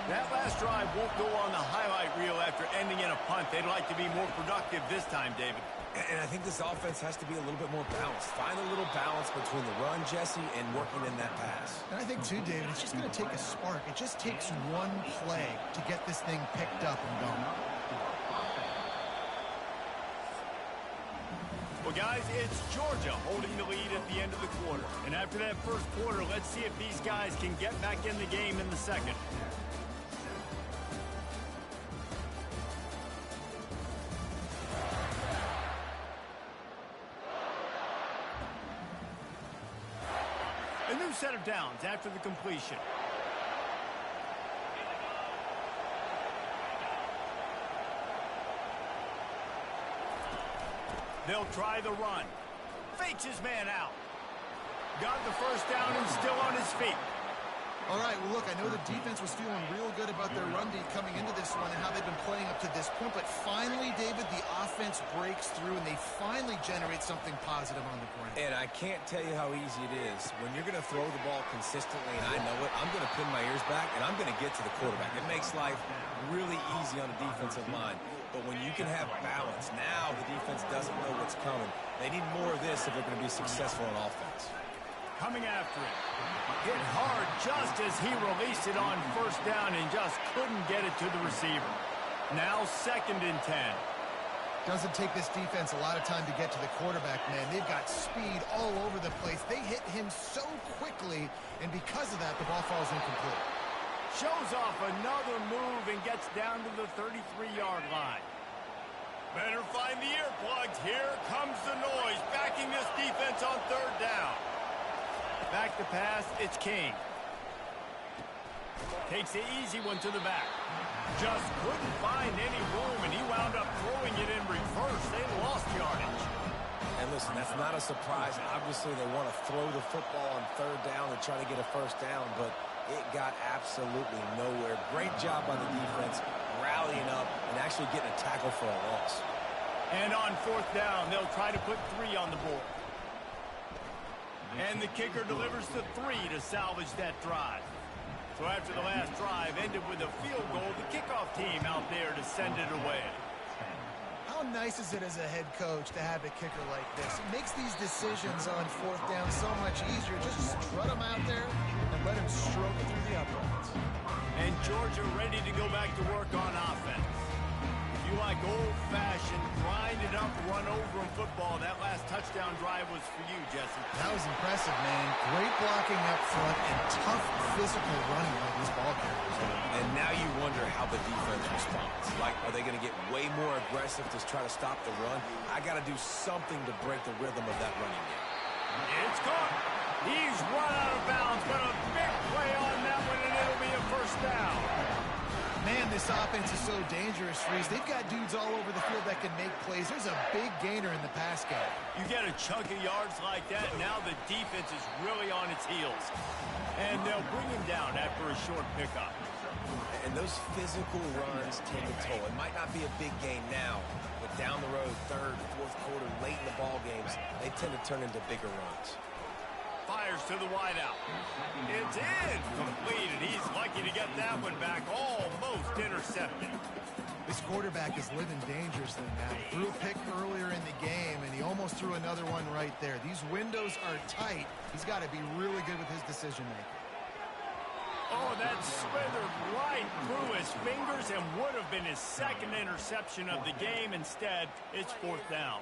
That last drive won't go on the highlight reel after ending in a punt. They'd like to be more productive this time, David. And I think this offense has to be a little bit more balanced. Find a little balance between the run, Jesse, and working in that pass. And I think, too, David, it's just going to take a spark. It just takes one play to get this thing picked up and going. Well, guys, it's Georgia holding the lead at the end of the quarter. And after that first quarter, let's see if these guys can get back in the game in the second. A new set of downs after the completion. They'll try the run. Fakes his man out. Got the first down and still on his feet. All right, well, look, I know the defense was feeling real good about their run D coming into this one and how they've been playing up to this point, but finally, David, the offense breaks through and they finally generate something positive on the ground. And I can't tell you how easy it is. When you're going to throw the ball consistently, and I know it, I'm going to pin my ears back, and I'm going to get to the quarterback. It makes life really easy on the defensive line. But when you can have balance, now the defense doesn't know what's coming. They need more of this if they're going to be successful on offense. Coming after it. Hit hard just as he released it on first down and just couldn't get it to the receiver. Now 2nd and 10. Doesn't take this defense a lot of time to get to the quarterback, man. They've got speed all over the place. They hit him so quickly, and because of that, the ball falls incomplete. Shows off another move and gets down to the 33-yard line. Better find the earplugs. Here comes the noise, backing this defense on 3rd down. Back to pass, it's King. Takes the easy one to the back. Just couldn't find any room, and he wound up throwing it in reverse. They lost yardage. And listen, that's not a surprise. Obviously, they want to throw the football on 3rd down and try to get a first down, but it got absolutely nowhere. Great job by the defense, rallying up and actually getting a tackle for a loss. And on 4th down, they'll try to put 3 on the board. And the kicker delivers the 3 to salvage that drive. So after the last drive ended with a field goal, the kickoff team out there to send it away. How nice is it as a head coach to have a kicker like this? It makes these decisions on 4th down so much easier. Just strut him out there and let him stroke it through the uprights. And Georgia ready to go back to work on offense. If you like old-fashioned, grind-it-up, run-over football, that last touchdown drive was for you, Jesse. That was impressive, man. Great blocking up front and tough physical running by these ball carriers. And now you wonder how the defense responds. Like, are they going to get way more aggressive to try to stop the run? I got to do something to break the rhythm of that running game. It's caught. He's run out of bounds, but a big play on that one, and it'll be a first down. Man, this offense is so dangerous, Freeze. They've got dudes all over the field that can make plays. There's a big gainer in the pass game. You get a chunk of yards like that, now the defense is really on its heels. And they'll bring him down after a short pickup. And those physical runs take a toll. It might not be a big gain now, but down the road, 3rd, 4th quarter, late in the ball games, they tend to turn into bigger runs. Fires to the wideout. It's completed. He's lucky to get that one back. Almost intercepted. This quarterback is living dangerously now. Threw a pick earlier in the game, and he almost threw another one right there. These windows are tight. He's got to be really good with his decision-making. Oh, that slithered right through his fingers and would have been his 2nd interception of the game. Instead, it's 4th down.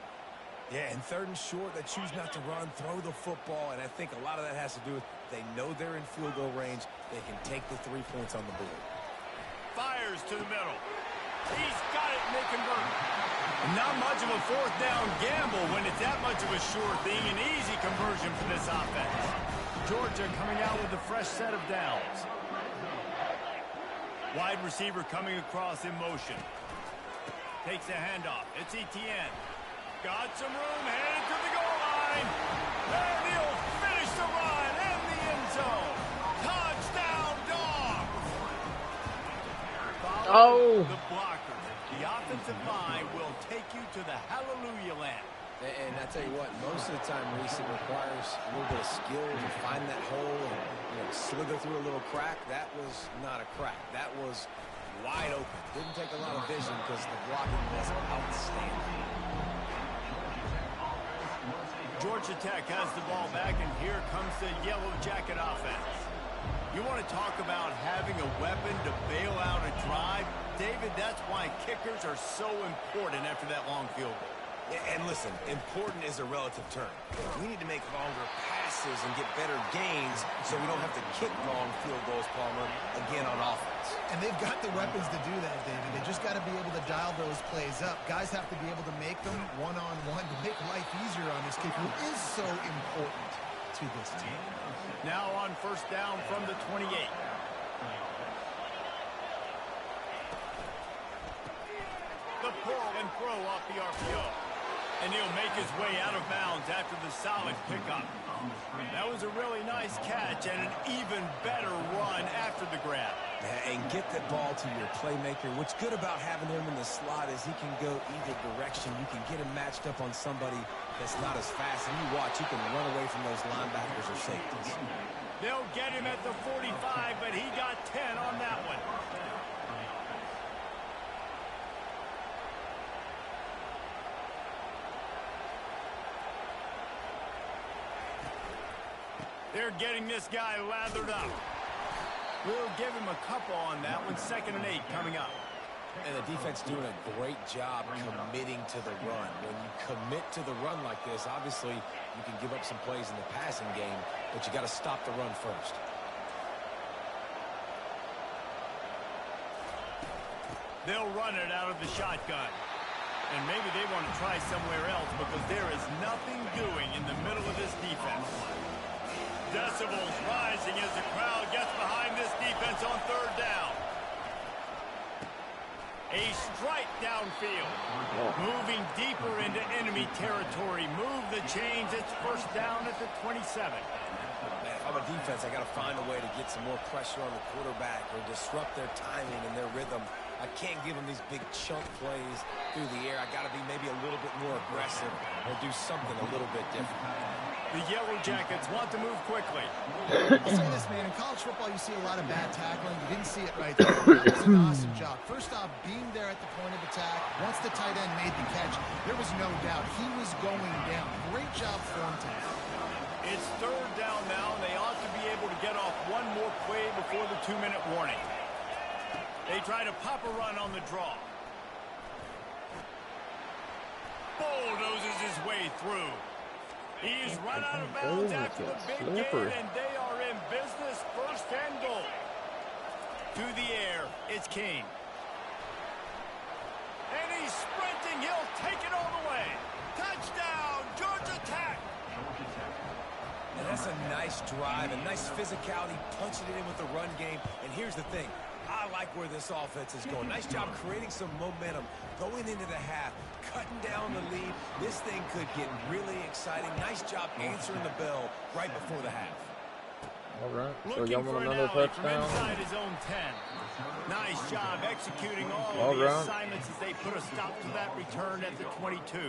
Yeah, and 3rd and short, they choose not to run, throw the football, and I think a lot of that has to do with they know they're in field goal range. They can take the 3 points on the board. Fires to the middle. He's got it, and they convert. Not much of a 4th down gamble when it's that much of a sure thing. An easy conversion for this offense. Georgia coming out with a fresh set of downs. Wide receiver coming across in motion. Takes a handoff. It's Etienne. Got some room, headed to the goal line. And he'll finish the run in the end zone. Touchdown, Dogs! Oh! The blockers. The offensive line will take you to the hallelujah land. And I tell you what, most of the time, Reese, it requires a little bit of skill to find that hole and slither through a little crack. That was not a crack. That was wide open. Didn't take a lot of vision because the blocking was outstanding. Georgia Tech has the ball back, and here comes the Yellow Jacket offense. You want to talk about having a weapon to bail out a drive? David, that's why kickers are so important after that long field goal. And listen, important is a relative term. We need to make longer passes and get better gains so we don't have to kick long field goals, Palmer, again on offense. And they've got the weapons to do that, David. They just got to be able to dial those plays up. Guys have to be able to make them one-on-one to make life easier on this kicker, who is so important to this team. Now on first down from the 28. The pull and throw off the RPO. And he'll make his way out of bounds after the solid pickup. That was a really nice catch and an even better run after the grab. And get the ball to your playmaker. What's good about having him in the slot is he can go either direction. You can get him matched up on somebody that's not as fast. And you watch, he can run away from those linebackers or safeties. They'll get him at the 45, but he got 10 on that one. They're getting this guy lathered up. We'll give him a couple on that one. 2nd and 8 coming up. And the defense doing a great job committing to the run. When you commit to the run like this, obviously you can give up some plays in the passing game, but you got to stop the run first. They'll run it out of the shotgun. And maybe they want to try somewhere else because there is nothing doing in the middle of this defense. Decibels rising as the crowd gets behind this defense on 3rd down. A strike downfield. Moving deeper into enemy territory. Move the chains. It's first down at the 27. Man, if I'm a defense, I got to find a way to get some more pressure on the quarterback or disrupt their timing and their rhythm. I can't give them these big chunk plays through the air. I got to be maybe a little bit more aggressive or do something a little bit different. The Yellow Jackets want to move quickly. I'll say this, man. In college football, you see a lot of bad tackling. You didn't see it right there. That was an awesome job. First off, being there at the point of attack. Once the tight end made the catch, there was no doubt he was going down. Great job for him today. It's 3rd down now, and they ought to be able to get off one more play before the 2-minute warning. They try to pop a run on the draw. Bulldozes his way through. He's run out of bounds after the big gain, and they are in business. 1st and goal. To the air, it's King. And he's sprinting. He'll take it all the way. Touchdown, Georgia Tech. And that's a nice drive, a nice physicality, punching it in with the run game. And here's the thing. I like where this offense is going. Nice job creating some momentum, going into the half, cutting down the lead. This thing could get really exciting. Nice job answering the bell right before the half. All right, so Looking y'all for want an another alley from touchdown? inside his own 10. Nice job executing all of the right. assignments as they put a stop to that return at the 22.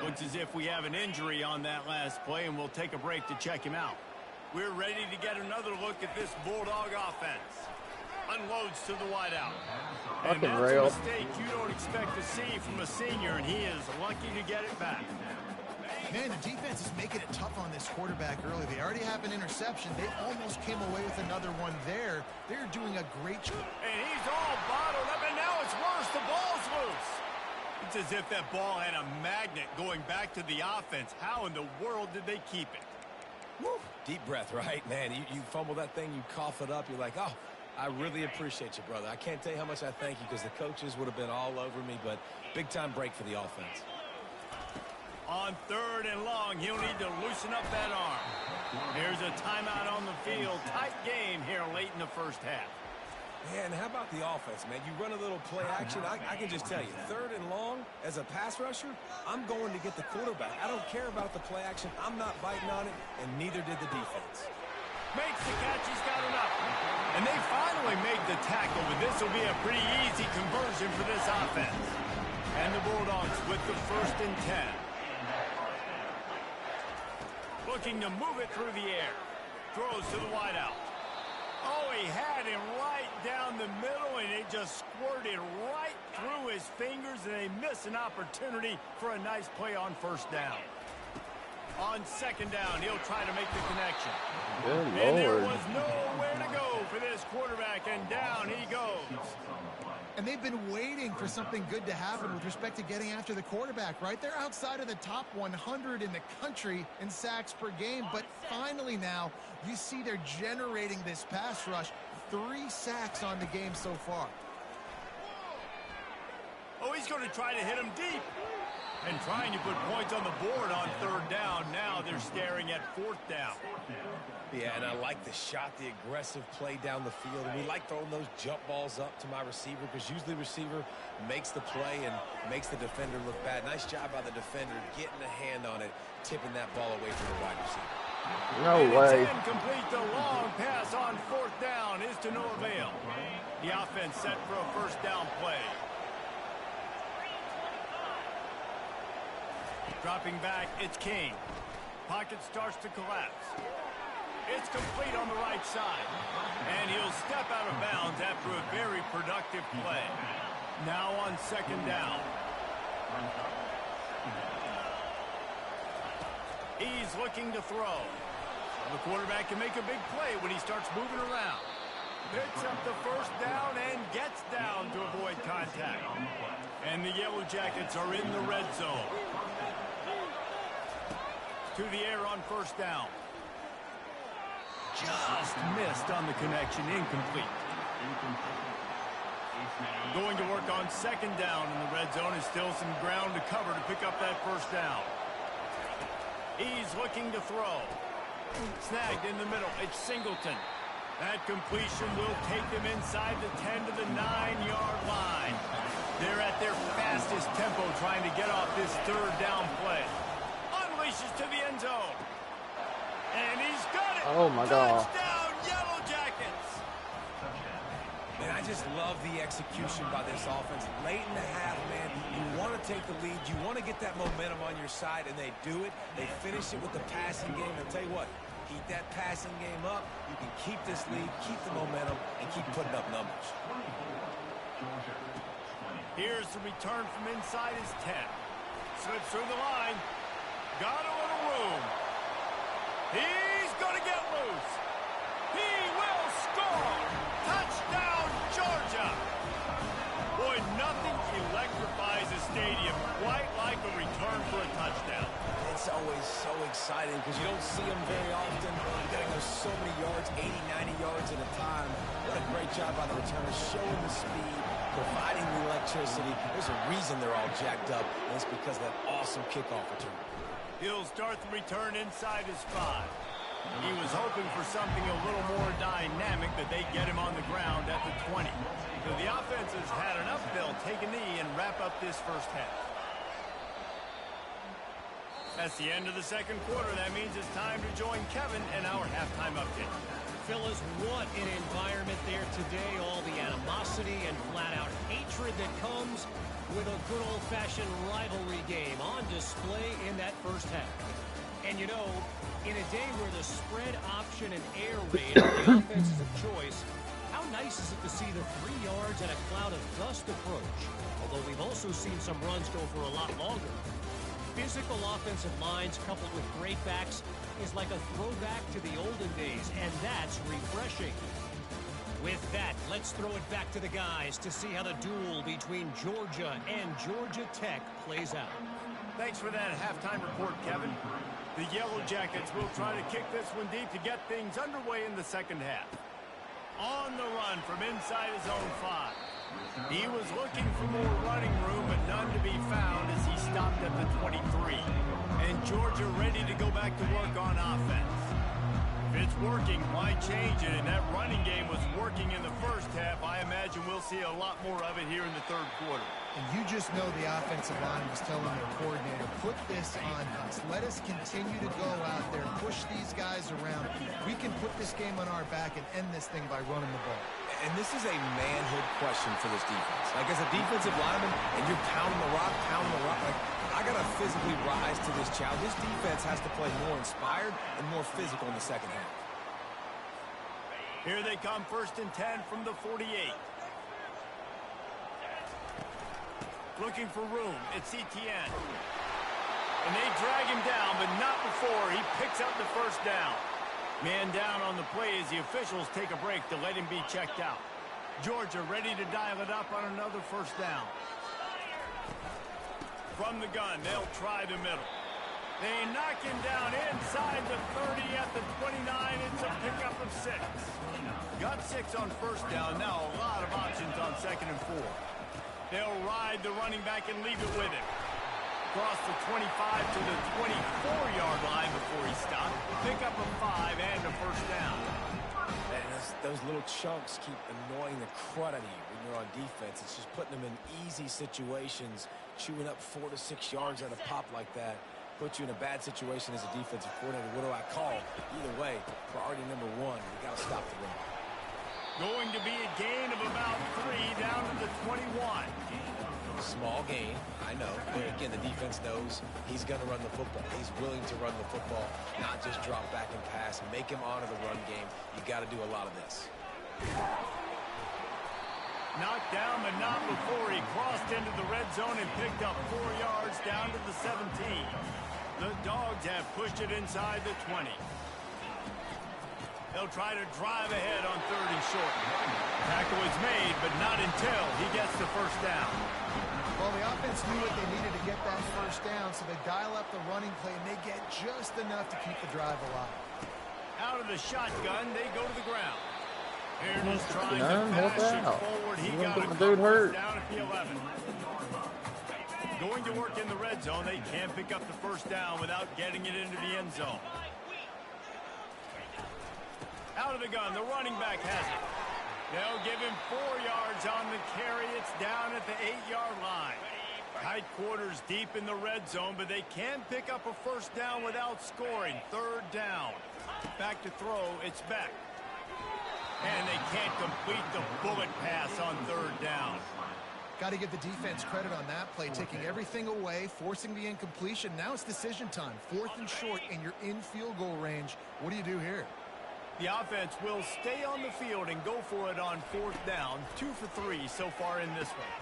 Looks as if we have an injury on that last play, and we'll take a break to check him out. We're ready to get another look at this Bulldog offense. Unloads to the wideout. And Fucking that's rail. a mistake you don't expect to see from a senior, and he is lucky to get it back. Man, the defense is making it tough on this quarterback early. They already have an interception. They almost came away with another one there. They're doing a great job. And he's all bottled up, and now it's worse. The ball's loose. It's as if that ball had a magnet going back to the offense. How in the world did they keep it? Woo. Deep breath, right? Man, you fumble that thing, you cough it up, you're like, oh, I really appreciate you, brother. I can't tell you how much I thank you because the coaches would have been all over me, but big-time break for the offense. On 3rd and long, he'll need to loosen up that arm. Here's a timeout on the field. Tight game here late in the first half. Man, how about the offense, man? You run a little play action. I can just tell you, 3rd and long, as a pass rusher, I'm going to get the quarterback. I don't care about the play action. I'm not biting on it, and neither did the defense. Makes the catch. He's got it up. And they finally make the tackle, but this will be a pretty easy conversion for this offense. And the Bulldogs with the 1st and 10. looking to move it through the air. Throws to the wideout. Oh, he had him right down the middle, and it just squirted right through his fingers, and they miss an opportunity for a nice play on first down. On second down, he'll try to make the connection. Good and there Lord. was nowhere to go for this quarterback, and down he goes. And they've been waiting for something good to happen with respect to getting after the quarterback, right? They're outside of the top 100 in the country in sacks per game, but finally now you see they're generating this pass rush. 3 sacks on the game so far. Oh, he's going to try to hit him deep. And trying to put points on the board on third down. Now they're staring at fourth down. Yeah, and I like the shot, the aggressive play down the field. And we like throwing those jump balls up to my receiver because usually the receiver makes the play and makes the defender look bad. Nice job by the defender getting a hand on it, tipping that ball away from the wide receiver. No and way. It's incomplete. The long pass on fourth down is to no avail. The offense set for a first down play. Dropping back, it's King. Pocket starts to collapse. It's complete on the right side. And he'll step out of bounds after a very productive play. Now on second down. He's looking to throw. The quarterback can make a big play when he starts moving around. Picks up the first down and gets down to avoid contact. And the Yellow Jackets are in the red zone. To the air on first down. Just missed on the connection, incomplete. Going to work on second down in the red zone is still some ground to cover to pick up that first down. He's looking to throw. Snagged in the middle, it's Singleton. That completion will take them inside the 10 to the 9-yard line. They're at their fastest tempo trying to get off this third down play. Unleashes to the end zone. And he's got it. Oh, my God. Touchdown, Yellow Jackets. Man, I just love the execution by this offense. Late in the half, man, you want to take the lead. You want to get that momentum on your side, and they do it. They finish it with the passing game. I'll tell you what, keep that passing game up. You can keep this lead, keep the momentum, and keep putting up numbers. Here's the return from inside his 10. Slips through the line. Got a little room. He's going to get loose. He will score. Touchdown, Georgia. Boy, nothing electrifies a stadium quite like a return for a touchdown. It's always so exciting because you don't see them very often. You got to go so many yards, 80, 90 yards at a time. What a great job by the returners, showing the speed, providing the electricity. There's a reason they're all jacked up, and it's because of that awesome kickoff return. He'll start the return inside his 5. He was hoping for something a little more dynamic that they get him on the ground at the 20. So the offense has had enough. They'll take a knee and wrap up this first half. That's the end of the second quarter. That means it's time to join Kevin in our halftime update. Phyllis, what an environment there today. All the animosity and flat-out hatred that comes with a good old-fashioned rivalry game on display in that first half. And you know, in a day where the spread option and air raid are the offenses of choice, how nice is it to see the 3 yards and a cloud of dust approach? Although we've also seen some runs go for a lot longer. Physical offensive lines coupled with great backs is like a throwback to the olden days, and that's refreshing. With that, let's throw it back to the guys to see how the duel between Georgia and Georgia Tech plays out. Thanks for that halftime report, Kevin. The Yellow Jackets will try to kick this one deep to get things underway in the second half. On the run from inside his own 5. He was looking for more running room, but none to be found as he stopped at the 23. And Georgia ready to go back to work on offense. If it's working, why change it? And that running game was working in the first half. I imagine we'll see a lot more of it here in the third quarter. And you just know the offensive line was telling their coordinator, put this on us. Let us continue to go out there, push these guys around. We can put this game on our back and end this thing by running the ball. And this is a manhood question for this defense. Like, as a defensive lineman, and you're pounding the rock, like, I got to physically rise to this challenge. This defense has to play more inspired and more physical in the second half. Here they come, 1st and 10 from the 48. Looking for room. It's Etienne. And they drag him down, but not before he picks up the first down. Man down on the play as the officials take a break to let him be checked out. Georgia ready to dial it up on another first down. From the gun, they'll try the middle. They knock him down inside the 30 at the 29. It's a pickup of 6. Got 6 on first down. Now a lot of options on 2nd and 4. They'll ride the running back and leave it with him. Across the 25 to the 24-yard line before he stopped. Pick up a 5 and a first down. And those little chunks keep annoying the crud out of you when you're on defense. It's just putting them in easy situations, chewing up 4 to 6 yards at a pop like that. Put you in a bad situation as a defensive coordinator. What do I call? Either way, priority number 1, we got to stop the run. Going to be a gain of about 3 down to the 21. Small gain, I know. But again, the defense knows he's going to run the football. He's willing to run the football, not just drop back and pass. Make him honor the run game. You got to do a lot of this. Knocked down, but not before he crossed into the red zone and picked up 4 yards down to the 17. The Dogs have pushed it inside the 20. They'll try to drive ahead on 3rd and short. Tackle is made, but not until he gets the first down. Well, the offense knew what they needed to get that first down, so they dial up the running play, and they get just enough to keep the drive alive. Out of the shotgun, they go to the ground. Aaron is trying to pass it forward. He got a dude hurt. Down at the 11. Going to work in the red zone. They can't pick up the first down without getting it into the end zone. Out of the gun, the running back has it. They'll give him 4 yards on the carry. It's down at the 8-yard line. Tight quarters deep in the red zone, but they can pick up a first down without scoring. 3rd down. Back to throw, it's Beck. And they can't complete the bullet pass on 3rd down. Got to give the defense credit on that play, taking everything away, forcing the incompletion. Now it's decision time. 4th and short, and you're in field goal range. What do you do here? The offense will stay on the field and go for it on 4th down. 2 for 3 so far in this one.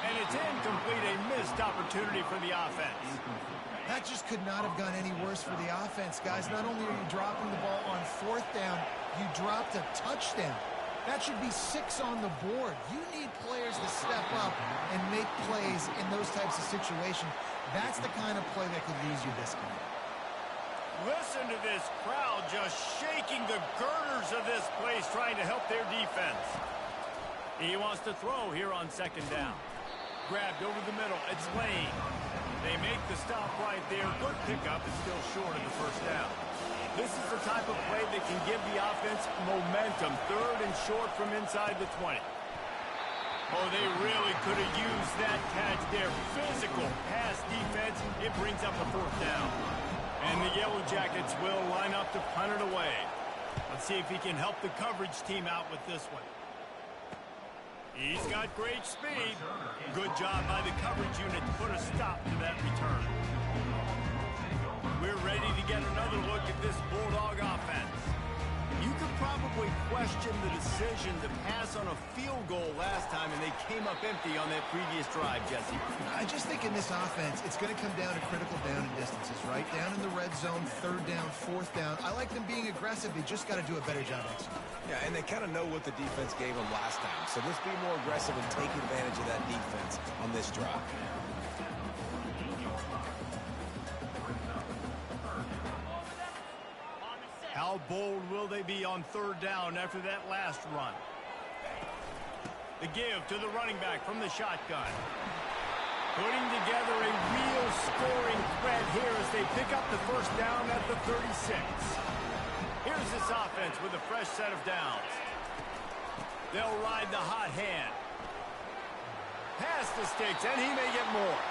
And it's incomplete, a missed opportunity for the offense. That just could not have gone any worse for the offense, guys. Not only are you dropping the ball on 4th down, you dropped a touchdown. That should be 6 on the board. You need players to step up and make plays in those types of situations. That's the kind of play that could lose you this game. Listen to this crowd just shaking the girders of this place, trying to help their defense. He wants to throw here on 2nd down. Grabbed over the middle. It's Lane. They make the stop right there. Good pickup. It's still short of the first down. This is the type of play that can give the offense momentum. 3rd and short from inside the 20. Oh, they really could have used that catch there. Physical pass defense. It brings up a 4th down. And the Yellow Jackets will line up to punt it away. Let's see if he can help the coverage team out with this one. He's got great speed. Good job by the coverage unit to put a stop to that return. We're ready to get another look at this Bulldog offense. You could probably question the decision to pass on a field goal last time, and they came up empty on that previous drive, Jesse. I just think in this offense, it's going to come down to critical down and distances, right? Down in the red zone, 3rd down, 4th down. I like them being aggressive. They just got to do a better job executing. Yeah, and they kind of know what the defense gave them last time. So let's be more aggressive and take advantage of that defense on this drive. How bold will they be on 3rd down after that last run? The give to the running back from the shotgun. Putting together a real scoring threat here as they pick up the first down at the 36. Here's this offense with a fresh set of downs. They'll ride the hot hand. Pass the sticks, and he may get more.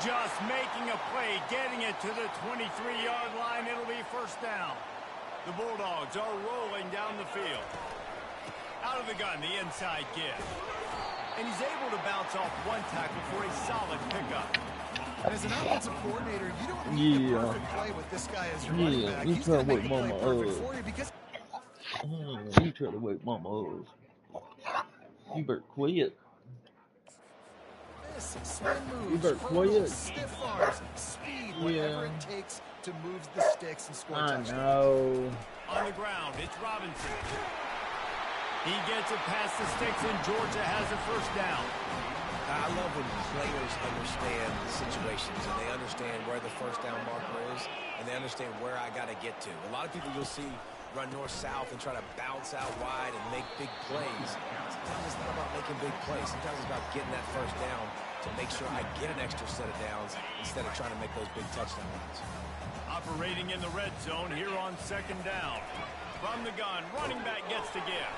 Just making a play, getting it to the 23-yard line. It'll be first down. The Bulldogs are rolling down the field. Out of the gun, the inside give. And he's able to bounce off 1 tackle for a solid pickup. And as an offensive coordinator, you don't need the perfect play with this guy as your running back. He's going to make the play perfect for you because... You try to wake mama up. You better quit. Spin moves, You better hurdles, quit. stiff arms, speed, whatever it takes to move the sticks and score touchdowns. I know. On the ground, it's Robinson. He gets it past the sticks, and Georgia has a first down. I love when players understand situations, and they understand where the first down marker is, and they understand where I got to get to. A lot of people you'll see run north-south and try to bounce out wide and make big plays. Sometimes it's not about making big plays. Sometimes it's about getting that first down to make sure I get an extra set of downs instead of trying to make those big touchdown runs. Operating in the red zone here on second down. From the gun, running back gets the give.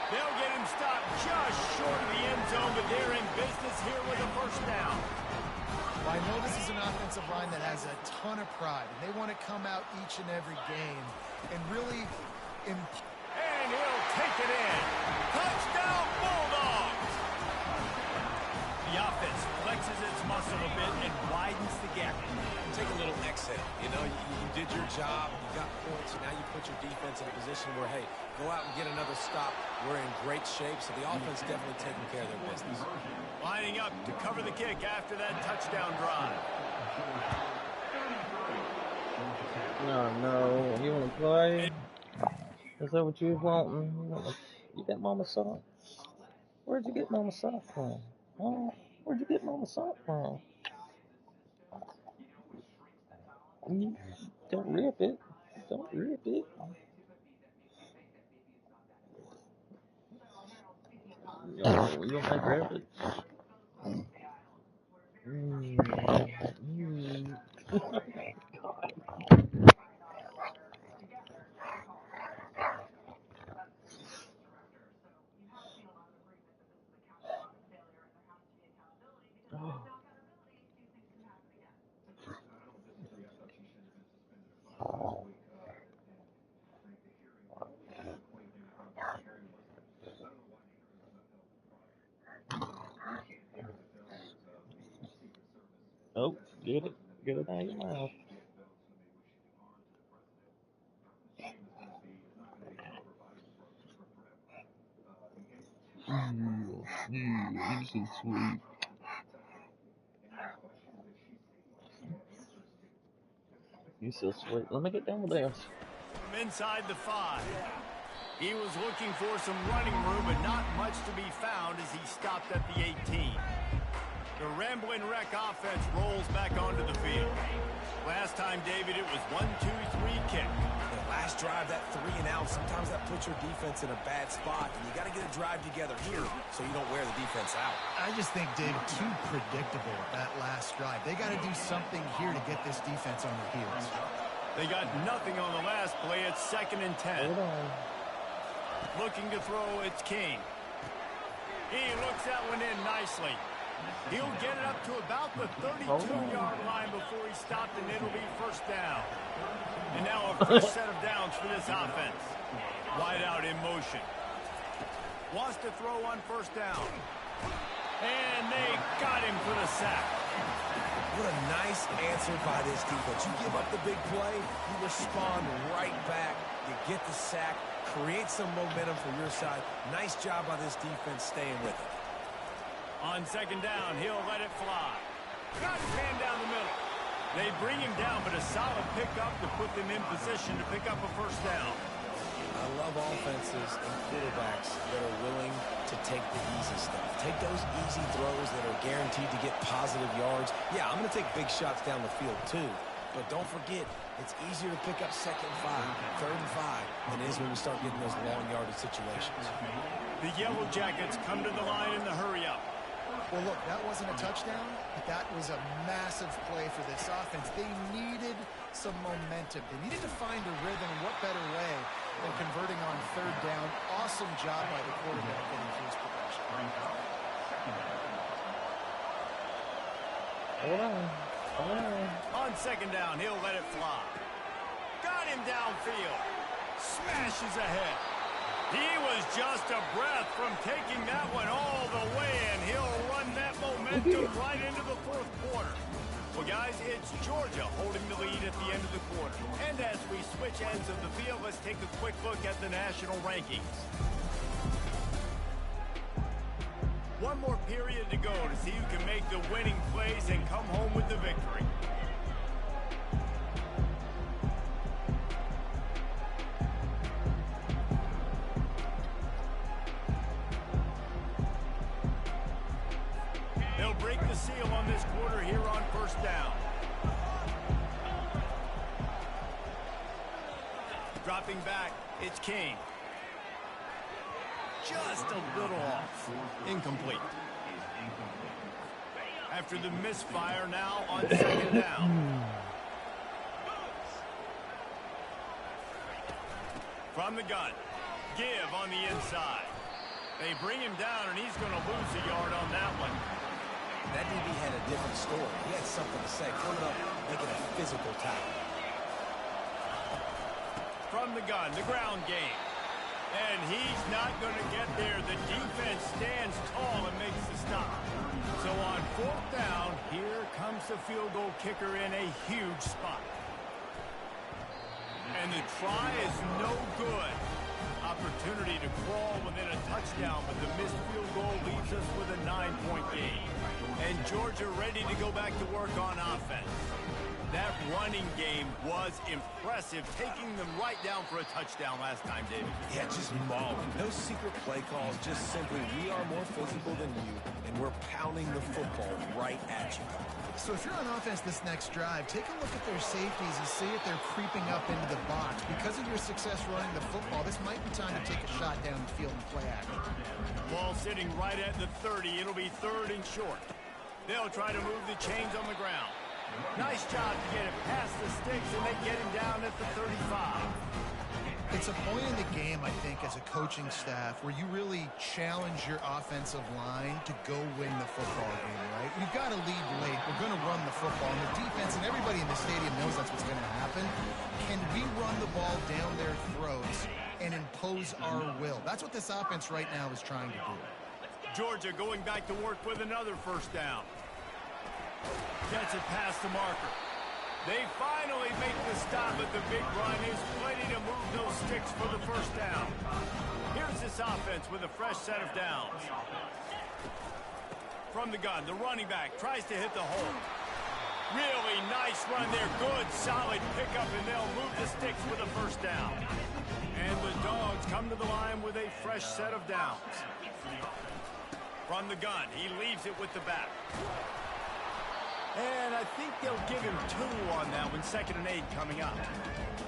They'll get him stopped just short of the end zone, but they're in business here with a first down. I know this is an offensive line that has a ton of pride, and they want to come out each and every game and really... And he'll take it in. Touchdown, Bulldogs! The offense flexes its muscle a bit and widens the gap. Take a little exhale. You know, you did your job, you got points, and now you put your defense in a position where, hey, go out and get another stop. We're in great shape, so the offense definitely taking care of their business. Lining up to cover the kick after that touchdown drive. No. You want to play? Is that what you was wanting? You got mama sock? Where'd you get mama sock from? Huh? Where'd you get mama sock from? Don't rip it. Don't rip it. You don't make rip it. Oh, get it out of your mouth. You're so sweet. You're so sweet. Let me get down with this. From inside the 5. He was looking for some running room, but not much to be found as he stopped at the 18. The Ramblin' Wreck offense rolls back onto the field. Last time, David, it was 1-2-3 kick. The last drive, that 3 and out, sometimes that puts your defense in a bad spot, and you got to get a drive together here so you don't wear the defense out. I just think, David, too predictable that last drive. They got to do something here to get this defense on their heels. They got nothing on the last play. It's 2nd and 10. Hold on. Looking to throw, it's King. He looks that one in nicely. He'll get it up to about the 32-yard line before he stopped, and it'll be first down. And now a fresh set of downs for this offense. Wide out in motion. Wants to throw on first down. And they got him for the sack. What a nice answer by this defense. You give up the big play, you respond right back. You get the sack, create some momentum for your side. Nice job by this defense staying with it. On second down, he'll let it fly. Got his man down the middle. They bring him down, but a solid pickup to put them in position to pick up a first down. I love offenses and quarterbacks that are willing to take the easy stuff. Take those easy throws that are guaranteed to get positive yards. Yeah, I'm going to take big shots down the field too. But don't forget, it's easier to pick up 2nd and 5, 3rd and 5 than it is when we start getting those long yardage situations. The Yellow Jackets come to the line in the hurry-up. Well, look, that wasn't a touchdown, but that was a massive play for this offense. They needed some momentum. They needed to find a rhythm. What better way than converting on 3rd down? Awesome job by the quarterback getting through his progression. Hold on. On second down, he'll let it fly. Got him downfield. Smashes ahead. He was just a breath from taking that one all the way, and he'll run that momentum right into the 4th quarter. Well, guys, it's Georgia holding the lead at the end of the quarter. And as we switch ends of the field, let's take a quick look at the national rankings. One more period to go to see who can make the winning plays and come home with the victory. They'll break the seal on this quarter here on first down. Dropping back, it's King. Just a little off. Incomplete. After the misfire, now on second down. From the gun. Give on the inside. They bring him down, and he's going to lose a yard on that one. That DB had a different story. He had something to say, coming up, making a physical tackle. From the gun, the ground game. And he's not going to get there. The defense stands tall and makes the stop. So on fourth down, here comes the field goal kicker in a huge spot. And the try is no good. Opportunity to crawl within a touchdown, but the missed field goal leaves us with a 9-point game. And Georgia ready to go back to work on offense. That running game was impressive, taking them right down for a touchdown last time, David. Yeah, just mauling. No secret play calls, just simply we are more physical than you, and we're pounding the football right at you. So if you're on offense this next drive, take a look at their safeties and see if they're creeping up into the box. Because of your success running the football, this might be time to take a shot down the field and play action. Ball sitting right at the 30. It'll be third and short. They'll try to move the chains on the ground. Nice job to get it past the sticks, and they get him down at the 35. It's a point in the game, I think, as a coaching staff, where you really challenge your offensive line to go win the football game, right? You've got to lead late. We're going to run the football. And the defense and everybody in the stadium knows that's what's going to happen. Can we run the ball down their throats and impose our will? That's what this offense right now is trying to do. Georgia going back to work with another first down. Gets it past the marker. They finally make the stop at the big run. Is plenty to move those sticks for the first down. Here's this offense with a fresh set of downs. From the gun, the running back tries to hit the hole. Really nice run there. Good, solid pickup, and they'll move the sticks with a first down. And the Dogs come to the line with a fresh set of downs. From the gun, he leaves it with the back. And I think they'll give him 2 on that one. 2nd and 8 coming up.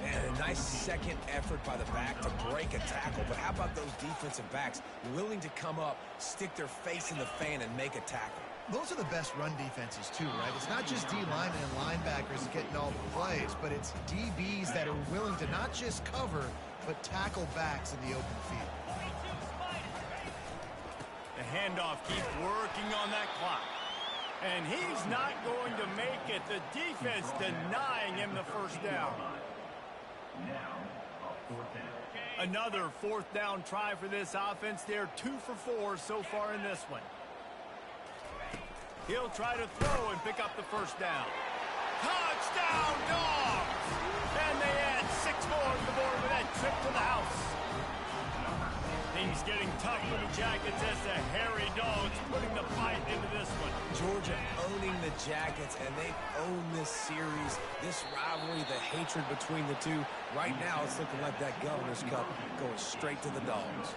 And a nice second effort by the back to break a tackle. But how about those defensive backs willing to come up, stick their face in the fan, and make a tackle? Those are the best run defenses, too, right? It's not just D linemen and linebackers getting all the plays, but it's DBs that are willing to not just cover, but tackle backs in the open field. The handoff keeps working on that clock. And he's not going to make it. The defense denying him the first down. Another fourth down try for this offense. They're 2 for 4 so far in this one. He'll try to throw and pick up the first down. Touchdown, Dogs! And they add 6 more to the board with that trip to the house. Things getting tough for the Jackets as the hairy Dogs putting the fight into this one. Georgia owning the Jackets, and they've owned this series, this rivalry, the hatred between the two. Right now, it's looking like that Governor's Cup going straight to the Dogs.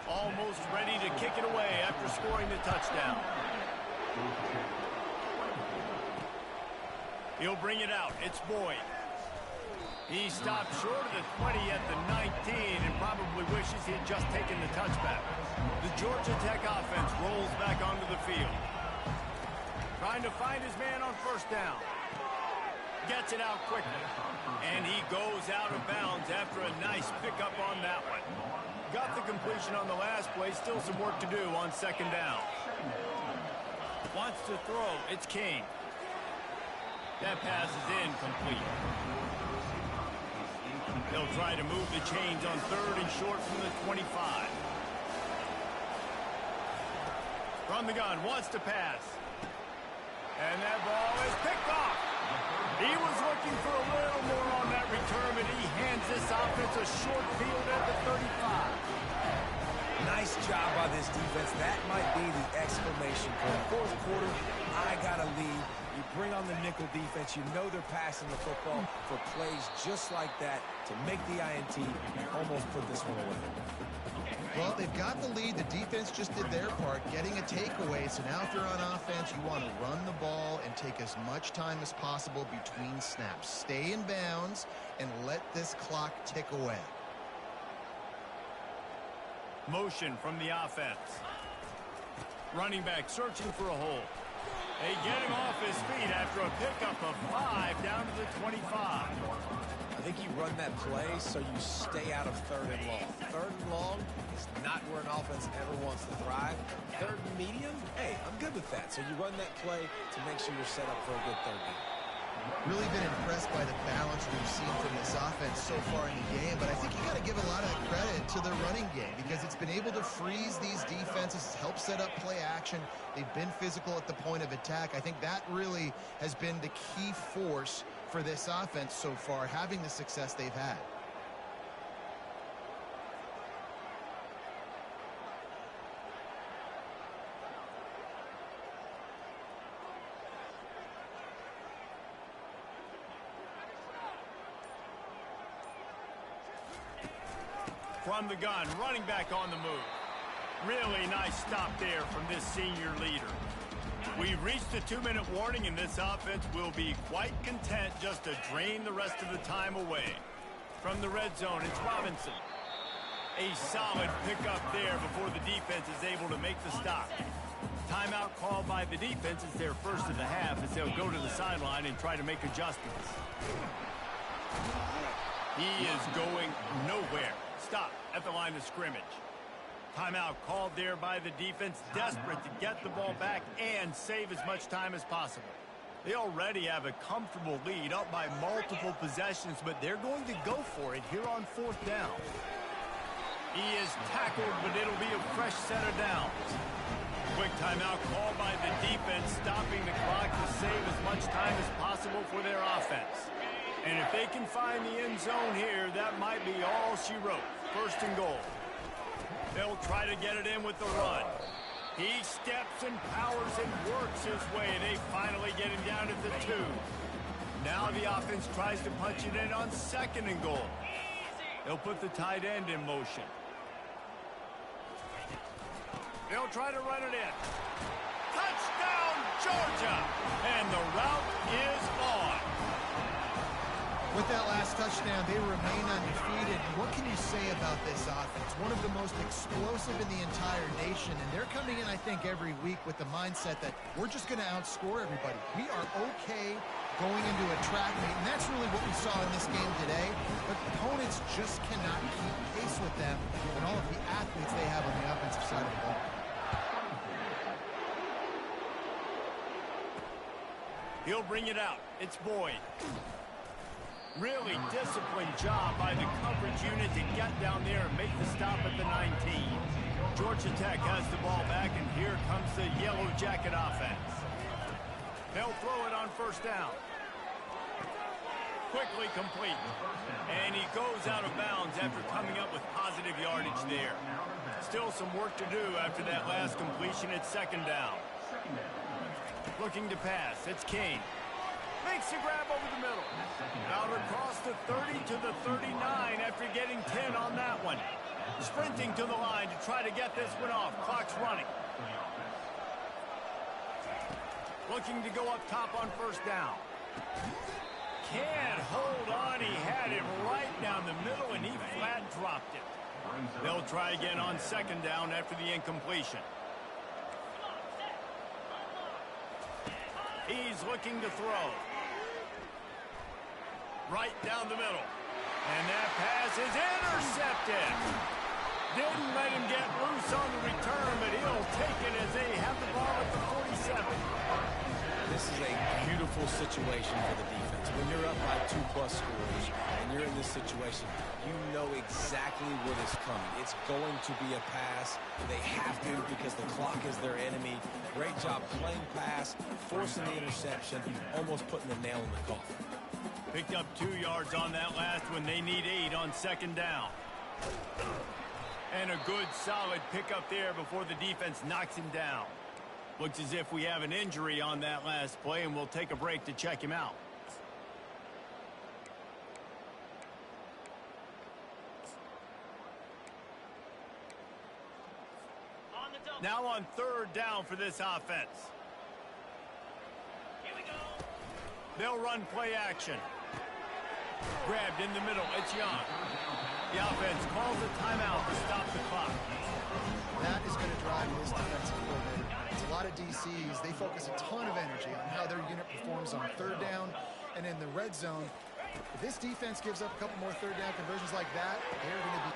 Almost ready to kick it away after scoring the touchdown. He'll bring it out. It's Boyd. He stopped short of the 20 at the 19 and probably wishes he had just taken the touchback. The Georgia Tech offense rolls back onto the field. Trying to find his man on first down. Gets it out quickly. And he goes out of bounds after a nice pickup on that one. Got the completion on the last play. Still some work to do on second down. Wants to throw. It's King. That pass is incomplete. They'll try to move the chains on 3rd and short from the 25. From the gun, wants to pass. And that ball is picked off. He was looking for a little more on that return, but he hands this offense a short field at the 35. Nice job by this defense. That might be the exclamation point. Fourth quarter, I got a lead. You bring on the nickel defense. You know they're passing the football for plays just like that to make the INT almost put this one away. Well, they've got the lead. The defense just did their part, getting a takeaway. So now if you're on offense, you want to run the ball and take as much time as possible between snaps. Stay in bounds and let this clock tick away. Motion from the offense. Running back searching for a hole. They get him off his feet after a pickup of 5 down to the 25. I think you run that play so you stay out of 3rd and long. 3rd and long is not where an offense ever wants to thrive. 3rd and medium, hey, I'm good with that. So you run that play to make sure you're set up for a good 3rd down. Really been impressed by the balance we've seen from this offense so far in the game, but I think you got to give a lot of credit to the running game because it's been able to freeze these defenses, help set up play action. They've been physical at the point of attack. I think that really has been the key force for this offense so far, having the success they've had. From the gun, running back on the move. Really nice stop there from this senior leader. We've reached the 2-minute warning, and this offense will be quite content just to drain the rest of the time away. From the red zone, it's Robinson. A solid pickup there before the defense is able to make the stop. Timeout called by the defense is their first of the half as they'll go to the sideline and try to make adjustments. He is going nowhere. Stop at the line of scrimmage. Timeout called there by the defense, desperate to get the ball back and save as much time as possible. They already have a comfortable lead up by multiple possessions, but they're going to go for it here on 4th down. He is tackled, but it'll be a fresh set of downs. Quick timeout called by the defense, stopping the clock to save as much time as possible for their offense. And if they can find the end zone here, that might be all she wrote. 1st and goal. They'll try to get it in with the run. He steps and powers and works his way. They finally get him down at the 2. Now the offense tries to punch it in on 2nd and goal. They'll put the tight end in motion. They'll try to run it in. Touchdown, Georgia! And the route is on. With that last touchdown, they remain undefeated. What can you say about this offense? One of the most explosive in the entire nation, and they're coming in, I think, every week with the mindset that we're just going to outscore everybody. We are okay going into a track meet, and that's really what we saw in this game today. But opponents just cannot keep pace with them and all of the athletes they have on the offensive side of the ball. He'll bring it out. It's Boyd. Really disciplined job by the coverage unit to get down there and make the stop at the 19. Georgia Tech has the ball back, and here comes the Yellow Jacket offense. They'll throw it on 1st down. Quickly complete. And he goes out of bounds after coming up with positive yardage there. Still some work to do after that last completion at 2nd down. Looking to pass. It's Kane. Makes the grab over the middle. Out across the 30 to the 39 after getting 10 on that one. Sprinting to the line to try to get this one off. Clock's running. Looking to go up top on 1st down. Can't hold on. He had him right down the middle, and he flat dropped it. They'll try again on 2nd down after the incompletion. He's looking to throw. Right down the middle. And that pass is intercepted. Didn't let him get loose on the return, but he'll take it as they have the ball at the 47. This is a beautiful situation for the defense. When you're up by 2+ scores and you're you're in this situation, you know exactly what is coming. It's going to be a pass. They have to because the clock is their enemy. Great job playing pass, forcing the interception, almost putting the nail in the coffin. Picked up 2 yards on that last one. They need 8 on second down. And a good, solid pickup there before the defense knocks him down. Looks as if we have an injury on that last play, and we'll take a break to check him out. Now on third down for this offense. Here we go. They'll run play action. Grabbed in the middle. It's Young. The offense calls a timeout to stop the clock. That is going to drive this defensive coordinator. It's a lot of DCs. They focus a ton of energy on how their unit performs on third down and in the red zone. If this defense gives up a couple more third down conversions like that, they're going to be...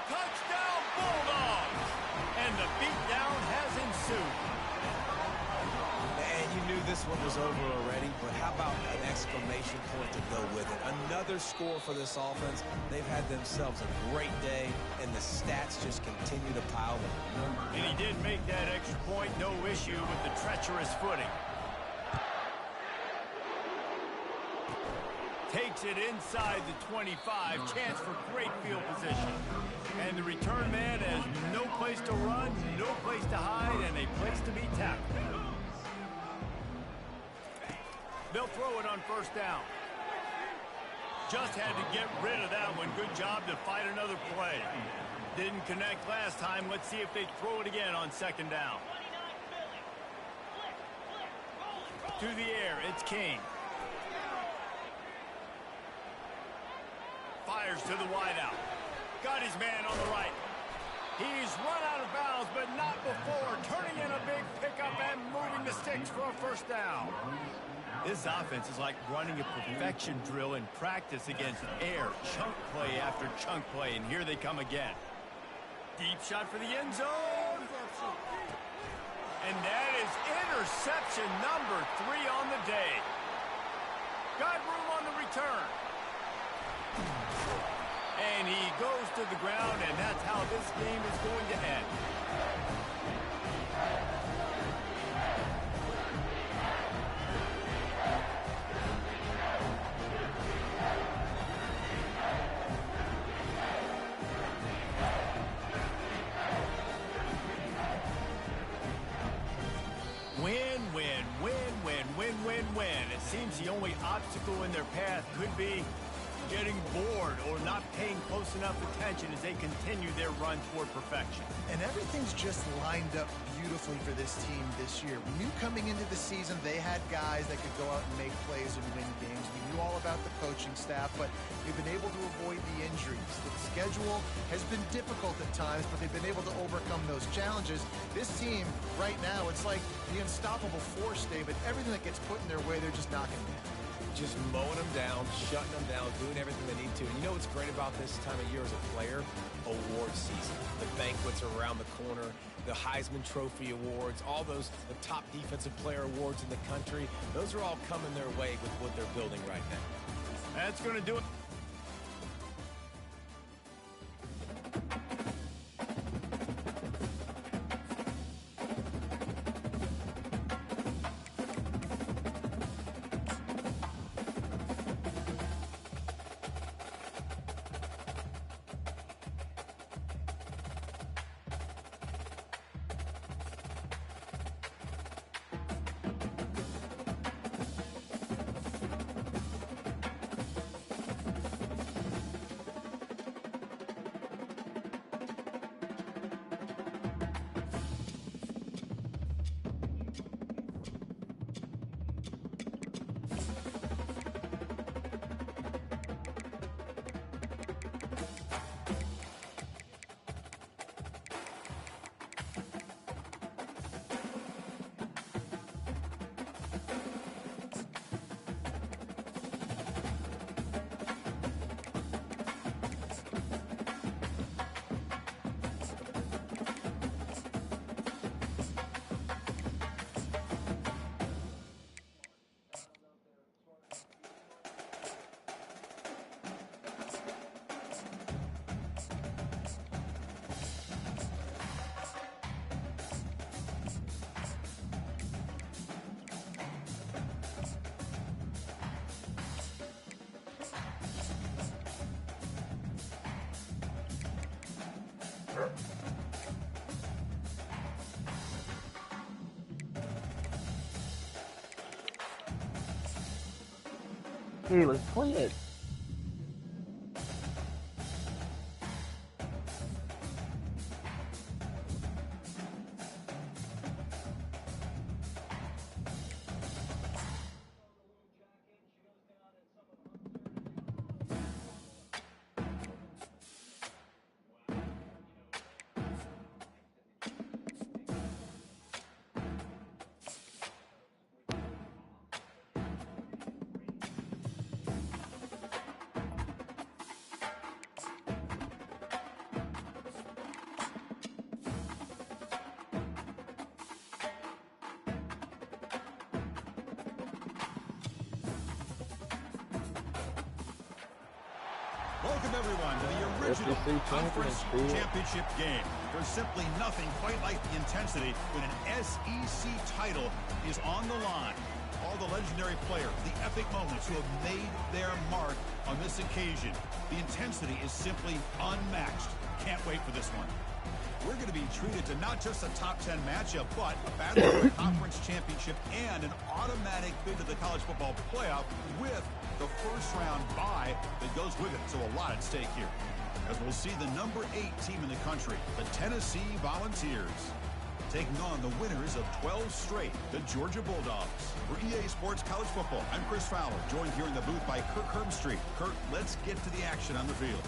Touchdown Bulldogs! And the beatdown has ensued. And you knew this one was over already, but how about an exclamation point to go with it? Another score for this offense. They've had themselves a great day, and the stats just continue to pile up. And he did make that extra point, no issue with the treacherous footing. Takes it inside the 25, chance for great field position. And the return man has no place to run, no place to hide, and a place to be tackled. They'll throw it on first down. Just had to get rid of that one. Good job to fight another play. Didn't connect last time. Let's see if they throw it again on second down. To the air, it's King. Fires to the wideout. Got his man on the right. He's run out of bounds, but not before. Turning in a big pickup and moving the sticks for a first down. This offense is like running a perfection drill in practice against air. Chunk play after chunk play, and here they come again. Deep shot for the end zone. And that is interception number 3 on the day. Got room on the return. And he goes to the ground, and that's how this game is going to end. Win, win, win, win, win, win, win. It seems the only obstacle in their path could be getting bored or not paying close enough attention as they continue their run toward perfection. And everything's just lined up beautifully for this team this year. We knew coming into the season they had guys that could go out and make plays and win games. We knew all about the coaching staff, but they've been able to avoid the injuries. The schedule has been difficult at times, but they've been able to overcome those challenges. This team, right now, it's like the unstoppable force, David. Everything that gets put in their way, they're just knocking down. Just mowing them down, shutting them down, doing everything they need to. And you know what's great about this time of year as a player? Award season. The banquets are around the corner, the Heisman Trophy awards, all those, the top defensive player awards in the country. Those are all coming their way with what they're building right now. That's going to do it. Keyless, quit. Welcome, everyone, to the original Conference Championship game. There's simply nothing quite like the intensity when an SEC title is on the line. All the legendary players, the epic moments who have made their mark on this occasion. The intensity is simply unmatched. Can't wait for this one. We're going to be treated to not just a top 10 matchup, but a battle for a conference championship and an automatic bid to the college football playoff with the first round bye that goes with it. So a lot at stake here. As we'll see the number 8 team in the country, the Tennessee Volunteers, taking on the winners of 12 straight, the Georgia Bulldogs. For EA Sports College Football, I'm Chris Fowler, joined here in the booth by Kirk Herbstreit. Kirk, let's get to the action on the field.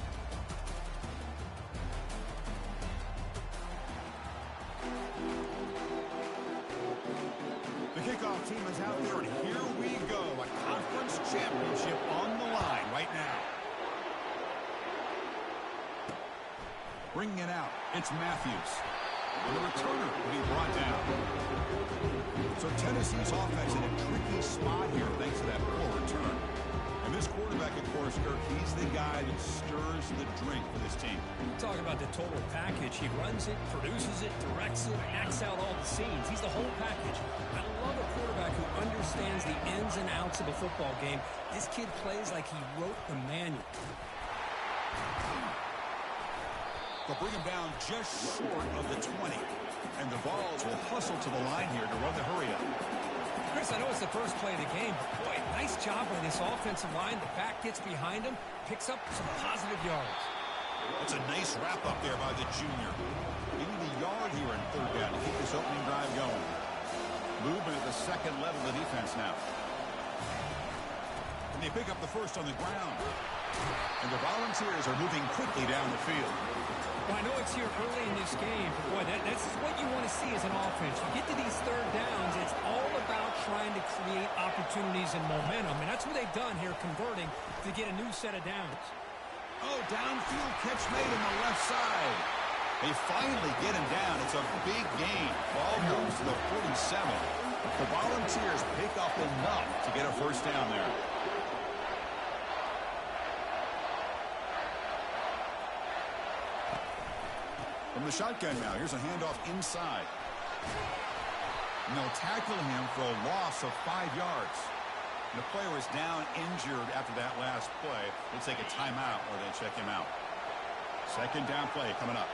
The kickoff team is out there, and here we go. A conference championship on the line right now. Bringing it out, it's Matthews. And the returner will be brought down. So Tennessee's offense in a tricky spot here thanks to that poor return. And this quarterback, of course, Kirk, he's the guy that stirs the drink for this team. Talk about the total package. He runs it, produces it, directs it, acts out all the scenes. He's the whole package. I love a quarterback who understands the ins and outs of a football game. This kid plays like he wrote the manual. They'll bring him down just short of the 20. And the Vols will hustle to the line here to run the hurry-up. Chris, I know it's the first play of the game, but boy, nice job by this offensive line. The back gets behind him, picks up some positive yards. That's a nice wrap-up there by the junior. They need a yard here in third down to keep this opening drive going. Movement at the second level of the defense now. And they pick up the first on the ground. And the Volunteers are moving quickly down the field. Well, I know it's here early in this game, but boy, that's what you want to see as an offense. You get to these third downs, it's all about trying to create opportunities and momentum, and that's what they've done here, converting to get a new set of downs. Oh, downfield catch made on the left side. They finally get him down. It's a big gain. Ball moves to the 47. The Volunteers pick up enough to get a first down there. From the shotgun now, here's a handoff inside. And they'll tackle him for a loss of 5 yards. And the player is down injured after that last play. They'll take a timeout or they check him out. Second down play coming up.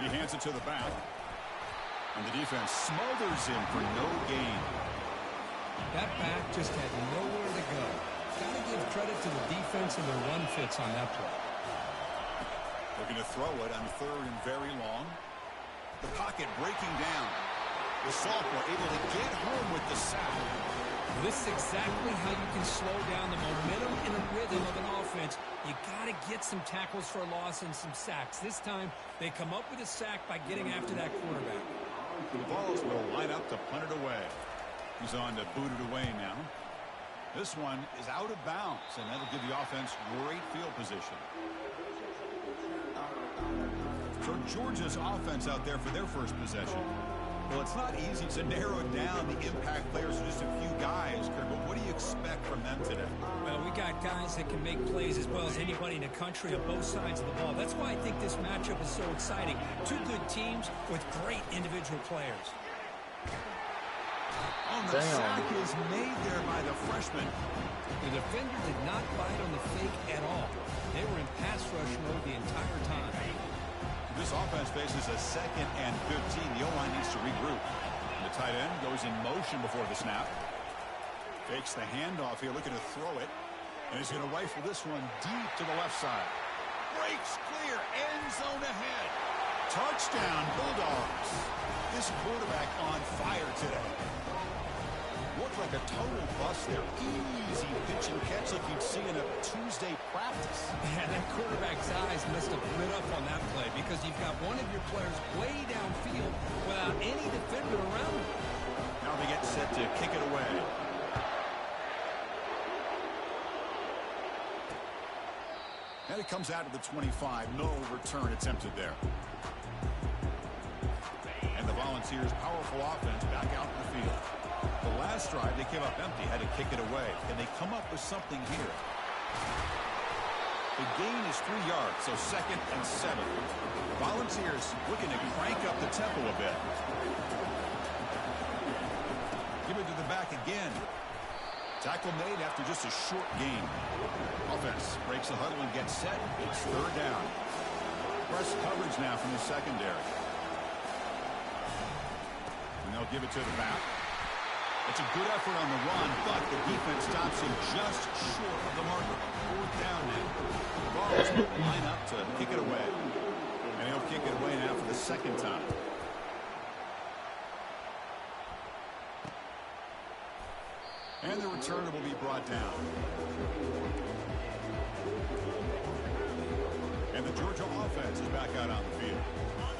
He hands it to the back. And the defense smothers him for no gain. That back just had nowhere to go. Got to give credit to the defense and their run fits on that play. Looking to throw it on third and very long. The pocket breaking down. The sophomore able to get home with the sack. This is exactly how you can slow down the momentum and the rhythm of an offense. You got to get some tackles for a loss and some sacks. This time, they come up with a sack by getting after that quarterback. The Vols will line up to punt it away. He's on to boot it away now. This one is out of bounds, and that'll give the offense great field position. So Georgia's offense out there for their first possession. Well, it's not easy to narrow down the impact players to just a few guys, Kirk, but what do you expect from them today? Well, we got guys that can make plays as well as anybody in the country on both sides of the ball. That's why I think this matchup is so exciting. Two good teams with great individual players. Oh, the sack is made there by the freshman. The defender did not bite on the fake at all. They were in pass rush mode the entire time. This offense faces a 2nd and 15. The O-line needs to regroup. The The tight end goes in motion before the snap. Fakes the handoff here, looking to throw it. And he's going to rifle this one deep to the left side. Breaks clear, end zone ahead. Touchdown, Bulldogs. This quarterback on fire today. Looked like a total bust there. Easy pitch and catch like you'd see in a Tuesday practice. Yeah, that quarterback's eyes must have lit up on that play because you've got one of your players way downfield without any defender around him. Now they get set to kick it away. And it comes out to the 25. No return attempted there. And the Volunteers' powerful offense back out in the field. The last drive, they came up empty, had to kick it away. And they come up with something here. The gain is 3 yards, so 2nd and 7. Volunteers looking to crank up the tempo a bit. Give it to the back again. Tackle made after just a short gain. Offense breaks the huddle and gets set. It's 3rd down. Press coverage now from the secondary. And they'll give it to the back. It's a good effort on the run, but the defense stops him just short of the marker. 4th down now. The Vols line up to kick it away. And he'll kick it away now for the 2nd time. And the returner will be brought down. And the Georgia offense is back out on the field.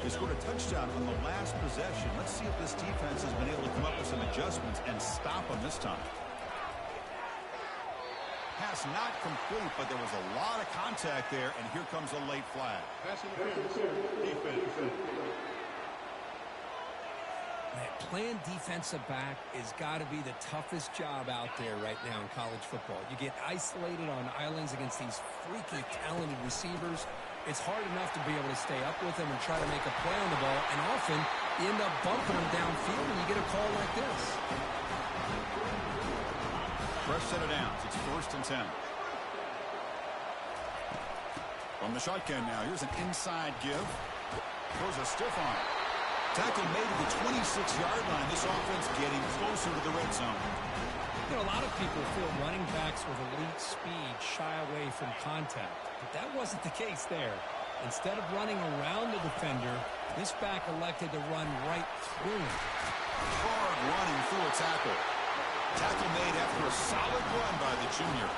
They scored a touchdown on the last possession. Let's see if this defense has been able to come up with some adjustments and stop them this time. Pass not complete, but there was a lot of contact there, and here comes a late flag. Pass interference. Defense. Man, playing defensive back has got to be the toughest job out there right now in college football. You get isolated on islands against these freaky talented receivers. It's hard enough to be able to stay up with them and try to make a play on the ball, and often you end up bumping them downfield when you get a call like this. Fresh set of downs. It's 1st and 10. From the shotgun now, here's an inside give. Throws a stiff arm. Tackle made at the 26-yard line. This offense getting closer to the red zone. You know, a lot of people feel running backs with elite speed shy away from contact, but that wasn't the case there. Instead of running around the defender, this back elected to run right through him. Hard running through a tackle. Tackle made after a solid run by the junior.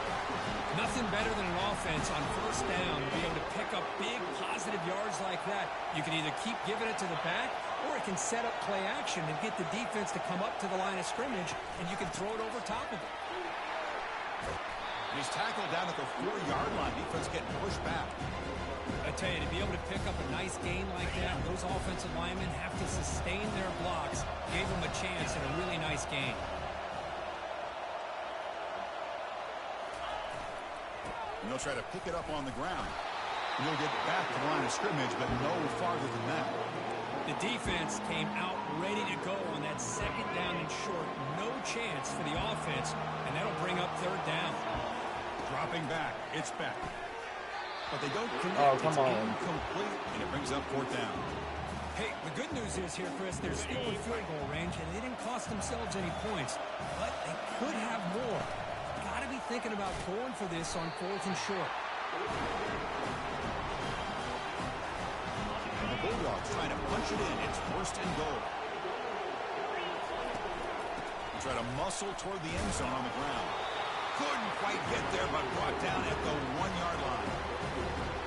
Nothing better than an offense on 1st down to be able to pick up big positive yards like that. You can either keep giving it to the back, or it can set up play action and get the defense to come up to the line of scrimmage, and you can throw it over top of it. He's tackled down at the 4-yard line. Defense getting pushed back. I tell you, to be able to pick up a nice gain like that, those offensive linemen have to sustain their blocks. Gave them a chance at a really nice gain. And they'll try to pick it up on the ground. And he'll get back to the line of scrimmage, but no farther than that. The defense came out ready to go on that 2nd down and short. No chance for the offense, and that'll bring up 3rd down. Dropping back. It's back. But they don't connect. Oh, come on. Incomplete, and it brings up 4th down. Hey, the good news is here, Chris, they're still in field goal range, and they didn't cost themselves any points, but they could have more. Got to be thinking about going for this on 4th and short. And the Bulldogs trying to punch it in. It's 1st and goal. They try to muscle toward the end zone on the ground. Couldn't quite get there, but brought down at the 1-yard line.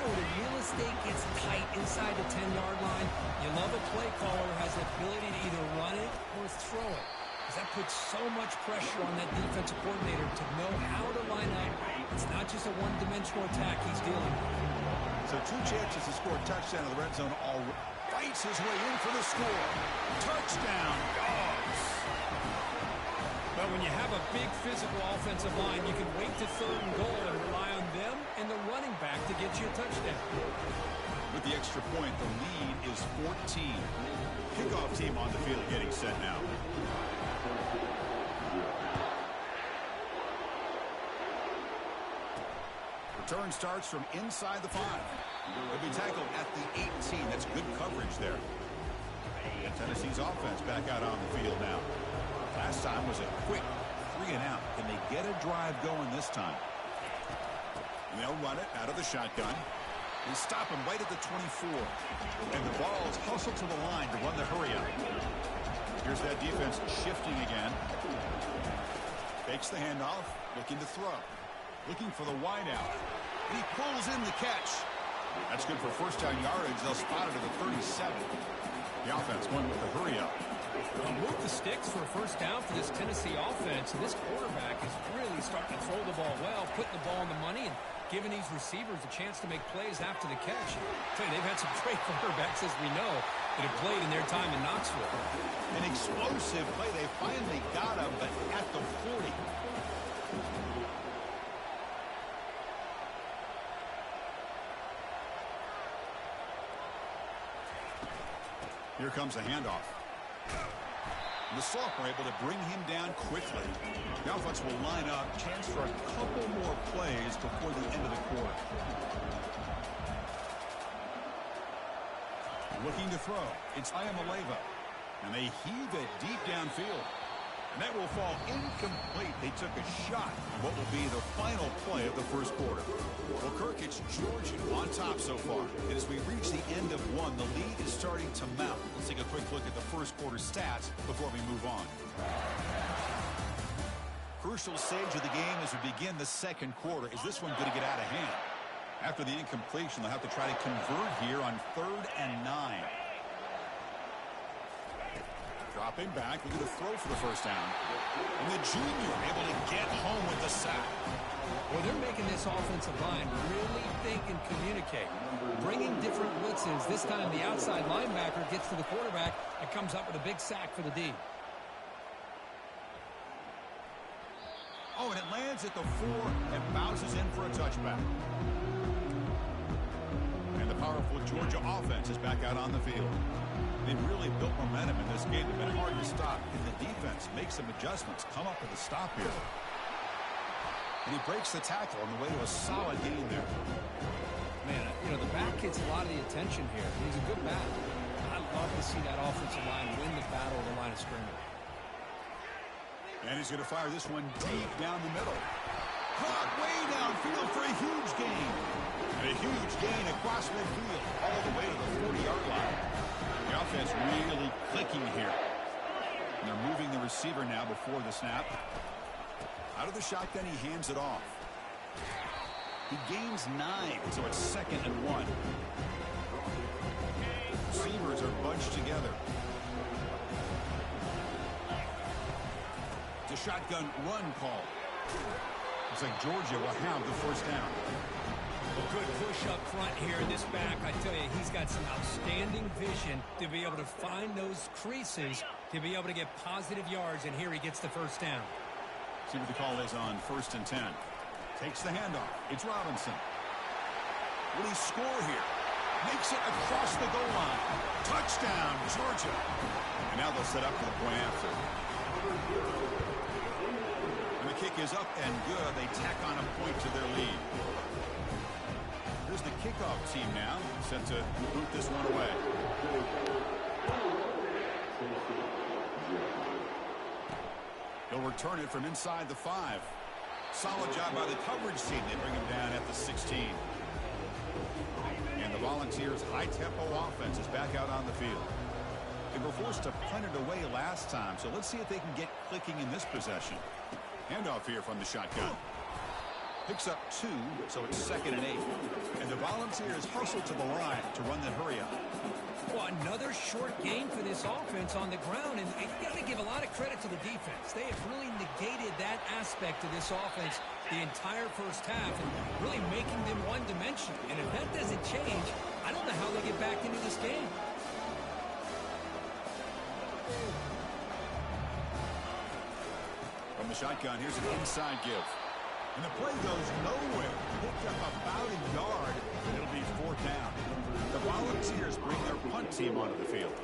When the real estate gets tight inside the 10-yard line, you love a play caller who has the ability to either run it or throw it. Because that puts so much pressure on that defensive coordinator to know how to line up. It's not just a one-dimensional attack he's dealing with. So 2 chances to score a touchdown in the red zone. All fights his way in for the score. Touchdown, Dogs. But when you have a big physical offensive line, you can wait to 3rd and goal and rely on them and the running back to get you a touchdown. With the extra point, the lead is 14. Kickoff team on the field getting set now. Return starts from inside the 5. He'll be tackled at the 18. That's good coverage there. Tennessee's offense back out on the field now. Last time was a quick 3 and out. Can they get a drive going this time? And they'll run it out of the shotgun. They stop him right at the 24. And the ball's hustled to the line to run the hurry up. Here's that defense shifting again. Fakes the handoff, looking to throw. Looking for the wide out. And he pulls in the catch. That's good for first down yardage. They'll spot it at the 37. The offense going with the hurry up. Move the sticks for a first down for this Tennessee offense. And this quarterback is really starting to throw the ball well, putting the ball in the money, and giving these receivers a chance to make plays after the catch. I tell you, they've had some great quarterbacks, as we know, that have played in their time in Knoxville. An explosive play. They finally got him, but at the 40. Here comes a handoff. The sophomore able to bring him down quickly. The offense will line up. Chance for a couple more plays before the end of the quarter. Looking to throw. It's Iamaleava. And they heave it deep downfield. And that will fall incomplete. They took a shot on what will be the final play of the first quarter. Well, Kirk, it's Georgia on top so far. And as we reach the end of one, the lead is starting to mount. Let's take a quick look at the first quarter stats before we move on. Crucial stage of the game as we begin the second quarter. Is this one going to get out of hand? After the incompletion, they'll have to try to convert here on 3rd and 9. Dropping back, looking to throw for the first down. And the junior able to get home with the sack. Well, they're making this offensive line really think and communicate. Bringing different blitzes. This time the outside linebacker gets to the quarterback and comes up with a big sack for the D. Oh, and it lands at the 4 and bounces in for a touchback. And the powerful Georgia offense is back out on the field. They've really built momentum in this game. They've been hard to stop. And the defense makes some adjustments. Come up with a stop here. And he breaks the tackle on the way to a solid gain there. Man, you know, the back gets a lot of the attention here. He's a good back. I love to see that offensive line win the battle of the line of scrimmage. And he's going to fire this one deep down the middle. Caught way downfield for a huge gain. And a huge gain across midfield all the way to the 40-yard line. The offense really clicking here. And they're moving the receiver now before the snap. Out of the shotgun, he hands it off. He gains 9, so it's 2nd and 1. Receivers are bunched together. It's a shotgun run call. Looks like Georgia will have the first down. A good push up front here in this back. I tell you, he's got some outstanding vision to be able to find those creases, to be able to get positive yards, and here he gets the first down. See what the call is on 1st and 10. Takes the handoff. It's Robinson. Will he score here? Makes it across the goal line. Touchdown, Georgia. And now they'll set up for the point after. And the kick is up and good. They tack on a point to their lead. Here's the kickoff team now, set to boot this one away. He'll return it from inside the 5. Solid job by the coverage team. They bring him down at the 16. And the Volunteers' high-tempo offense is back out on the field. They were forced to punt it away last time, so let's see if they can get clicking in this possession. Handoff here from the shotgun. Picks up 2, so it's 2nd and 8. And the Volunteers hustle to the line to run the hurry up. Well, another short gain for this offense on the ground, and you got to give a lot of credit to the defense. They have really negated that aspect of this offense the entire first half and really making them one-dimensional. And if that doesn't change, I don't know how they get back into this game. From the shotgun, here's an inside give. And the play goes nowhere. Picked up about a yard, and it'll be 4th down. The Volunteers bring their punt team onto the field.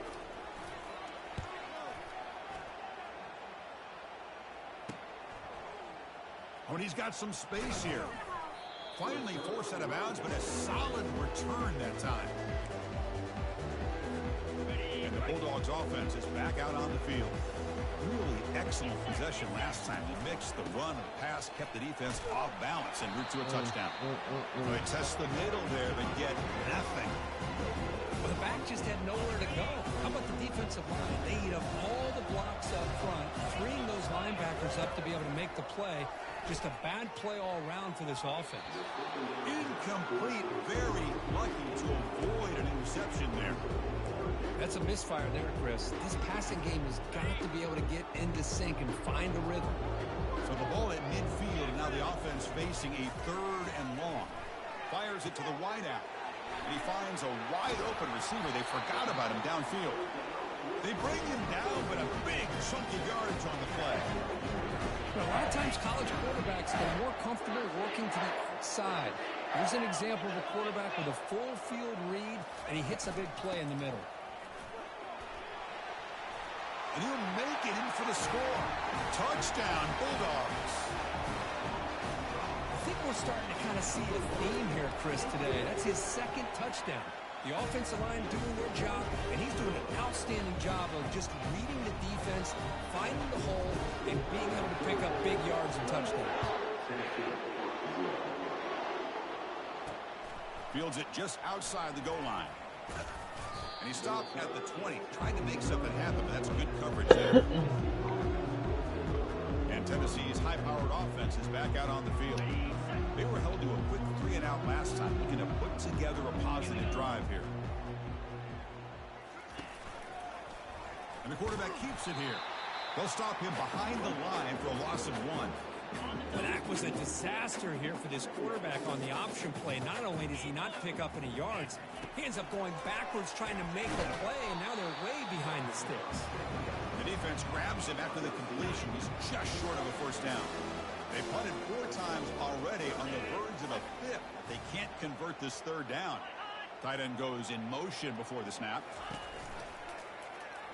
Oh, and he's got some space here. Finally forced out of bounds, but a solid return that time. And the The Bulldogs offense is back out on the field. Really excellent possession last time. They mixed the run and pass, kept the defense off balance en route to a touchdown. They test the middle there, but get nothing. Well, the back just had nowhere to go. How about the defensive line? They eat up all the blocks up front, freeing those linebackers up to be able to make the play. Just a bad play all around for this offense. Incomplete. Very lucky to avoid an interception there. That's a misfire there, Chris. This passing game has got to be able to get into sync and find a rhythm. So the ball at midfield, and now the offense facing a 3rd and long. Fires it to the wideout. And he finds a wide-open receiver. They forgot about him downfield. They bring him down, but a big chunky yardage on the play. A lot of times college quarterbacks get more comfortable working to the outside. Here's an example of a quarterback with a full field read, and he hits a big play in the middle. And he'll make it in for the score. Touchdown, Bulldogs. I think we're starting to kind of see a theme here, Chris, today. That's his 2nd touchdown. The offensive line doing their job, and he's doing an outstanding job of just reading the defense, finding the hole, and being able to pick up big yards and touchdowns. Fields it just outside the goal line. And he stopped at the 20, trying to make something happen, but that's good coverage there. And Tennessee's high-powered offense is back out on the field. They were held to a quick 3-and-out last time, looking to put together a positive drive here. And the quarterback keeps it here. They'll stop him behind the line for a loss of 1. Well, that was a disaster here for this quarterback on the option play. Not only does he not pick up any yards, he ends up going backwards trying to make the play, and now they're way behind the sticks. The defense grabs him after the completion. He's just short of a 1st down. They punted 4 times already on the verge of a 5th. They can't convert this 3rd down. Tight end goes in motion before the snap.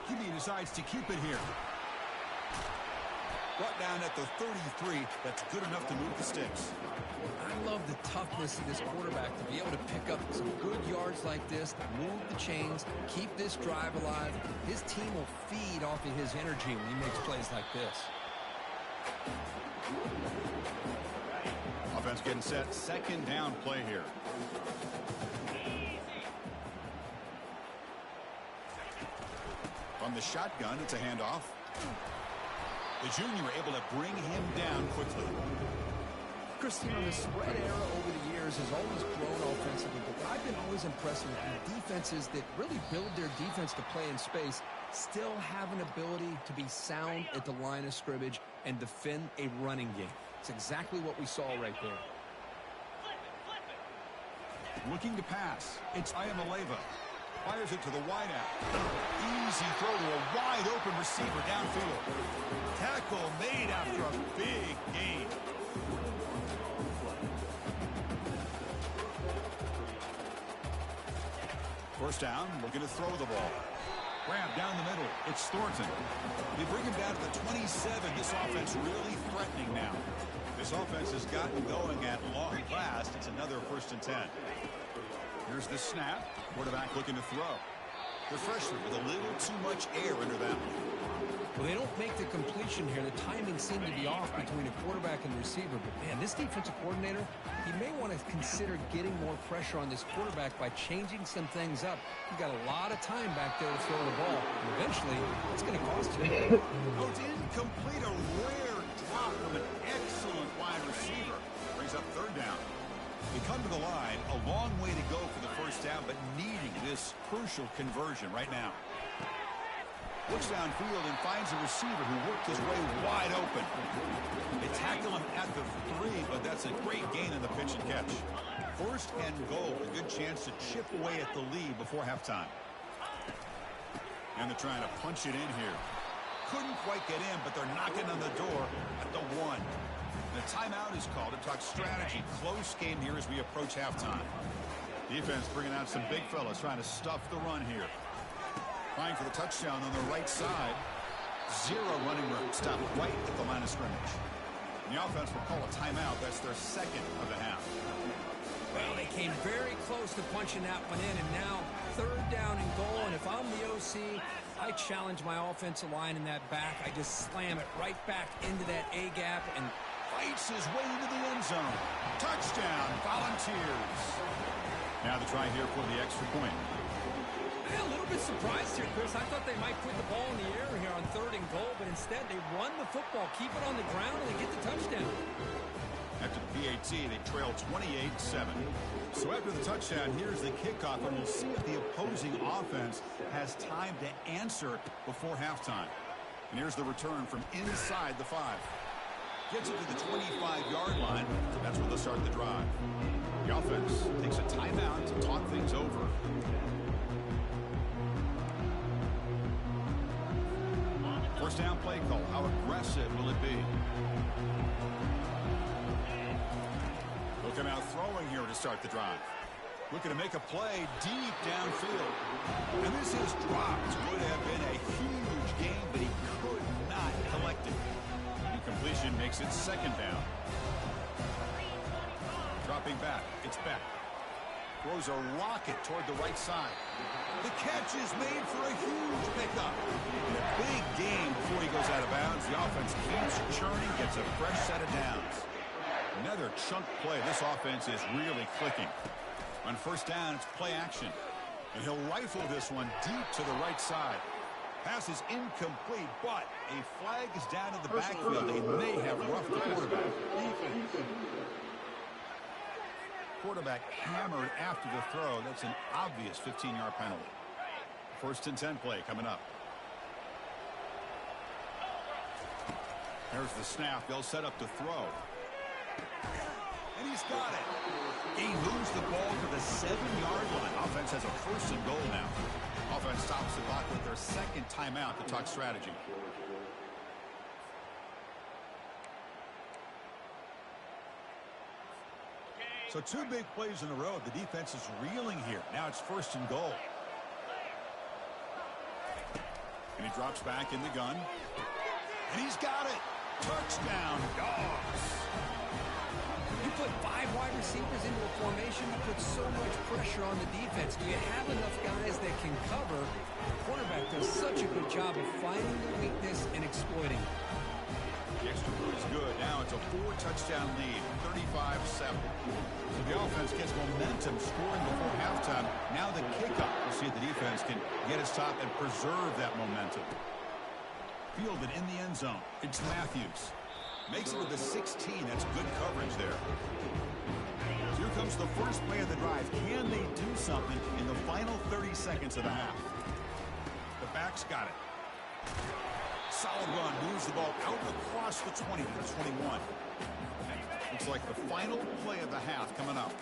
He decides to keep it here. Brought down at the 33. That's good enough to move the sticks. I love the toughness of this quarterback to be able to pick up some good yards like this, to move the chains, keep this drive alive. His team will feed off of his energy when he makes plays like this. Offense getting set. 2nd down play here. From the shotgun, it's a handoff. The junior able to bring him down quickly. Chris, you know, the spread era over the years has always grown offensively, but I've been always impressed with the defenses that really build their defense to play in space, still have an ability to be sound at the line of scrimmage and defend a running game. It's exactly what we saw right there. Looking to pass. It's Iamaleava. Fires it to the wideout. Easy throw to a wide-open receiver downfield. Tackle made after a big gain. First down, looking to throw the ball. Grab down the middle. It's Thornton. They bring him down to the 27. This offense really threatening now. This offense has gotten going at long last. It's another 1st and 10. Here's the snap. Quarterback looking to throw. The freshman with a little too much air under that one. Well, they don't make the completion here. The timing seemed to be off between a quarterback and receiver. But, man, this defensive coordinator, he may want to consider getting more pressure on this quarterback by changing some things up. You've got a lot of time back there to throw the ball. And eventually, it's going to cost you. Oh, it's incomplete. A rare drop from an excellent wide receiver. Brings up 3rd down. They come to the line, a long way to go for the 1st down, but needing this crucial conversion right now. Looks downfield and finds a receiver who worked his way wide open. They tackle him at the 3, but that's a great gain in the pitch and catch. 1st and goal, a good chance to chip away at the lead before halftime. And they're trying to punch it in here. Couldn't quite get in, but they're knocking on the door at the 1. The timeout is called to talk strategy. Close game here as we approach halftime. Defense bringing out some big fellas trying to stuff the run here. Trying for the touchdown on the right side. 0 running room. Stopped right at the line of scrimmage. And the offense will call a timeout. That's their 2nd of the half. Well, they came very close to punching that one in, and now third down and goal, and if I'm the OC, I challenge my offensive line in that back. I just slam it right back into that A-gap and fights his way into the end zone. Touchdown, Volunteers. Now the try here for the extra point. I'm a little bit surprised here, Chris. I thought they might put the ball in the air here on third and goal, but instead they run the football, keep it on the ground, and they get the touchdown. After the PAT, they trail 28-7. So after the touchdown, here's the kickoff, and we'll see if the opposing offense has time to answer before halftime. And here's the return from inside the 5. Gets it to the 25-yard line. That's where they'll start the drive. The offense takes a timeout to talk things over. First down play call. How aggressive will it be? Looking out throwing here to start the drive. Looking to make a play deep downfield. And this is dropped. Would have been a huge gain, but he could not collect it. Incompletion makes it second down. Dropping back. It's Beck. Throws a rocket toward the right side. The catch is made for a huge pickup. And a big gain before he goes out of bounds. The offense keeps churning, gets a fresh set of downs. Another chunk play. This offense is really clicking. On first down, it's play action. And he'll rifle this one deep to the right side. Pass is incomplete, but a flag is down in the backfield. They may have roughed the quarterback. Quarterback hammered after the throw. That's an obvious 15-yard penalty. First and 10 play coming up. There's the snap. They'll set up to throw. And he's got it. He moves the ball to the 7-yard line. Offense has a first and goal now. Offense stops the clock with their second timeout to talk strategy. So 2 big plays in a row. The defense is reeling here. Now it's first and goal. And he drops back in the gun. And he's got it. Touchdown, Dogs. You put 5 wide receivers into a formation, you put so much pressure on the defense. Do you have enough guys that can cover? The quarterback does such a good job of finding the weakness and exploiting it. The extra point is good. Now it's a 4-touchdown lead, 35-7. So the offense gets momentum scoring before halftime. Now the kickoff. We'll see if the defense can get a stop and preserve that momentum. Fielded in the end zone. It's Matthews. Makes it to the 16. That's good coverage there. So here comes the first play of the drive. Can they do something in the final 30 seconds of the half? The back's got it. Solid run. Moves the ball out across the 20 to the 21. Looks like the final play of the half coming up.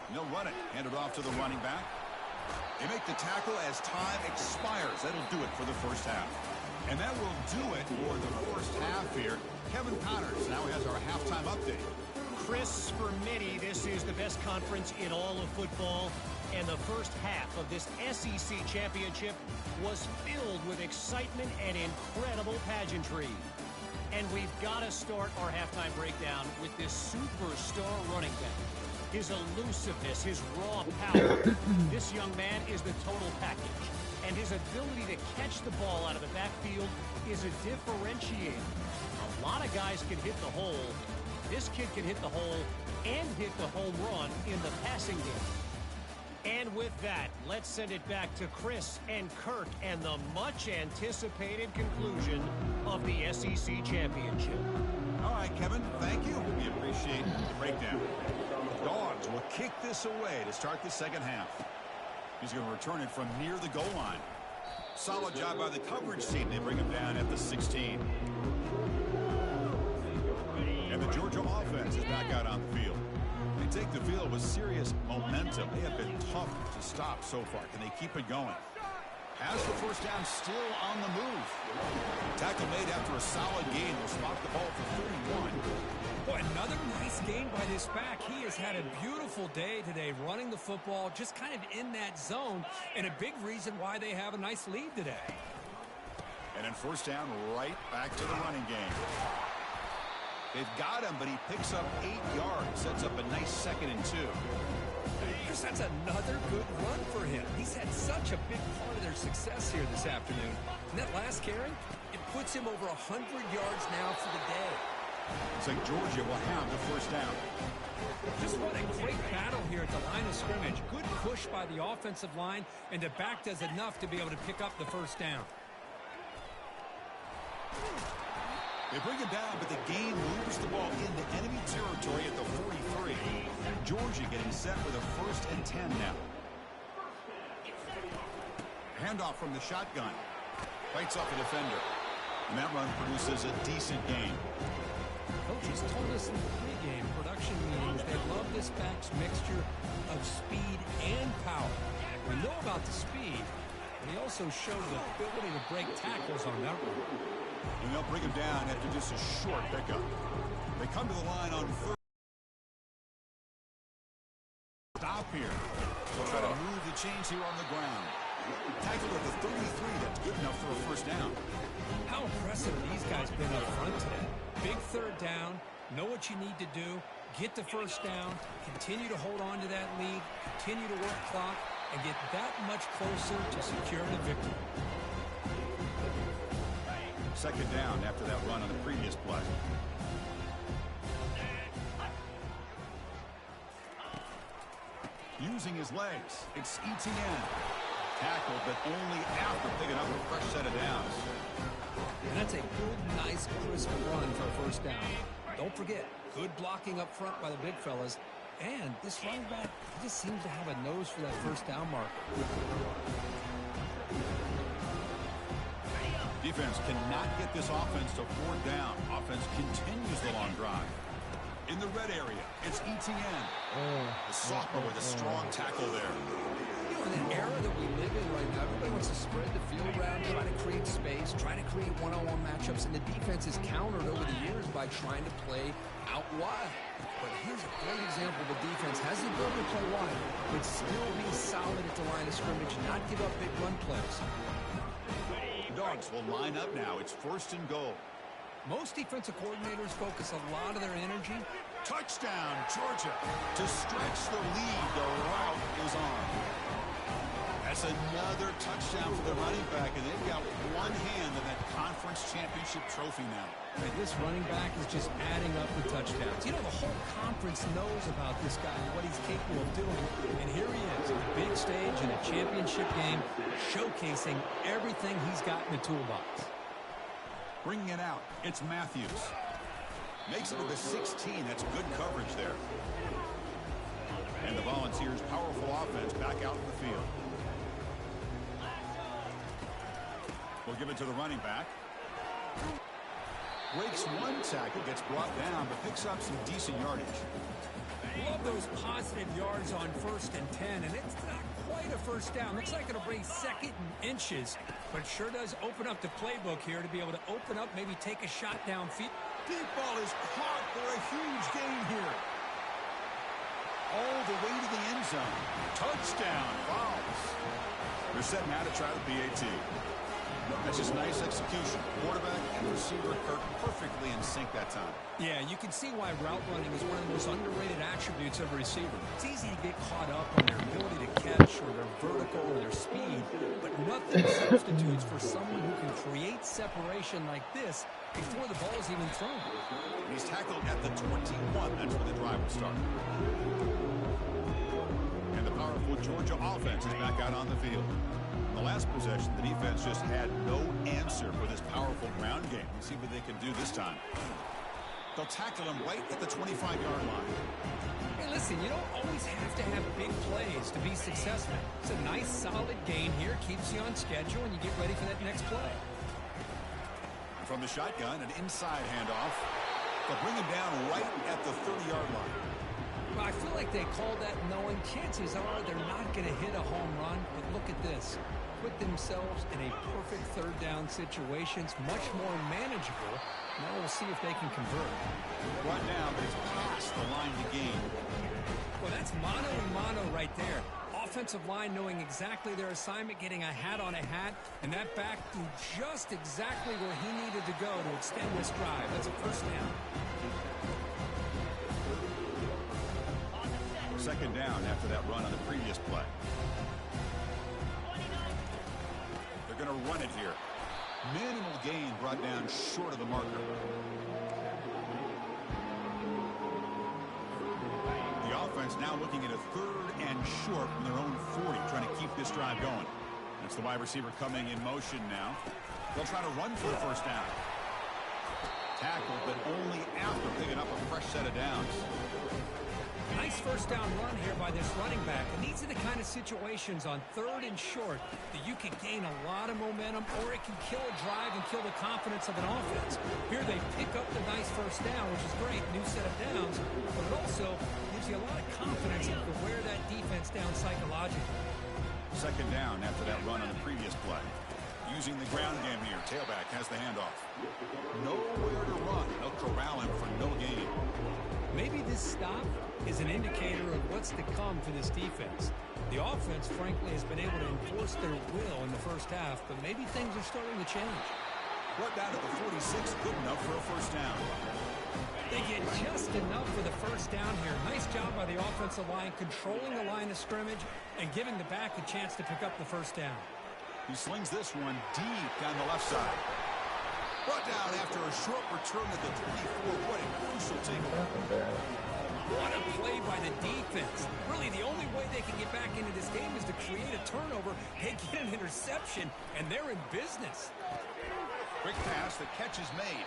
And they'll run it. Hand it off to the running back. They make the tackle as time expires. That'll do it for the first half. And that will do it for the first half here. Kevin Connors now has our halftime update. Chris, for many, this is the best conference in all of football. And the first half of this SEC championship was filled with excitement and incredible pageantry. And we've got to start our halftime breakdown with this superstar running back. His elusiveness, his raw power. This young man is the total package. And his ability to catch the ball out of the backfield is a differentiator. A lot of guys can hit the hole. This kid can hit the hole and hit the home run in the passing game. And with that, let's send it back to Chris and Kirk and the much-anticipated conclusion of the SEC championship. All right, Kevin, thank you. We appreciate the breakdown. The Dogs will kick this away to start the second half. He's going to return it from near the goal line. Solid job by the coverage team. They bring him down at the 16. And the Georgia offense is back out on the field. They take the field with serious momentum. They have been tough to stop so far. Can they keep it going? Has the first down, still on the move. Tackle made after a solid gain. They'll spot the ball for 31. Boy, another nice gain by this back. He has had a beautiful day today running the football, just kind of in that zone, and a big reason why they have a nice lead today. And then first down, right back to the running game. They've got him, but he picks up 8 yards. Sets up a nice 2nd and 2. That's another good run for him. He's had such a big part of their success here this afternoon. And that last carry, it puts him over 100 yards now for the day. Looks like Georgia will have the first down. Just what a great battle here at the line of scrimmage. Good push by the offensive line, and the back does enough to be able to pick up the first down. They bring him down, but the gain moves the ball into enemy territory at the 43. Georgia getting set with a 1st and 10 now. Handoff from the shotgun. Fights off a defender. And that run produces a decent gain. Coaches told us in the pregame production meetings they love this back's mixture of speed and power. We know about the speed, but he also showed the ability to break tackles on that run. And they'll bring him down after just a short pickup. They come to the line on 3rd. Stop here. They'll try to move the chains here on the ground. Tackled at the 33. That's good enough for a first down. How impressive these guys been up front today. Big 3rd down. Know what you need to do. Get the first down. Continue to hold on to that lead. Continue to work clock. And get that much closer to securing a victory. 2nd down after that run on the previous play. Using his legs, it's Etienne. Tackled, but only after picking up a fresh set of downs. And that's a good, nice, crisp run for a first down. Don't forget, good blocking up front by the big fellas. And this running back, he just seems to have a nose for that first down marker. Defense cannot get this offense to 4th down. Offense continues the long drive. In the red area, it's Etienne. The sophomore with a strong tackle there. You know, in an era that we live in right now, everybody wants to spread the field around, try to create space, try to create one-on-one matchups, and the defense is countered over the years by trying to play out wide. But here's a great example of the defense has the ability to play wide, but still be solid at the line of scrimmage, not give up big run plays. Dogs will line up now. It's 1st and goal. Most defensive coordinators focus a lot of their energy. Touchdown, Georgia. To stretch the lead, the route is on. That's another touchdown for the running back, and they've got one hand in that conference championship trophy now. And this running back is just adding up the touchdowns. You know, the whole conference knows about this guy and what he's capable of doing. And here he is, the big stage in a championship game, showcasing everything he's got in the toolbox. Bringing it out, it's Matthews. Makes it to the 16. That's good coverage there. And the Volunteers' powerful offense back out in the field. We'll give it to the running back. Breaks one tackle, gets brought down, but picks up some decent yardage. Love those positive yards on 1st and 10, and it's not quite a first down. Looks like it'll bring 2nd and inches, but it sure does open up the playbook here to be able to open up, maybe take a shot downfield. Deep ball is caught for a huge gain here. All the way to the end zone. Touchdown, Vols. They're set now to try the PAT. That's just nice execution. Quarterback and receiver Kirk perfectly in sync that time. Yeah, you can see why route running is one of the most underrated attributes of a receiver. It's easy to get caught up on their ability to catch or their vertical or their speed, but nothing substitutes for someone who can create separation like this before the ball is even thrown. He's tackled at the 21. That's where the drive will start. And the powerful Georgia offense is back out on the field. In the last possession, the defense just had no answer for this powerful ground game. Let's see what they can do this time. They'll tackle him right at the 25-yard line. Hey, listen, you don't always have to have big plays to be successful. It's a nice, solid gain here. Keeps you on schedule, and you get ready for that next play. From the shotgun, an inside handoff. They'll bring him down right at the 30-yard line. Well, I feel like they called that knowing chances are they're not going to hit a home run, but look at this. Put themselves in a perfect 3rd down situation. It's much more manageable. Now we'll see if they can convert. Right now, but it's past the line to gain. Well, that's mano a mano right there. offensive line knowing exactly their assignment, getting a hat on a hat, and that back threw just exactly where he needed to go to extend this drive. That's a first down. Second down after that run on the previous play. They're going to run it here. Minimal gain brought down short of the marker. The offense now looking at a 3rd and short from their own 40, trying to keep this drive going. That's the wide receiver coming in motion now. They'll try to run for the first down. Tackled, but only after picking up a fresh set of downs. Nice first down run here by this running back. And these are the kind of situations on 3rd and short that you can gain a lot of momentum, or it can kill a drive and kill the confidence of an offense. Here they pick up the nice first down, which is great, new set of downs, but it also gives you a lot of confidence to wear that defense down psychologically. Second down after that run on the previous play. Using the ground game here. Tailback has the handoff. Nowhere to run. They'll corral him for no gain. Maybe this stop is an indicator of what's to come for this defense. The offense, frankly, has been able to enforce their will in the first half, but maybe things are starting to change. Brought down at the 46, good enough for a first down. They get just enough for the first down here. Nice job by the offensive line, controlling the line of scrimmage and giving the back a chance to pick up the first down. He slings this one deep down the left side. Brought down after a short return to the 24. What a crucial takeaway. What a play by the defense. Really, the only way they can get back into this game is to create a turnover. They get an interception, and they're in business. Quick pass, the catch is made.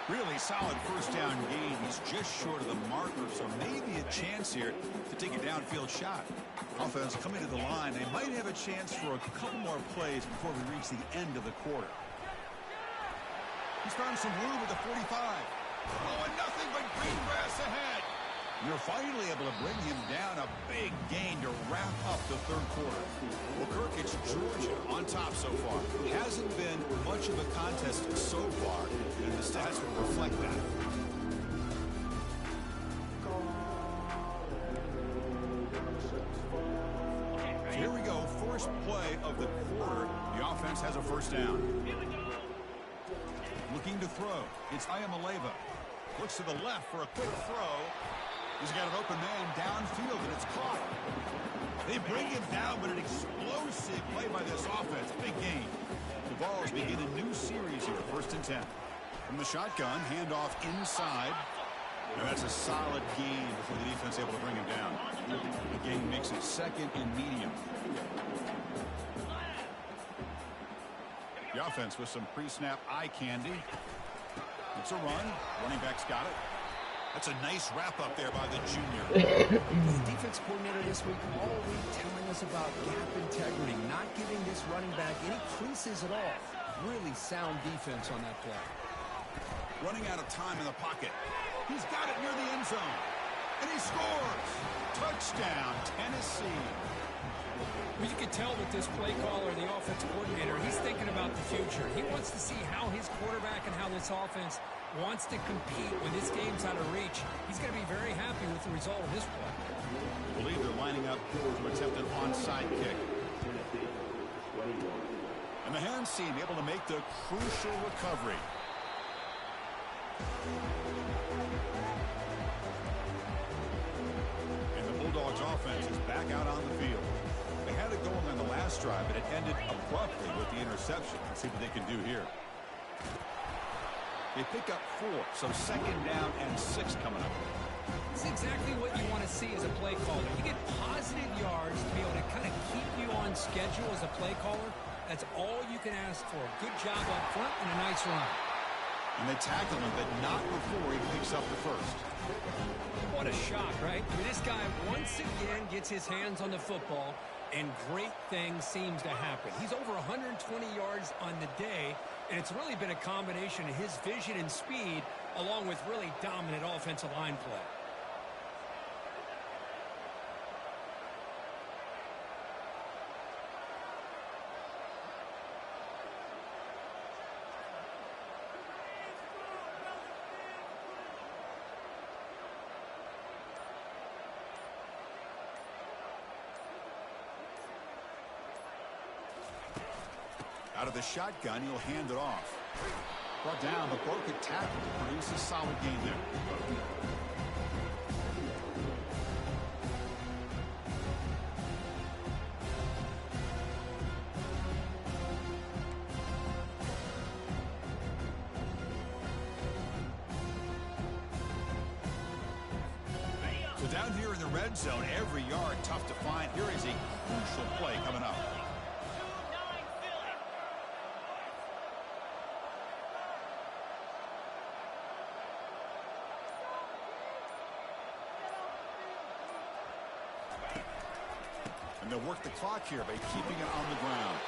Really solid first down gain. He's just short of the marker, so maybe a chance here to take a downfield shot. Offense coming to the line. They might have a chance for a couple more plays before we reach the end of the quarter. He's found some room at the 45. Oh, and nothing but green grass ahead. You're finally able to bring him down. A big gain to wrap up the third quarter. Well, Kirk, it's Georgia on top so far. Hasn't been much of a contest so far, and the stats will reflect that. So here we go. First play of the quarter. The offense has a first down. Looking to throw. It's Ayamaleva. Looks to the left for a quick throw. He's got an open man downfield, and it's caught. They bring him down, but an explosive play by this offense. Big gain. The Vols begin a new series here, 1st and 10. From the shotgun, handoff inside. Now that's a solid gain before the defense able to bring him down. The gain makes it 2nd and medium. The offense with some pre-snap eye candy. It's a run. Running back's got it. That's a nice wrap-up there by the junior. The defense coordinator this week all week telling us about gap integrity, not giving this running back any creases at all. Really sound defense on that play. Running out of time in the pocket. He's got it near the end zone. And he scores. Touchdown, Tennessee. Well, you can tell with this play caller, the offensive coordinator, he's thinking about the future. He wants to see how his quarterback and how this offense wants to compete when this game's out of reach. He's going to be very happy with the result of this play. I believe they're lining up to attempt an onside kick. And the hands team able to make the crucial recovery. And the Bulldogs offense is back out on the field. They had it going on the last drive, but it ended abruptly with the interception. Let's see what they can do here. They pick up 4, so 2nd down and 6 coming up. It's exactly what you want to see as a play caller. You get positive yards to be able to kind of keep you on schedule as a play caller. That's all you can ask for. Good job up front and a nice run. And they tackle him, but not before he picks up the first. What a shock, right? I mean, this guy once again gets his hands on the football, and great things seems to happen. He's over 120 yards on the day, and it's really been a combination of his vision and speed along with really dominant offensive line play. Out of the shotgun, he'll hand it off. Brought down, but broke a tackle to produce a solid gain there. So down here in the red zone, every yard tough to find. Here is a crucial play coming up. And they'll work the clock here by keeping it on the ground.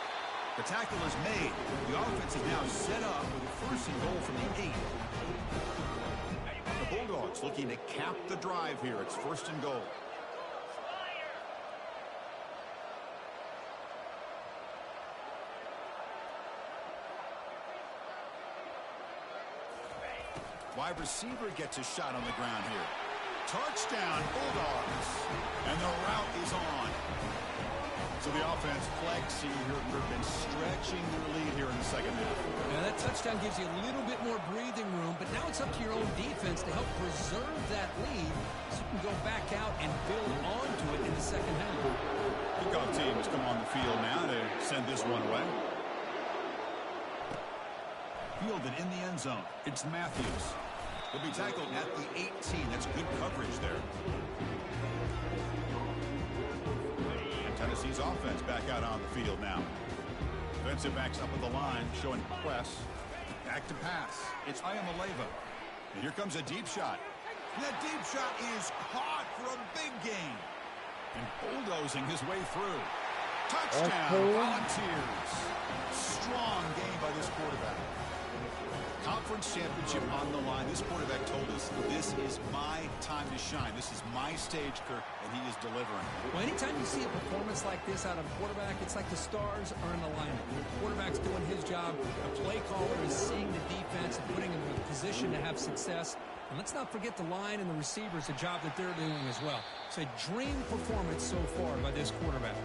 The tackle is made. The offense is now set up with a 1st and goal from the 8. The Bulldogs looking to cap the drive here. It's 1st and goal. Wide receiver gets a shot on the ground here. Touchdown, Bulldogs. And the route is on. So the offense flexing here, and stretching their lead here in the second half. Now that touchdown gives you a little bit more breathing room, but now it's up to your own defense to help preserve that lead so you can go back out and build onto it in the second half. Kickoff team has come on the field now to send this one away. Fielded in the end zone. It's Matthews. He'll be tackled at the 18. That's good coverage there. And Tennessee's offense back out on the field now. Defensive backs up at the line, showing press. Back to pass. It's Iamaleava. And here comes a deep shot. And that deep shot is caught for a big gain. And bulldozing his way through. Touchdown, Volunteers. Strong game by this quarterback. Conference championship on the line. This quarterback told us, this is my time to shine. This is my stage, Kirk, and he is delivering. Well, anytime you see a performance like this out of a quarterback, it's like the stars are in alignment. The quarterback's doing his job. The play caller is seeing the defense and putting him in a position to have success. And let's not forget the line and the receivers, the job that they're doing as well. It's a dream performance so far by this quarterback.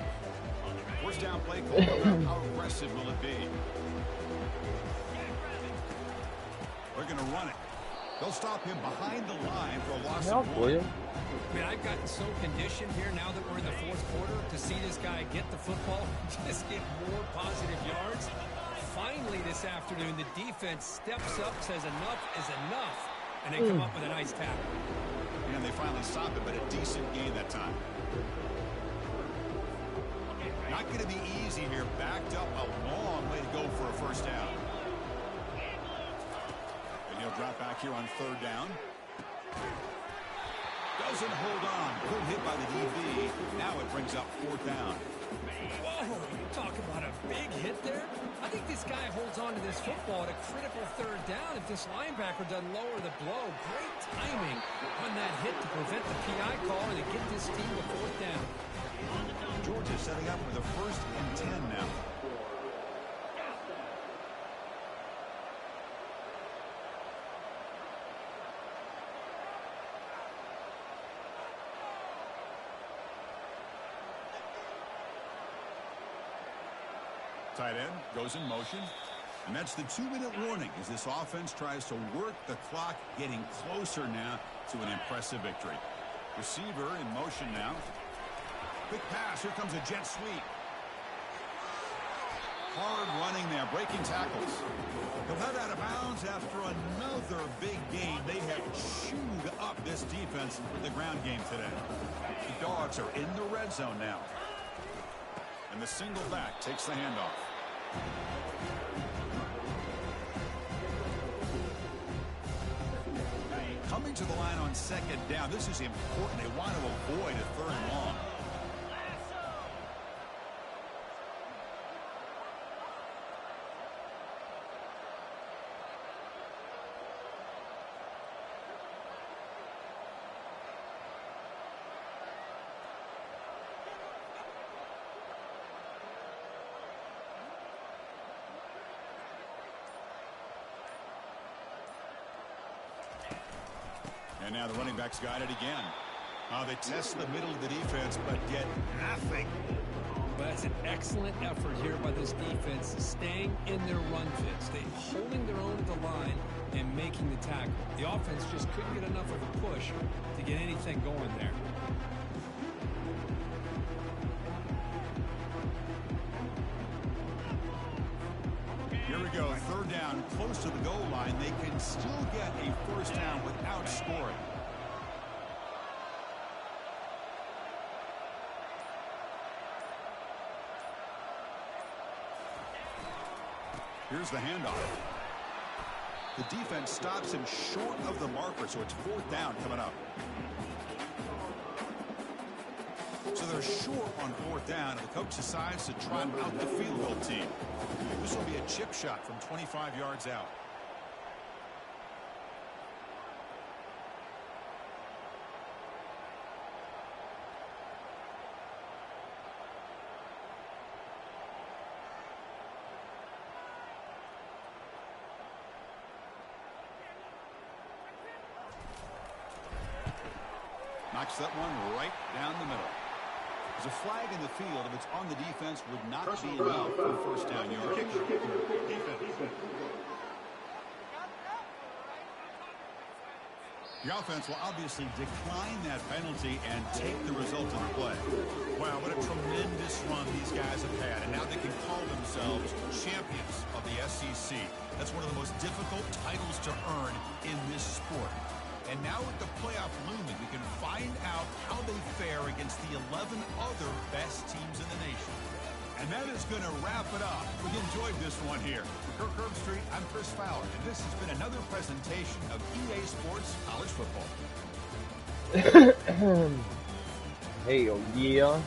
First down play call. How aggressive will it be? They're going to run it. They'll stop him behind the line for a loss of 1. I mean, I've gotten so conditioned here now that we're in the 4th quarter to see this guy get the football, just get more positive yards. Finally this afternoon, the defense steps up, says enough is enough, and they come up with a nice tackle. And they finally stop it, but a decent gain that time. Not going to be easy here. Backed up a long way to go for a first down. And he'll drop back here on 3rd down. Doesn't hold on. Good hit by the DB. Now it brings up 4th down. Whoa, you talk about a big hit there. I think this guy holds on to this football at a critical 3rd down if this linebacker doesn't lower the blow. Great timing on that hit to prevent the PI call and to get this team to 4th down. Georgia setting up with a 1st and 10 now. Tight end goes in motion. And that's the 2-minute warning as this offense tries to work the clock, getting closer now to an impressive victory. Receiver in motion now. Quick pass. Here comes a jet sweep. Hard running there, breaking tackles. He'll head out of bounds after another big game. They have chewed up this defense with the ground game today. The Dogs are in the red zone now. And the single back takes the handoff. Coming to the line on 2nd down. This is important. They want to avoid a 3rd and long. And now the running backs got it again. They test the middle of the defense, but get nothing. But that's an excellent effort here by this defense, staying in their run fit, holding their own at the line and making the tackle. The offense just couldn't get enough of a push to get anything going there. Here we go, third down, close to the goal line. They can still get a first down without scoring. Here's the handoff. The defense stops him short of the marker, so it's fourth down coming up. So they're short on fourth down, and the coach decides to trot out the field goal team. This will be a chip shot from 25 yards out. Knocks that one right down the middle. There's a flag in the field. If it's on the defense, would not be enough for first down yardage. The offense will obviously decline that penalty and take the result of the play. Wow, what a tremendous run these guys have had, and now they can call themselves champions of the SEC. That's one of the most difficult titles to earn in this sport. And now with the playoff looming, we can find out how they fare against the 11 other best teams in the nation. And that is going to wrap it up. We enjoyed this one here. For Kirk Herbstreit, I'm Chris Fowler, and this has been another presentation of EA Sports College Football. Hell yeah.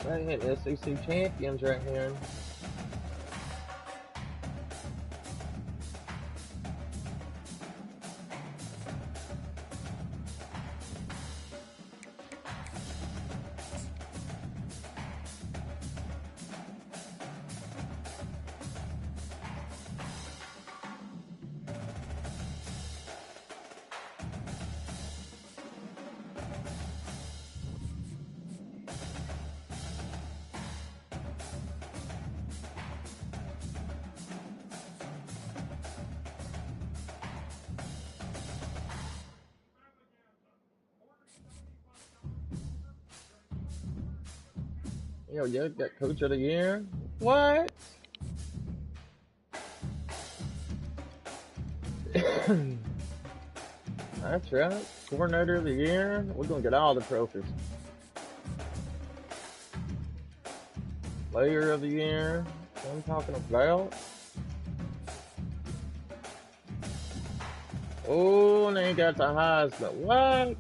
Second SEC champions right here. Yo, you got Coach of the Year? What? That's right. Coordinator of the Year. We're going to get all the trophies. Player of the Year. What I'm talking about. Oh, and they got the Heisman. What?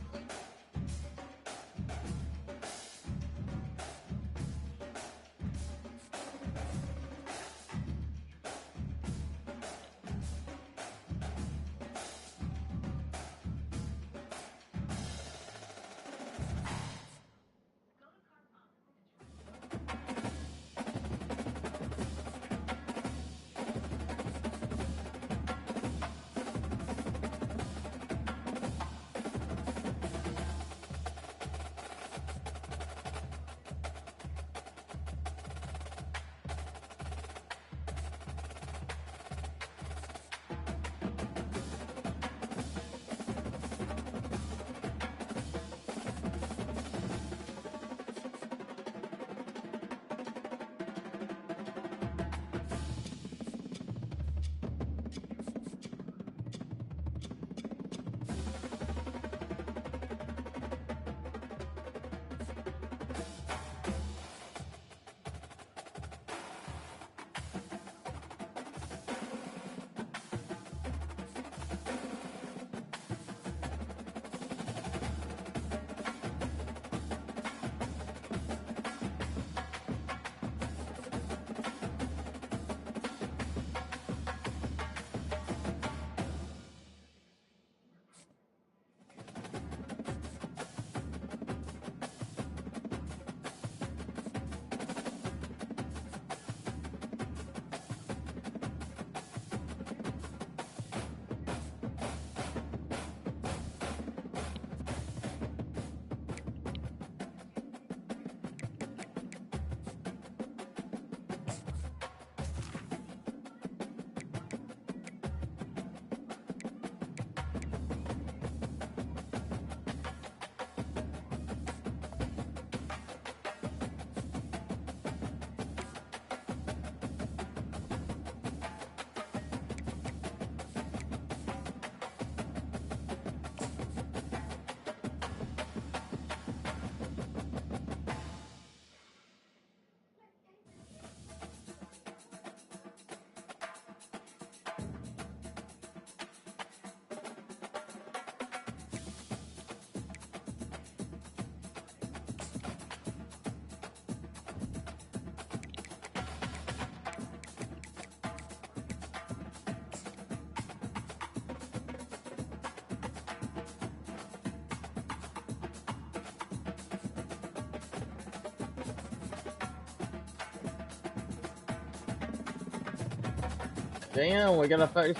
Damn, we gotta face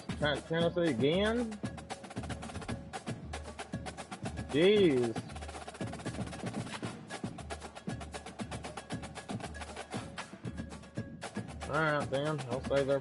Tennessee again? Jeez. Alright, then. I'll save their